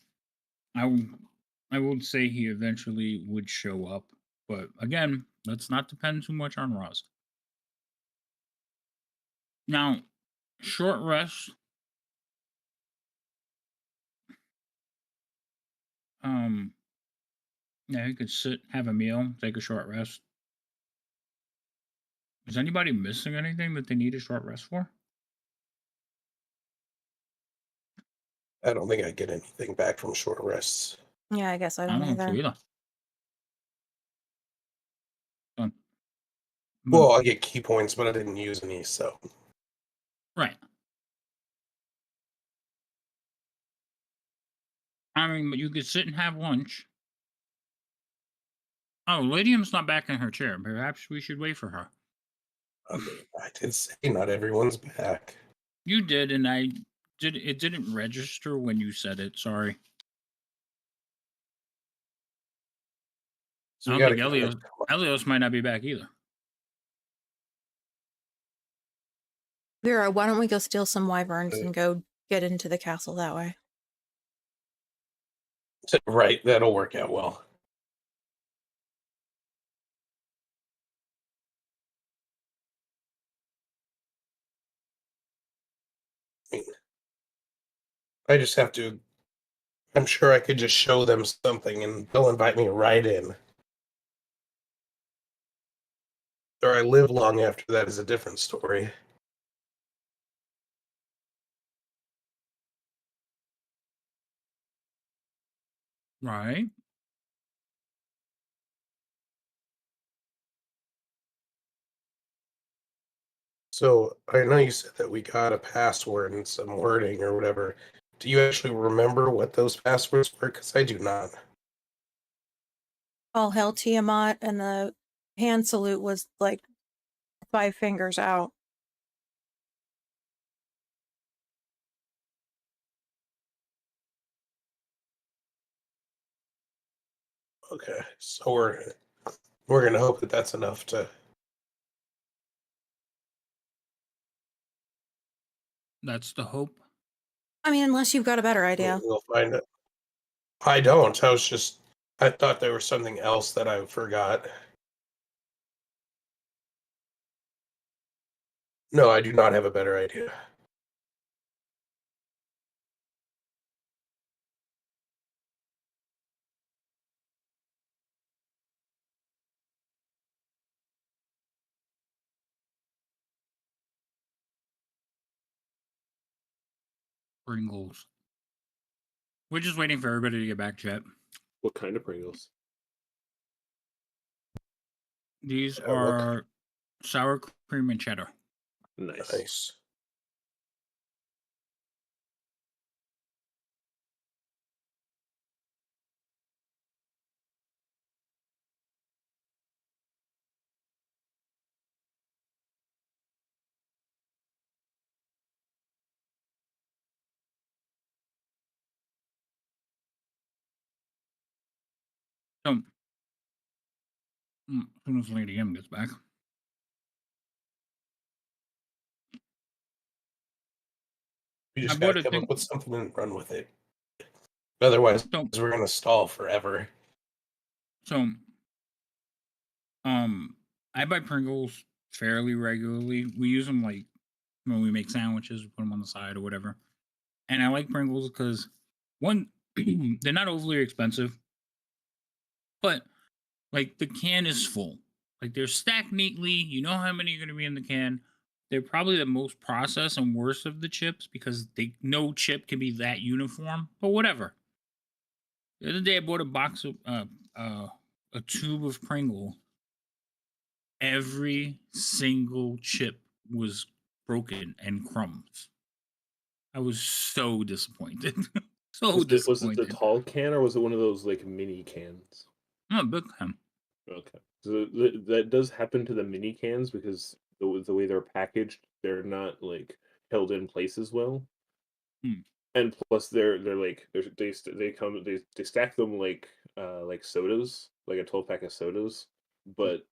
I would say he eventually would show up, but again, let's not depend too much on Roz. Now, short rest. Um, yeah, you could sit, have a meal, take a short rest. Is anybody missing anything that they need a short rest for? I don't think I get anything back from short rests. Yeah, I guess I I don't don't think so either. either. Um, but, Well, I get key points, but I didn't use any, so right. I mean, but you could sit and have lunch. Oh, Lydium's not back in her chair. Perhaps we should wait for her. I mean, I did say not everyone's back. You did, and I did. It didn't register when you said it. Sorry. So I we don't got to think kind of Elios might not be back either. Vera, why don't we go steal some wyverns and go get into the castle that way? right. That'll work out well. I mean, I just have to. I'm sure I could just show them something, and they'll invite me right in. Or I live long after that is a different story. Right. So I know you said that we got a password and some wording or whatever. Do you actually remember what those passwords were? Because I do not. All hail Tiamat, and the hand salute was like 5 fingers out. Okay, so we're gonna hope that that's enough to. That's the hope. I mean, unless you've got a better idea. We'll find it. I don't. I thought there was something else that I forgot. No, I do not have a better idea. Pringles. We're just waiting for everybody to get back, chat. What kind of Pringles? These What are sour cream and cheddar. Nice. nice. So, as soon as Lady M gets back. We I just bought gotta a come up thing. with something and run with it. Otherwise, So, we're gonna stall forever. so, I buy Pringles fairly regularly. We use them like when we make sandwiches, we put them on the side or whatever. And I like Pringles because one, they're not overly expensive, but like the can is full. Like they're stacked neatly. You know how many are going to be in the can. They're probably the most processed and worst of the chips because no chip can be that uniform. But whatever. The other day I bought a box of a tube of Pringle. Every single chip was broken and crumbs. I was so disappointed. So Was it the disappointed. tall can or was it one of those like mini cans? Oh, big time. Okay. So that does happen to the mini cans because the way they're packaged, they're not like held in place as well. Hmm. And plus they're like they come they stack them like sodas, like a 12 pack of sodas, but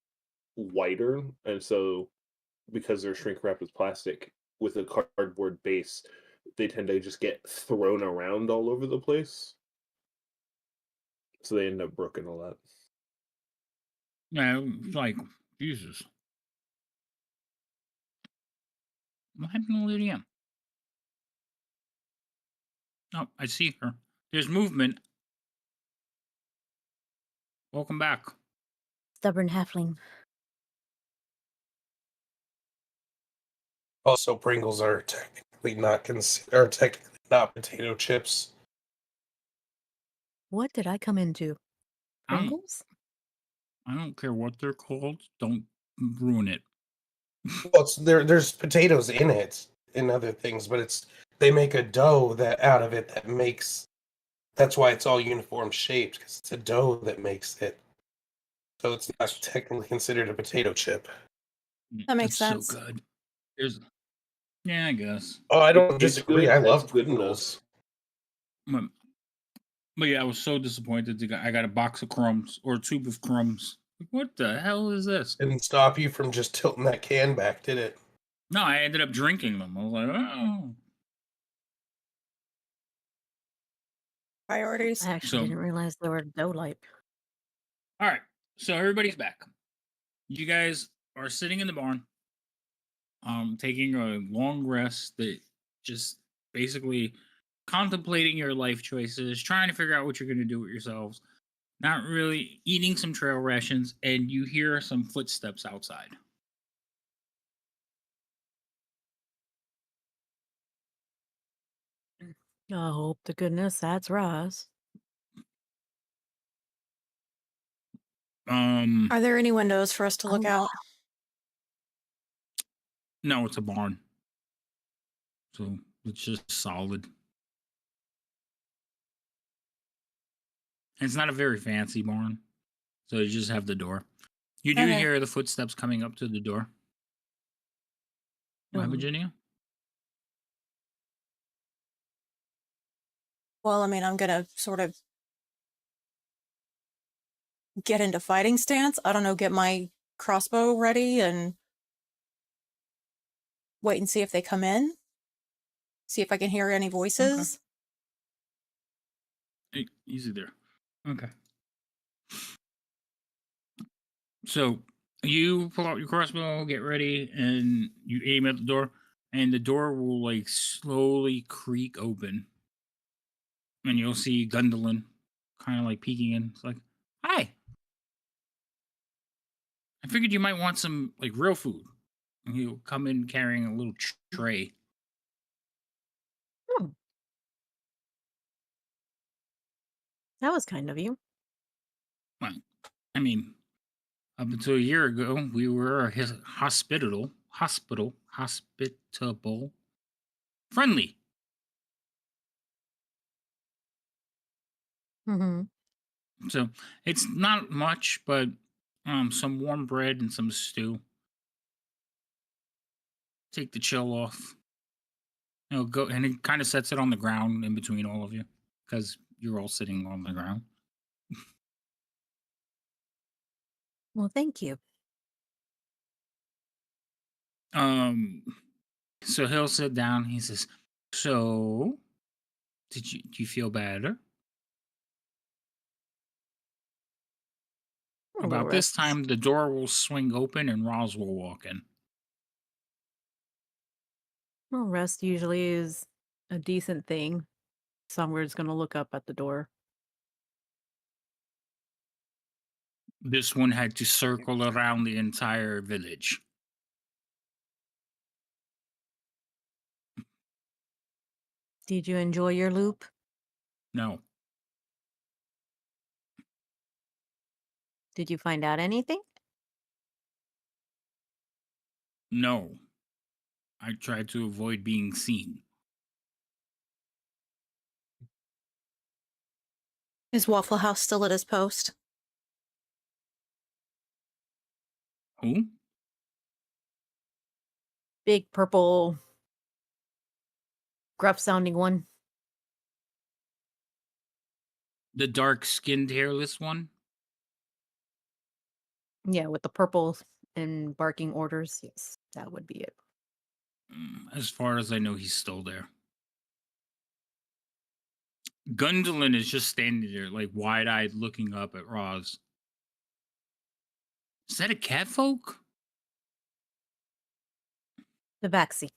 wider. And so because they're shrink wrapped with plastic with a cardboard base, they tend to just get thrown around all over the place. So they end up broken a lot. Yeah, it's like, Jesus. What happened to Lydia? Oh, I see her. There's movement. Welcome back. Stubborn halfling. Also, Pringles are technically not potato chips. What did I come into? I don't, Pringles? I don't care what they're called. Don't ruin it. Well, there's potatoes in it and other things, but they make a dough that out of it that makes. That's why it's all uniform shaped because it's a dough that makes it. So it's not technically considered a potato chip. That makes It's so sense. good. There's, yeah, I guess. Oh, I don't It's disagree. good. I That's love good Pringles. enough. But, but yeah, I was so disappointed. I got a box of crumbs or a tube of crumbs. What the hell is this? Didn't stop you from just tilting that can back, did it? No, I ended up drinking them. I was like, oh. Priorities. I actually So, didn't realize they were dough like. all right. So everybody's back. You guys are sitting in the barn, taking a long rest that just basically contemplating your life choices, trying to figure out what you're going to do with yourselves, not really eating some trail rations, and you hear some footsteps outside. I hope to goodness that's Ross. Um, Are there any windows for us to look Oh, out? no, it's a barn, so it's just solid. It's not a very fancy barn, so you just have the door. You do Okay. hear the footsteps coming up to the door. Why, oh. Virginia? Well, I mean, I'm gonna sort of get into fighting stance. I don't know, get my crossbow ready and wait and see if they come in. See if I can hear any voices. Easy there. Okay. So you pull out your crossbow, get ready, and you aim at the door, and the door will like slowly creak open, and you'll see Gundolin kind of like peeking in. It's like, "Hi, I figured you might want some like real food." And he'll come in carrying a little tray. Hmm, that was kind of you. Well, I mean, up until a year ago, we were hospitable, friendly. Mm-hmm. So it's not much, but some warm bread and some stew. Take the chill off. Go and it kind of sets it on the ground in between all of you because you're all sitting on the ground. Well, thank you. Um, so he'll sit down. He says, "So, do you feel better?" A little About this rest. time, the door will swing open and Roz will walk in. Well, rest usually is a decent thing. Somewhere's gonna look up at the door. This one had to circle around the entire village. Did you enjoy your loop? No, Did you find out anything? no. I tried to avoid being seen. Is Waffle House still at his post? Who? Big purple, gruff sounding one. The dark-skinned, hairless one? Yeah, with the purple and barking orders. Yes, that would be it. As far as I know, he's still there. Gundolin is just standing there, like wide-eyed, looking up at Roz. Is that a catfolk? The Baxi.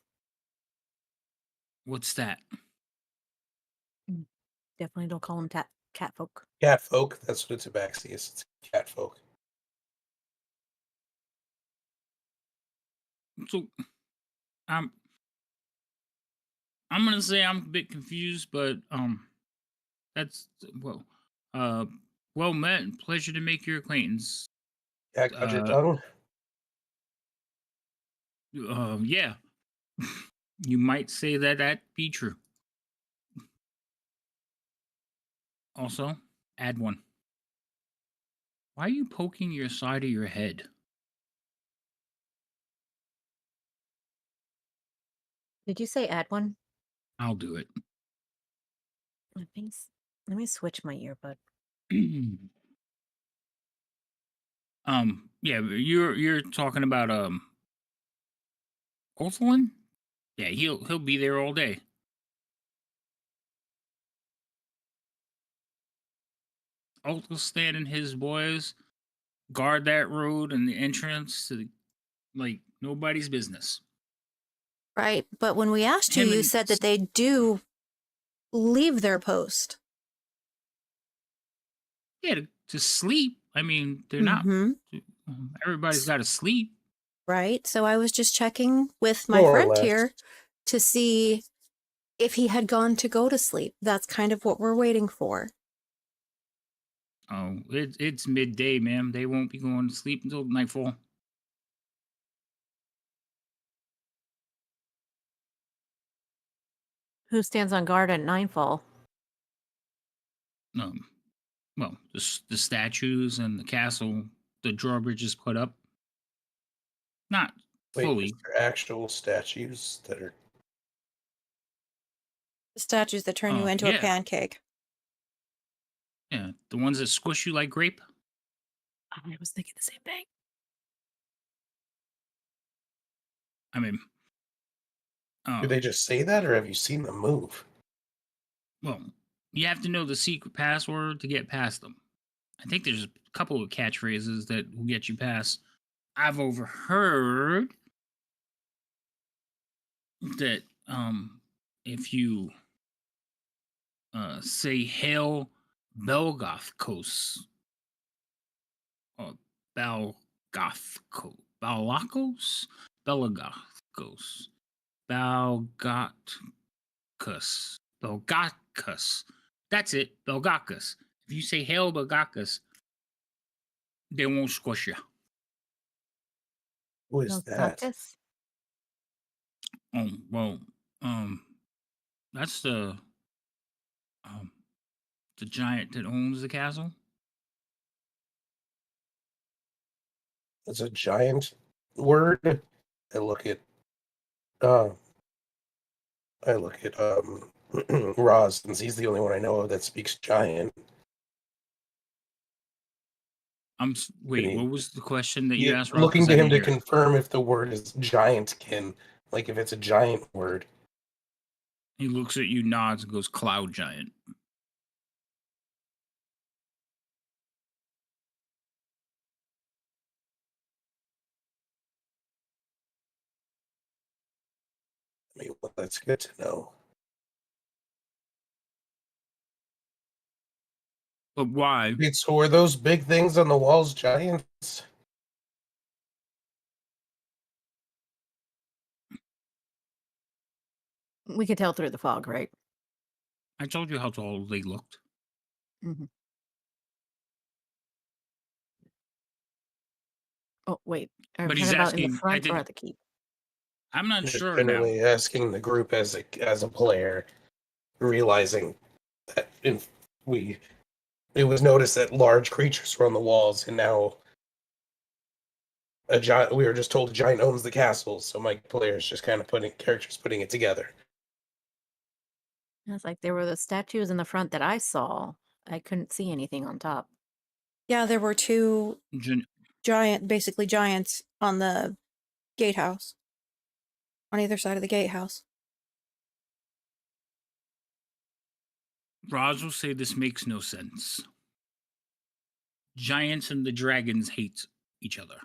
What's that? Definitely don't call them cat folk. Cat folk, that's what a tabaxi is. It's cat folk. So, I'm gonna say I'm a bit confused, but that's uh, well met. Pleasure to make your acquaintance. Cat cut your Uh, tongue. Yeah, you might say that be true. Also, add one. Why are you poking your side of your head? Did you say add one? I'll do it. Let me switch my earbud. Yeah, you're talking about Ortholin? Yeah, he'll be there all day. Othelstan and his boys guard that road and the entrance to like nobody's business. Right, but when we asked you, Him you and said that they do leave their post. yeah, to sleep. I mean, they're not. Mm-hmm. Everybody's got to sleep. Right, so I was just checking with my More or friend less. here to see if he had gone to go to sleep. That's kind of what we're waiting for. Oh, it's midday, ma'am. They won't be going to sleep until nightfall. Who stands on guard at nightfall? Well, the statues and the castle, the drawbridge is put up. Not Wait, fully. is there actual statues that are? The statues that turn you into a Yeah. pancake. Yeah, the ones that squish you like grape. I was thinking the same thing. I mean, Do they just say that, or have you seen them move? well, you have to know the secret password to get past them. I think there's a couple of catchphrases that will get you past. I've overheard that if you say Hail Belgothkos or Balakos, Belgothkos, Belgotkus. That's it, Belgotkus. If you say Hail Belgotkus, they won't squish you. Who is that? Belgakis? Oh well, that's the giant that owns the castle. It's a giant word. I look at uh Roz, since he's the only one I know of that speaks giant. Wait. he- What was the question that you asked, Ross? Looking 'Cause to I him didn't to hear it. confirm if the word is giantkin, like if it's a giant word. He looks at you, nods, and goes, "Cloud giant." I mean, well, that's good to know. But why? Wait, so were those big things on the walls giants? We could tell through the fog, right? I told you how tall they looked. Hmm. Oh, wait. Are we But talking he's about in the asking. front or at the keep? I'm not Just sure now. generally asking the group as a player, realizing that it was noticed that large creatures were on the walls, and now a giant. We were just told a giant owns the castle, so my players just kind of putting it together. It's like there were the statues in the front that I saw. I couldn't see anything on top. Yeah, there were two Gen- basically giants on the gatehouse, on either side of the gatehouse. Roz will say this makes no sense. Giants and the dragons hate each other.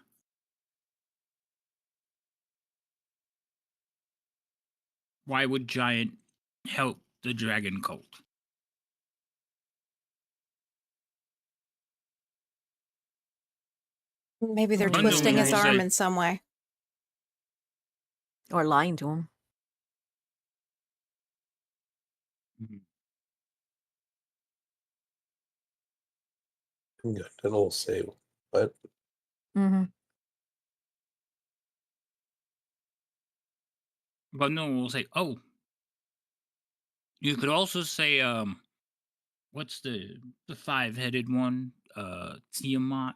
Why would Giant help the dragon cult? Maybe they're Maybe twisting Unknown his will giant. arm say, in some way. Or lying to him. Good, and we'll say, but Mm-hmm. but no one will say, oh, you could also say, what's the 5-headed one? Tiamat.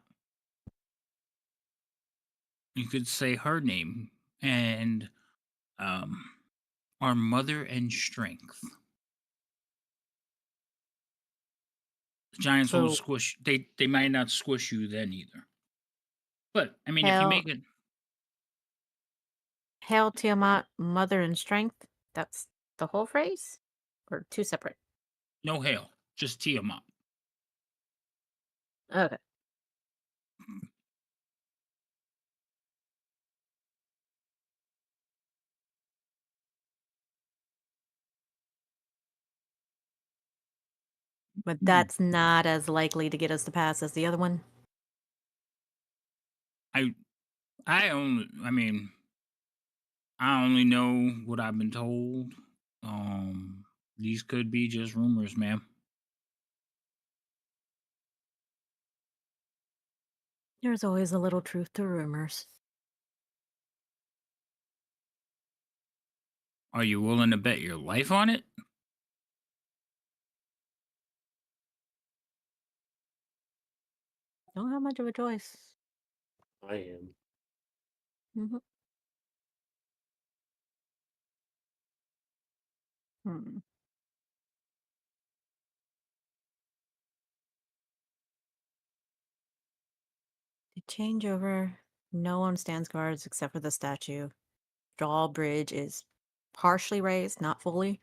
You could say her name and um our mother and strength. The giants won't So squish. They might not squish you then either. But I mean, if you hell, make it hell, Tiamat, mother and strength. That's the whole phrase, or two separate. no hail, just Tiamat. Okay. But that's not as likely to get us to pass as the other one. I I mean, I only know what I've been told. These could be just rumors, ma'am. There's always a little truth to rumors. Are you willing to bet your life on it? Don't have much of a choice. I am. Mm-hmm. Hmm. The changeover. No one stands guards except for the statue. Drawbridge is partially raised, not fully.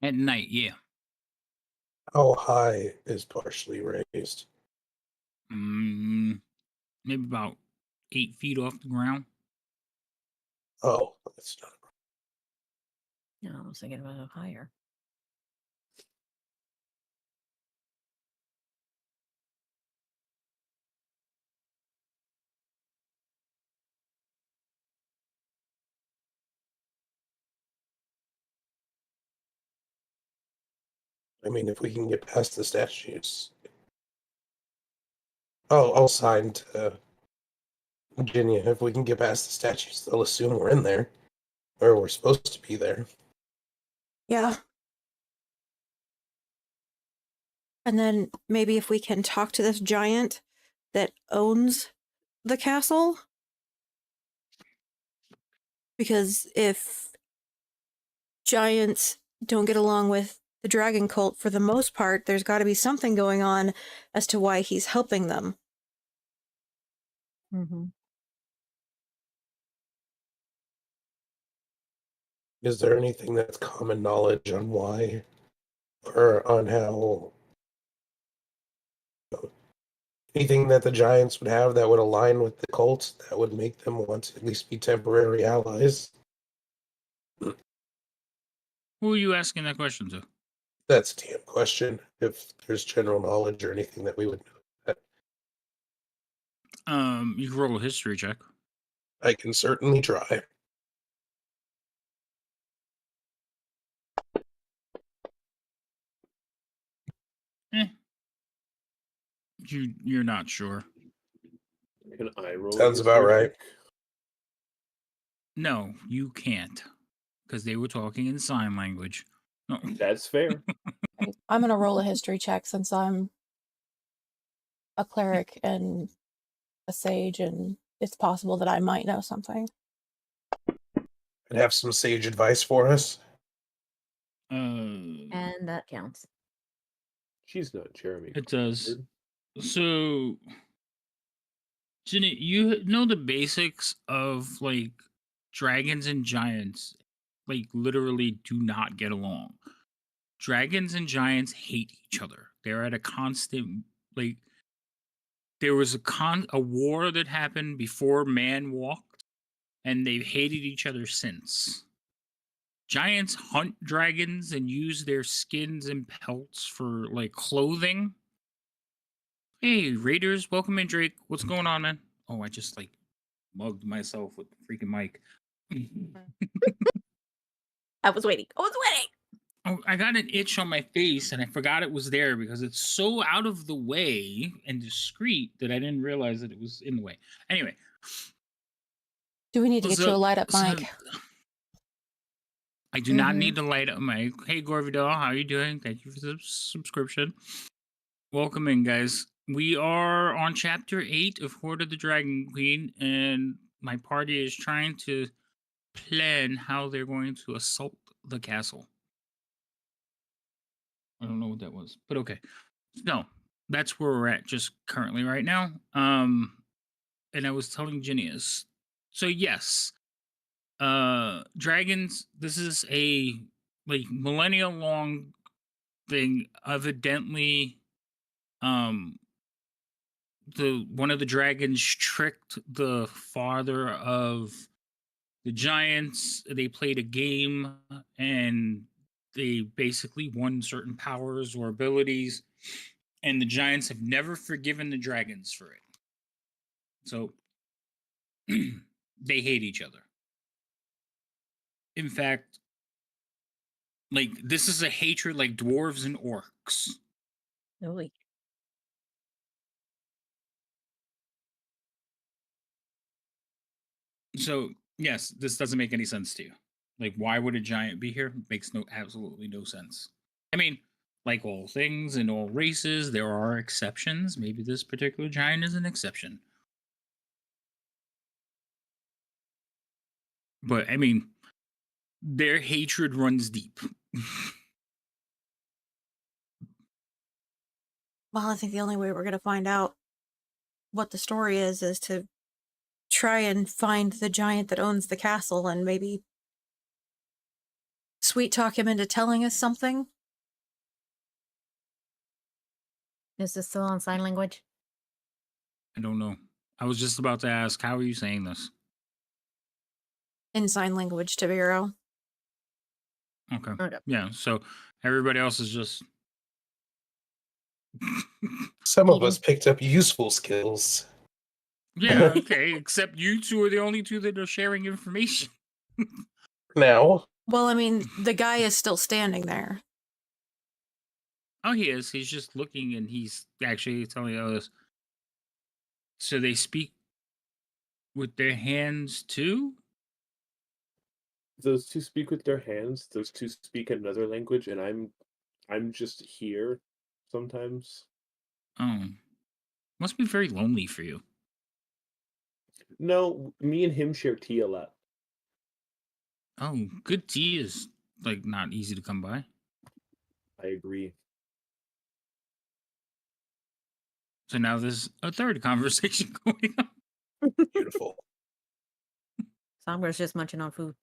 At night, yeah. how high is partially raised? Mm, maybe about 8 feet off the ground. Oh, that's not. No, I was thinking about higher. I mean, if we can get past the statues. Oh, I'll sign to Virginia. If we can get past the statues, they'll assume we're in there, or we're supposed to be there. Yeah. And then maybe if we can talk to this giant that owns the castle. Because if giants don't get along with the dragon cult for the most part, there's got to be something going on as to why he's helping them. Mm-hmm. Is there anything that's common knowledge on why, or on how, anything that the Giants would have that would align with the Colts that would make them want to at least be temporary allies? Who are you asking that question to? That's a TM question. If there's general knowledge or anything that we would know, You can roll a history check. I can certainly try. Eh, you're not sure. Can I roll a Sounds about history right. check? No, you can't, because they were talking in sign language. No. That's fair. I'm going to roll a history check since I'm a cleric and a sage, and it's possible that I might know something. And have some sage advice for us. And that counts. She's not Jeremy. It does. Crawford. So, Jenny, you know the basics of like dragons and giants, like literally do not get along. Dragons and giants hate each other. They're at a constant like. There was a war that happened before man walked, and they've hated each other since. Giants hunt dragons and use their skins and pelts for like clothing. Hey, Raiders, welcome in, Drake. What's going on, man? Oh, I just like mugged myself with the freaking mic. I was waiting. Oh, I got an itch on my face and I forgot it was there because it's so out of the way and discreet that I didn't realize that it was in the way. Anyway, Do we need to get you a light up so mic? I do not need to light up my. Hey, Gorvidal, how are you doing? Thank you for the subscription. Welcome in, guys. We are on chapter 8 of Horde of the Dragon Queen, and my party is trying to plan how they're going to assault the castle. I don't know what that was, but okay. No, that's where we're at just currently right now. And I was telling Jinius. So yes, dragons, this is a like millennia long thing. Evidently, the one of the dragons tricked the father of the giants. They played a game and they basically won certain powers or abilities, and the giants have never forgiven the dragons for it. So they hate each other. In fact, like this is a hatred like dwarves and orcs. Really? So yes, this doesn't make any sense to you. Like, why would a giant be here? Makes absolutely no sense. I mean, like all things in all races, there are exceptions. Maybe this particular giant is an exception. But I mean, their hatred runs deep. Well, I think the only way we're going to find out what the story is to try and find the giant that owns the castle and maybe sweet talk him into telling us something. Is this still on sign language? I don't know. I was just about to ask, how are you saying this? In sign language to Vero. Okay. Okay. Yeah, so everybody else is just Some of us picked up useful skills. yeah, okay, except you two are the only two that are sharing information. Now, Well, I mean, the guy is still standing there. Oh, he is. He's just looking and he's actually telling others. So they speak with their hands too? Those two speak with their hands. Those two speak another language, and I'm just here sometimes. Oh. Must be very lonely for you. No, me and him share tea a lot. Oh, good tea is like not easy to come by. I agree. So now there's a third conversation going on. beautiful. Songbird's just munching on food.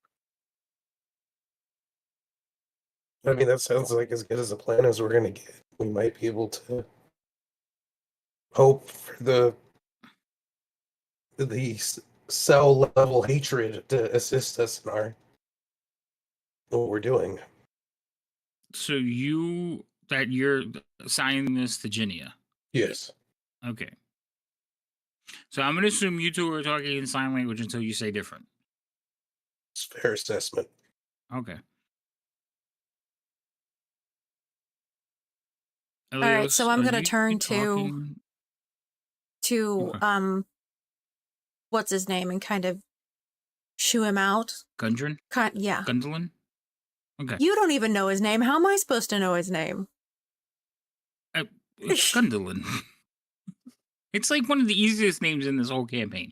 I mean, that sounds like as good as a plan as we're going to get. We might be able to hope for the cell level hatred to assist us in our what we're doing. So you're assigning this to Ginia. Yes. Okay. So I'm gonna assume you two are talking in sign language until you say different. It's a fair assessment. Okay. All right, so Elios, I'm are gonna you turn talking? to Okay. what's his name and kind of shoo him out. Gundren? Yeah. Gundolin? Okay. You don't even know his name. How am I supposed to know his name? It's Gundolin. It's like one of the easiest names in this whole campaign.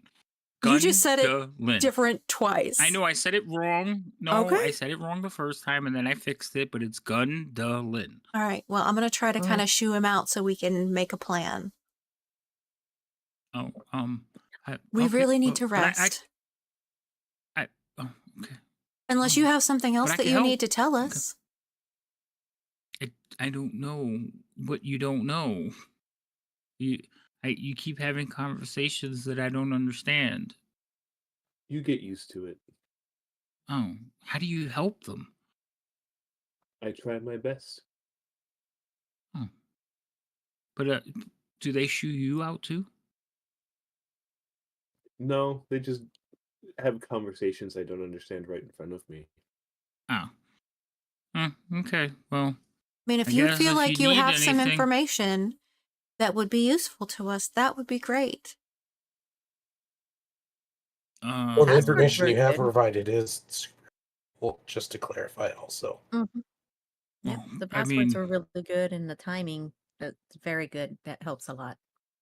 You just said it Gundolin. different twice. I know I said it wrong. No, Okay. I said it wrong the first time and then I fixed it, but it's Gundolin. All right. Well, I'm gonna try to Mhm. kind of shoo him out so we can make a plan. Oh, We okay, really need well, to but rest. oh, okay. Unless you have something else I that can you help. need to tell Okay. us. I don't know what you don't know. You keep having conversations that I don't understand. You get used to it. Oh, how do you help them? I try my best. Oh, but do they shoo you out too? No, they just have conversations I don't understand right in front of me. Oh, okay. Well, I mean, I if you guess feel if you like you need have some anything, information that would be useful to us, that would be great. Well, the um, Password's information you very have good. provided is super. Well, just to clarify, also. Mm-hmm. Yep, well, the I passwords mean, were really good, and the timing, that's very good. That helps a lot.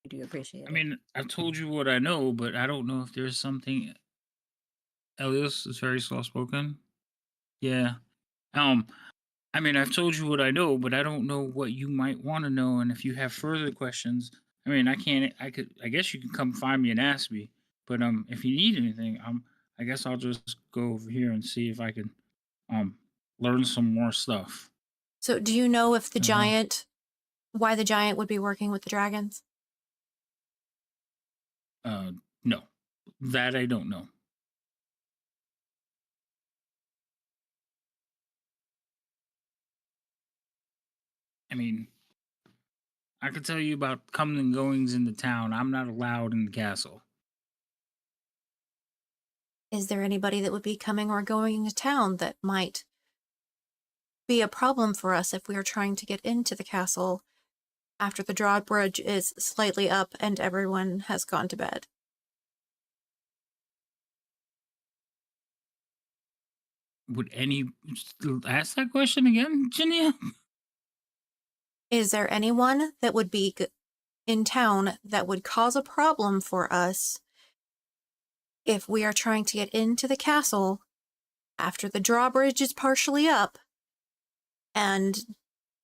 I do appreciate it. I've told you what I know, but I don't know if there's something. Elias is very soft spoken. Yeah. Um, I've told you what I know, but I don't know what you might want to know. And if you have further questions, I can't. I guess you can come find me and ask me. But if you need anything, I guess I'll just go over here and see if I can, learn some more stuff. So, do you know if Uh, why the giant would be working with the dragons? no, that I don't know. I mean, I could tell you about coming and goings in the town. I'm not allowed in the castle. Is there anybody that would be coming or going into town that might be a problem for us if we are trying to get into the castle after the drawbridge is slightly up and everyone has gone to bed? Would any ask that question again, Ginia? Is there anyone that would be in town that would cause a problem for us if we are trying to get into the castle after the drawbridge is partially up and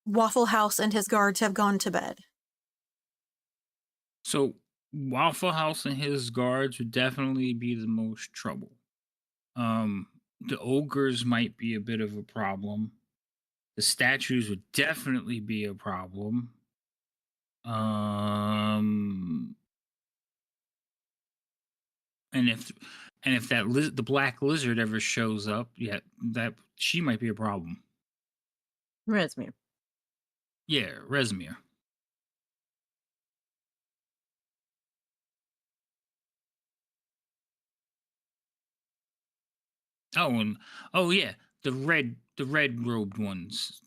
Waffle House and his guards have gone to bed? So Waffle House and his guards would definitely be the most trouble. The ogres might be a bit of a problem. The statues would definitely be a problem. Um, and if the black lizard ever shows up, yeah, that she might be a problem. Resmere. Yeah, Resmir. Oh, and oh yeah, the red robed ones.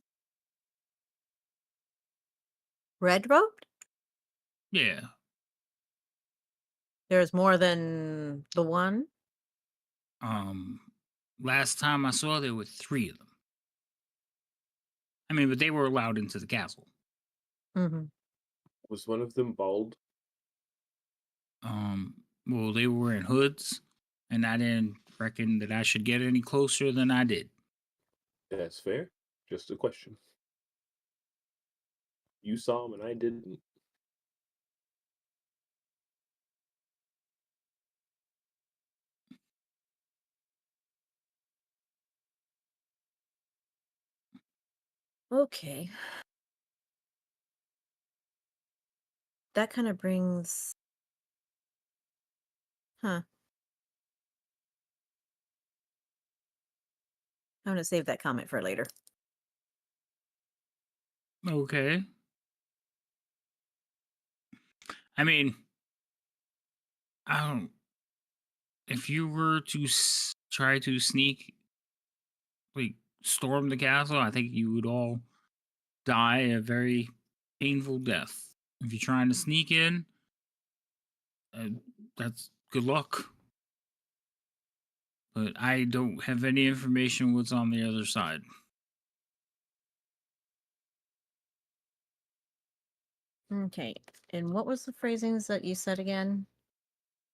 Red robed? Yeah. There's more than the one? Um, last time I saw there were 3 of them. But they were allowed into the castle. Mm-hmm. Was one of them bald? Well, they were wearing hoods, and I didn't reckon that I should get any closer than I did. That's fair. Just a question. You saw him and I didn't. Okay. That kind of brings. Huh. I'm gonna save that comment for later. Okay. I mean, I don't. If you were to try to sneak, like, storm the castle, I think you would all die a very painful death. If you're trying to sneak in, uh, that's good luck. But I don't have any information what's on the other side. Okay. And what was the phrasings that you said again?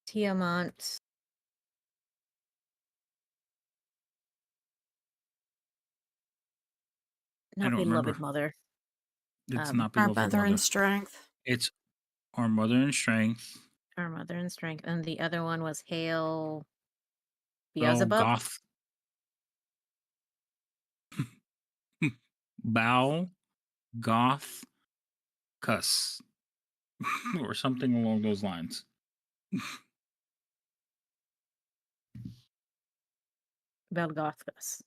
Tiamat. I Not don't remember. beloved mother. It's Um, not Our beloved mother in mother. strength. It's our mother in strength. our mother in strength. And the other one was Hail Oh, Beelzebub. goth. Bow, goth, cuss. Or something along those lines. Belgothus.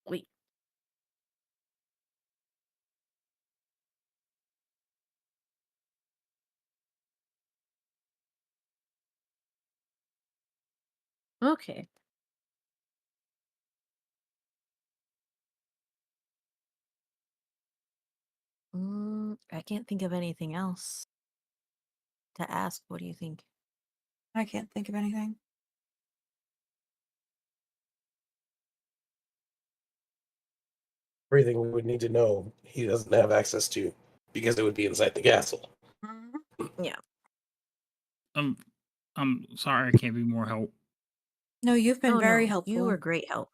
Wait. Okay. I can't think of anything else to ask. What do you think? I can't think of anything. Everything we would need to know, he doesn't have access to because it would be inside the castle. Yeah. I'm sorry I can't be more help. No, you've been Oh very no, helpful. you were great help.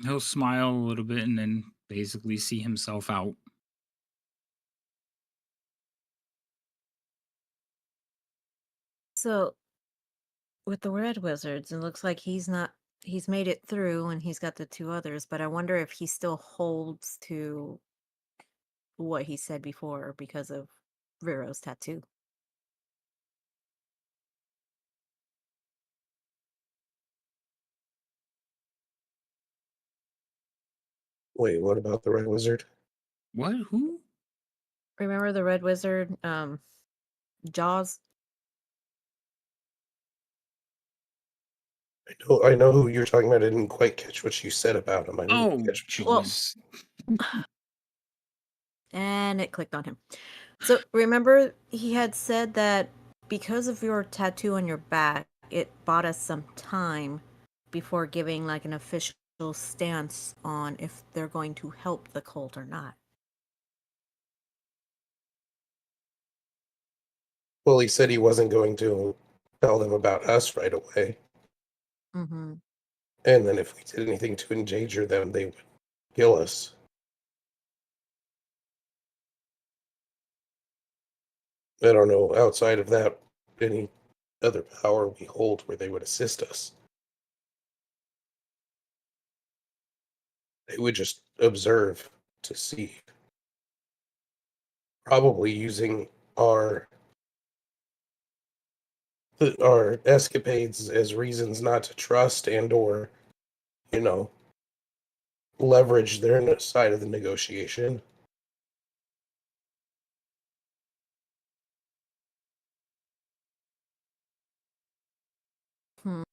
He'll smile a little bit and then basically see himself out. So with the Red Wizards, it looks like he's made it through and he's got the two others, but I wonder if he still holds to what he said before because of Vero's tattoo. Wait, what about the Red Wizard? What? Who? Remember the Red Wizard, Jaws? I know who you're talking about. I didn't quite catch what you said about him. I didn't Oh, catch what you Well, jeez. and it clicked on him. So remember he had said that because of your tattoo on your back, it bought us some time before giving like an official stance on if they're going to help the cult or not. Well, he said he wasn't going to tell them about us right away. Mm-hmm. And then if we did anything to endanger them, they would kill us. I don't know, outside of that, any other power we hold where they would assist us. They would just observe to see. Probably using our our escapades as reasons not to trust and or, you know, leverage their side of the negotiation. Hmm.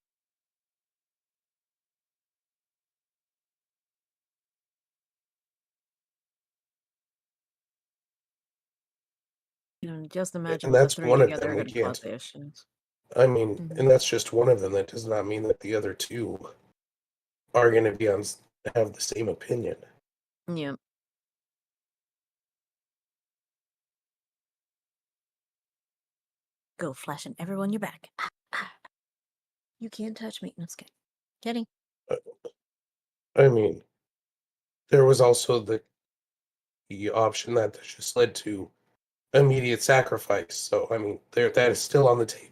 Just imagine And with the that's three one of together them. are We going to cause can't. issues. I mean, Mm-hmm. and that's just one of them. That does not mean that the other two are going to be on have the same opinion. Yeah. Go flashing everyone your back. You can't touch me. No, just kidding. Kidding. I mean, there was also the option that just led to immediate sacrifice. So I mean, there that is still on the table.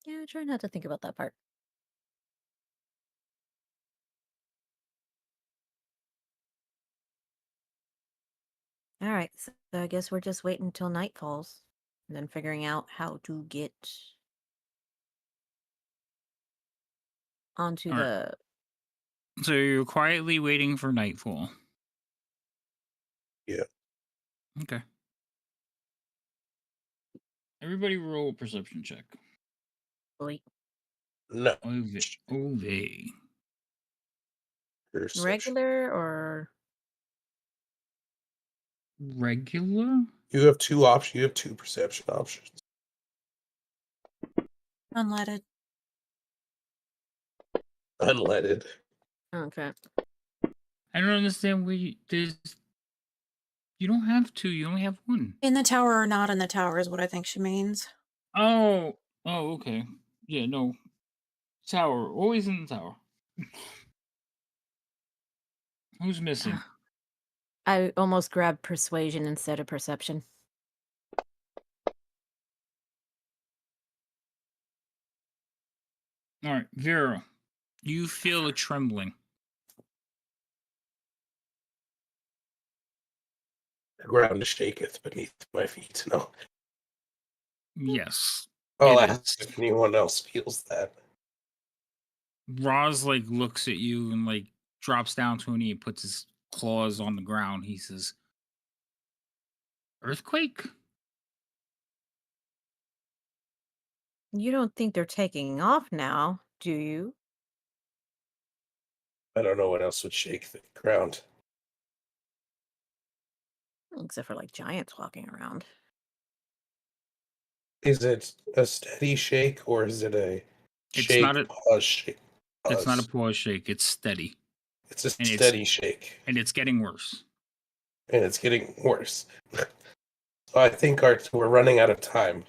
Yeah, try not to think about that part. All right, so I guess we're just waiting until night falls and then figuring out how to get onto All right. the. So you're quietly waiting for nightfall. Yeah. Okay. Everybody roll a perception check. Wait, No. Ove. Perception. regular or Regular? You have two options. You have two perception options. Unleaded. Unleaded. okay? I don't understand where you don't have two, you only have one. In the tower or not in the tower is what I think she means. Oh, okay. Yeah, no. Tower, always in the tower. Who's missing? I almost grabbed persuasion instead of perception. All right, Vera, you feel a trembling. The ground shaketh beneath my feet. No. Yes, I'll it ask is. if anyone else feels that. Roz looks at you and drops down to a knee and puts his claws on the ground. He says, "Earthquake?" You don't think they're taking off now, do you? I don't know what else would shake the ground. Except for giants walking around. Is it a steady shake or is it a It's not shake, a. pause, shake, It's not a pause? pause shake. It's steady, It's a and steady shake, it's getting worse. and it's getting worse. So I think we're running out of time.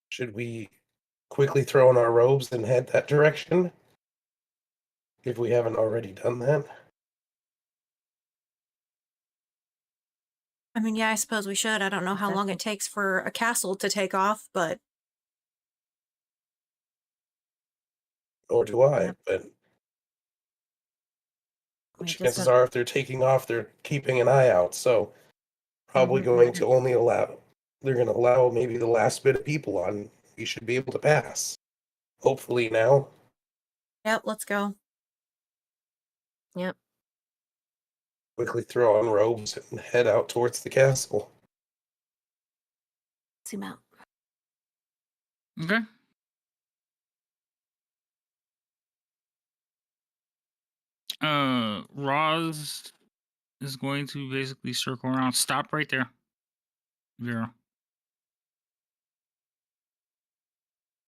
Should we quickly throw on our robes and head that direction? If we haven't already done that? I mean, yeah, I suppose we should. I don't know how Okay. long it takes for a castle to take off, but Or do I? Yep. But the We just chances don't. are if they're taking off, they're keeping an eye out. So probably going to only they're going to allow maybe the last bit of people on. We should be able to pass. Hopefully now. yep, let's go. Yep. Quickly throw on robes and head out towards the castle. Zoom out. Okay. Roz is going to basically circle around. Stop right there, Vera.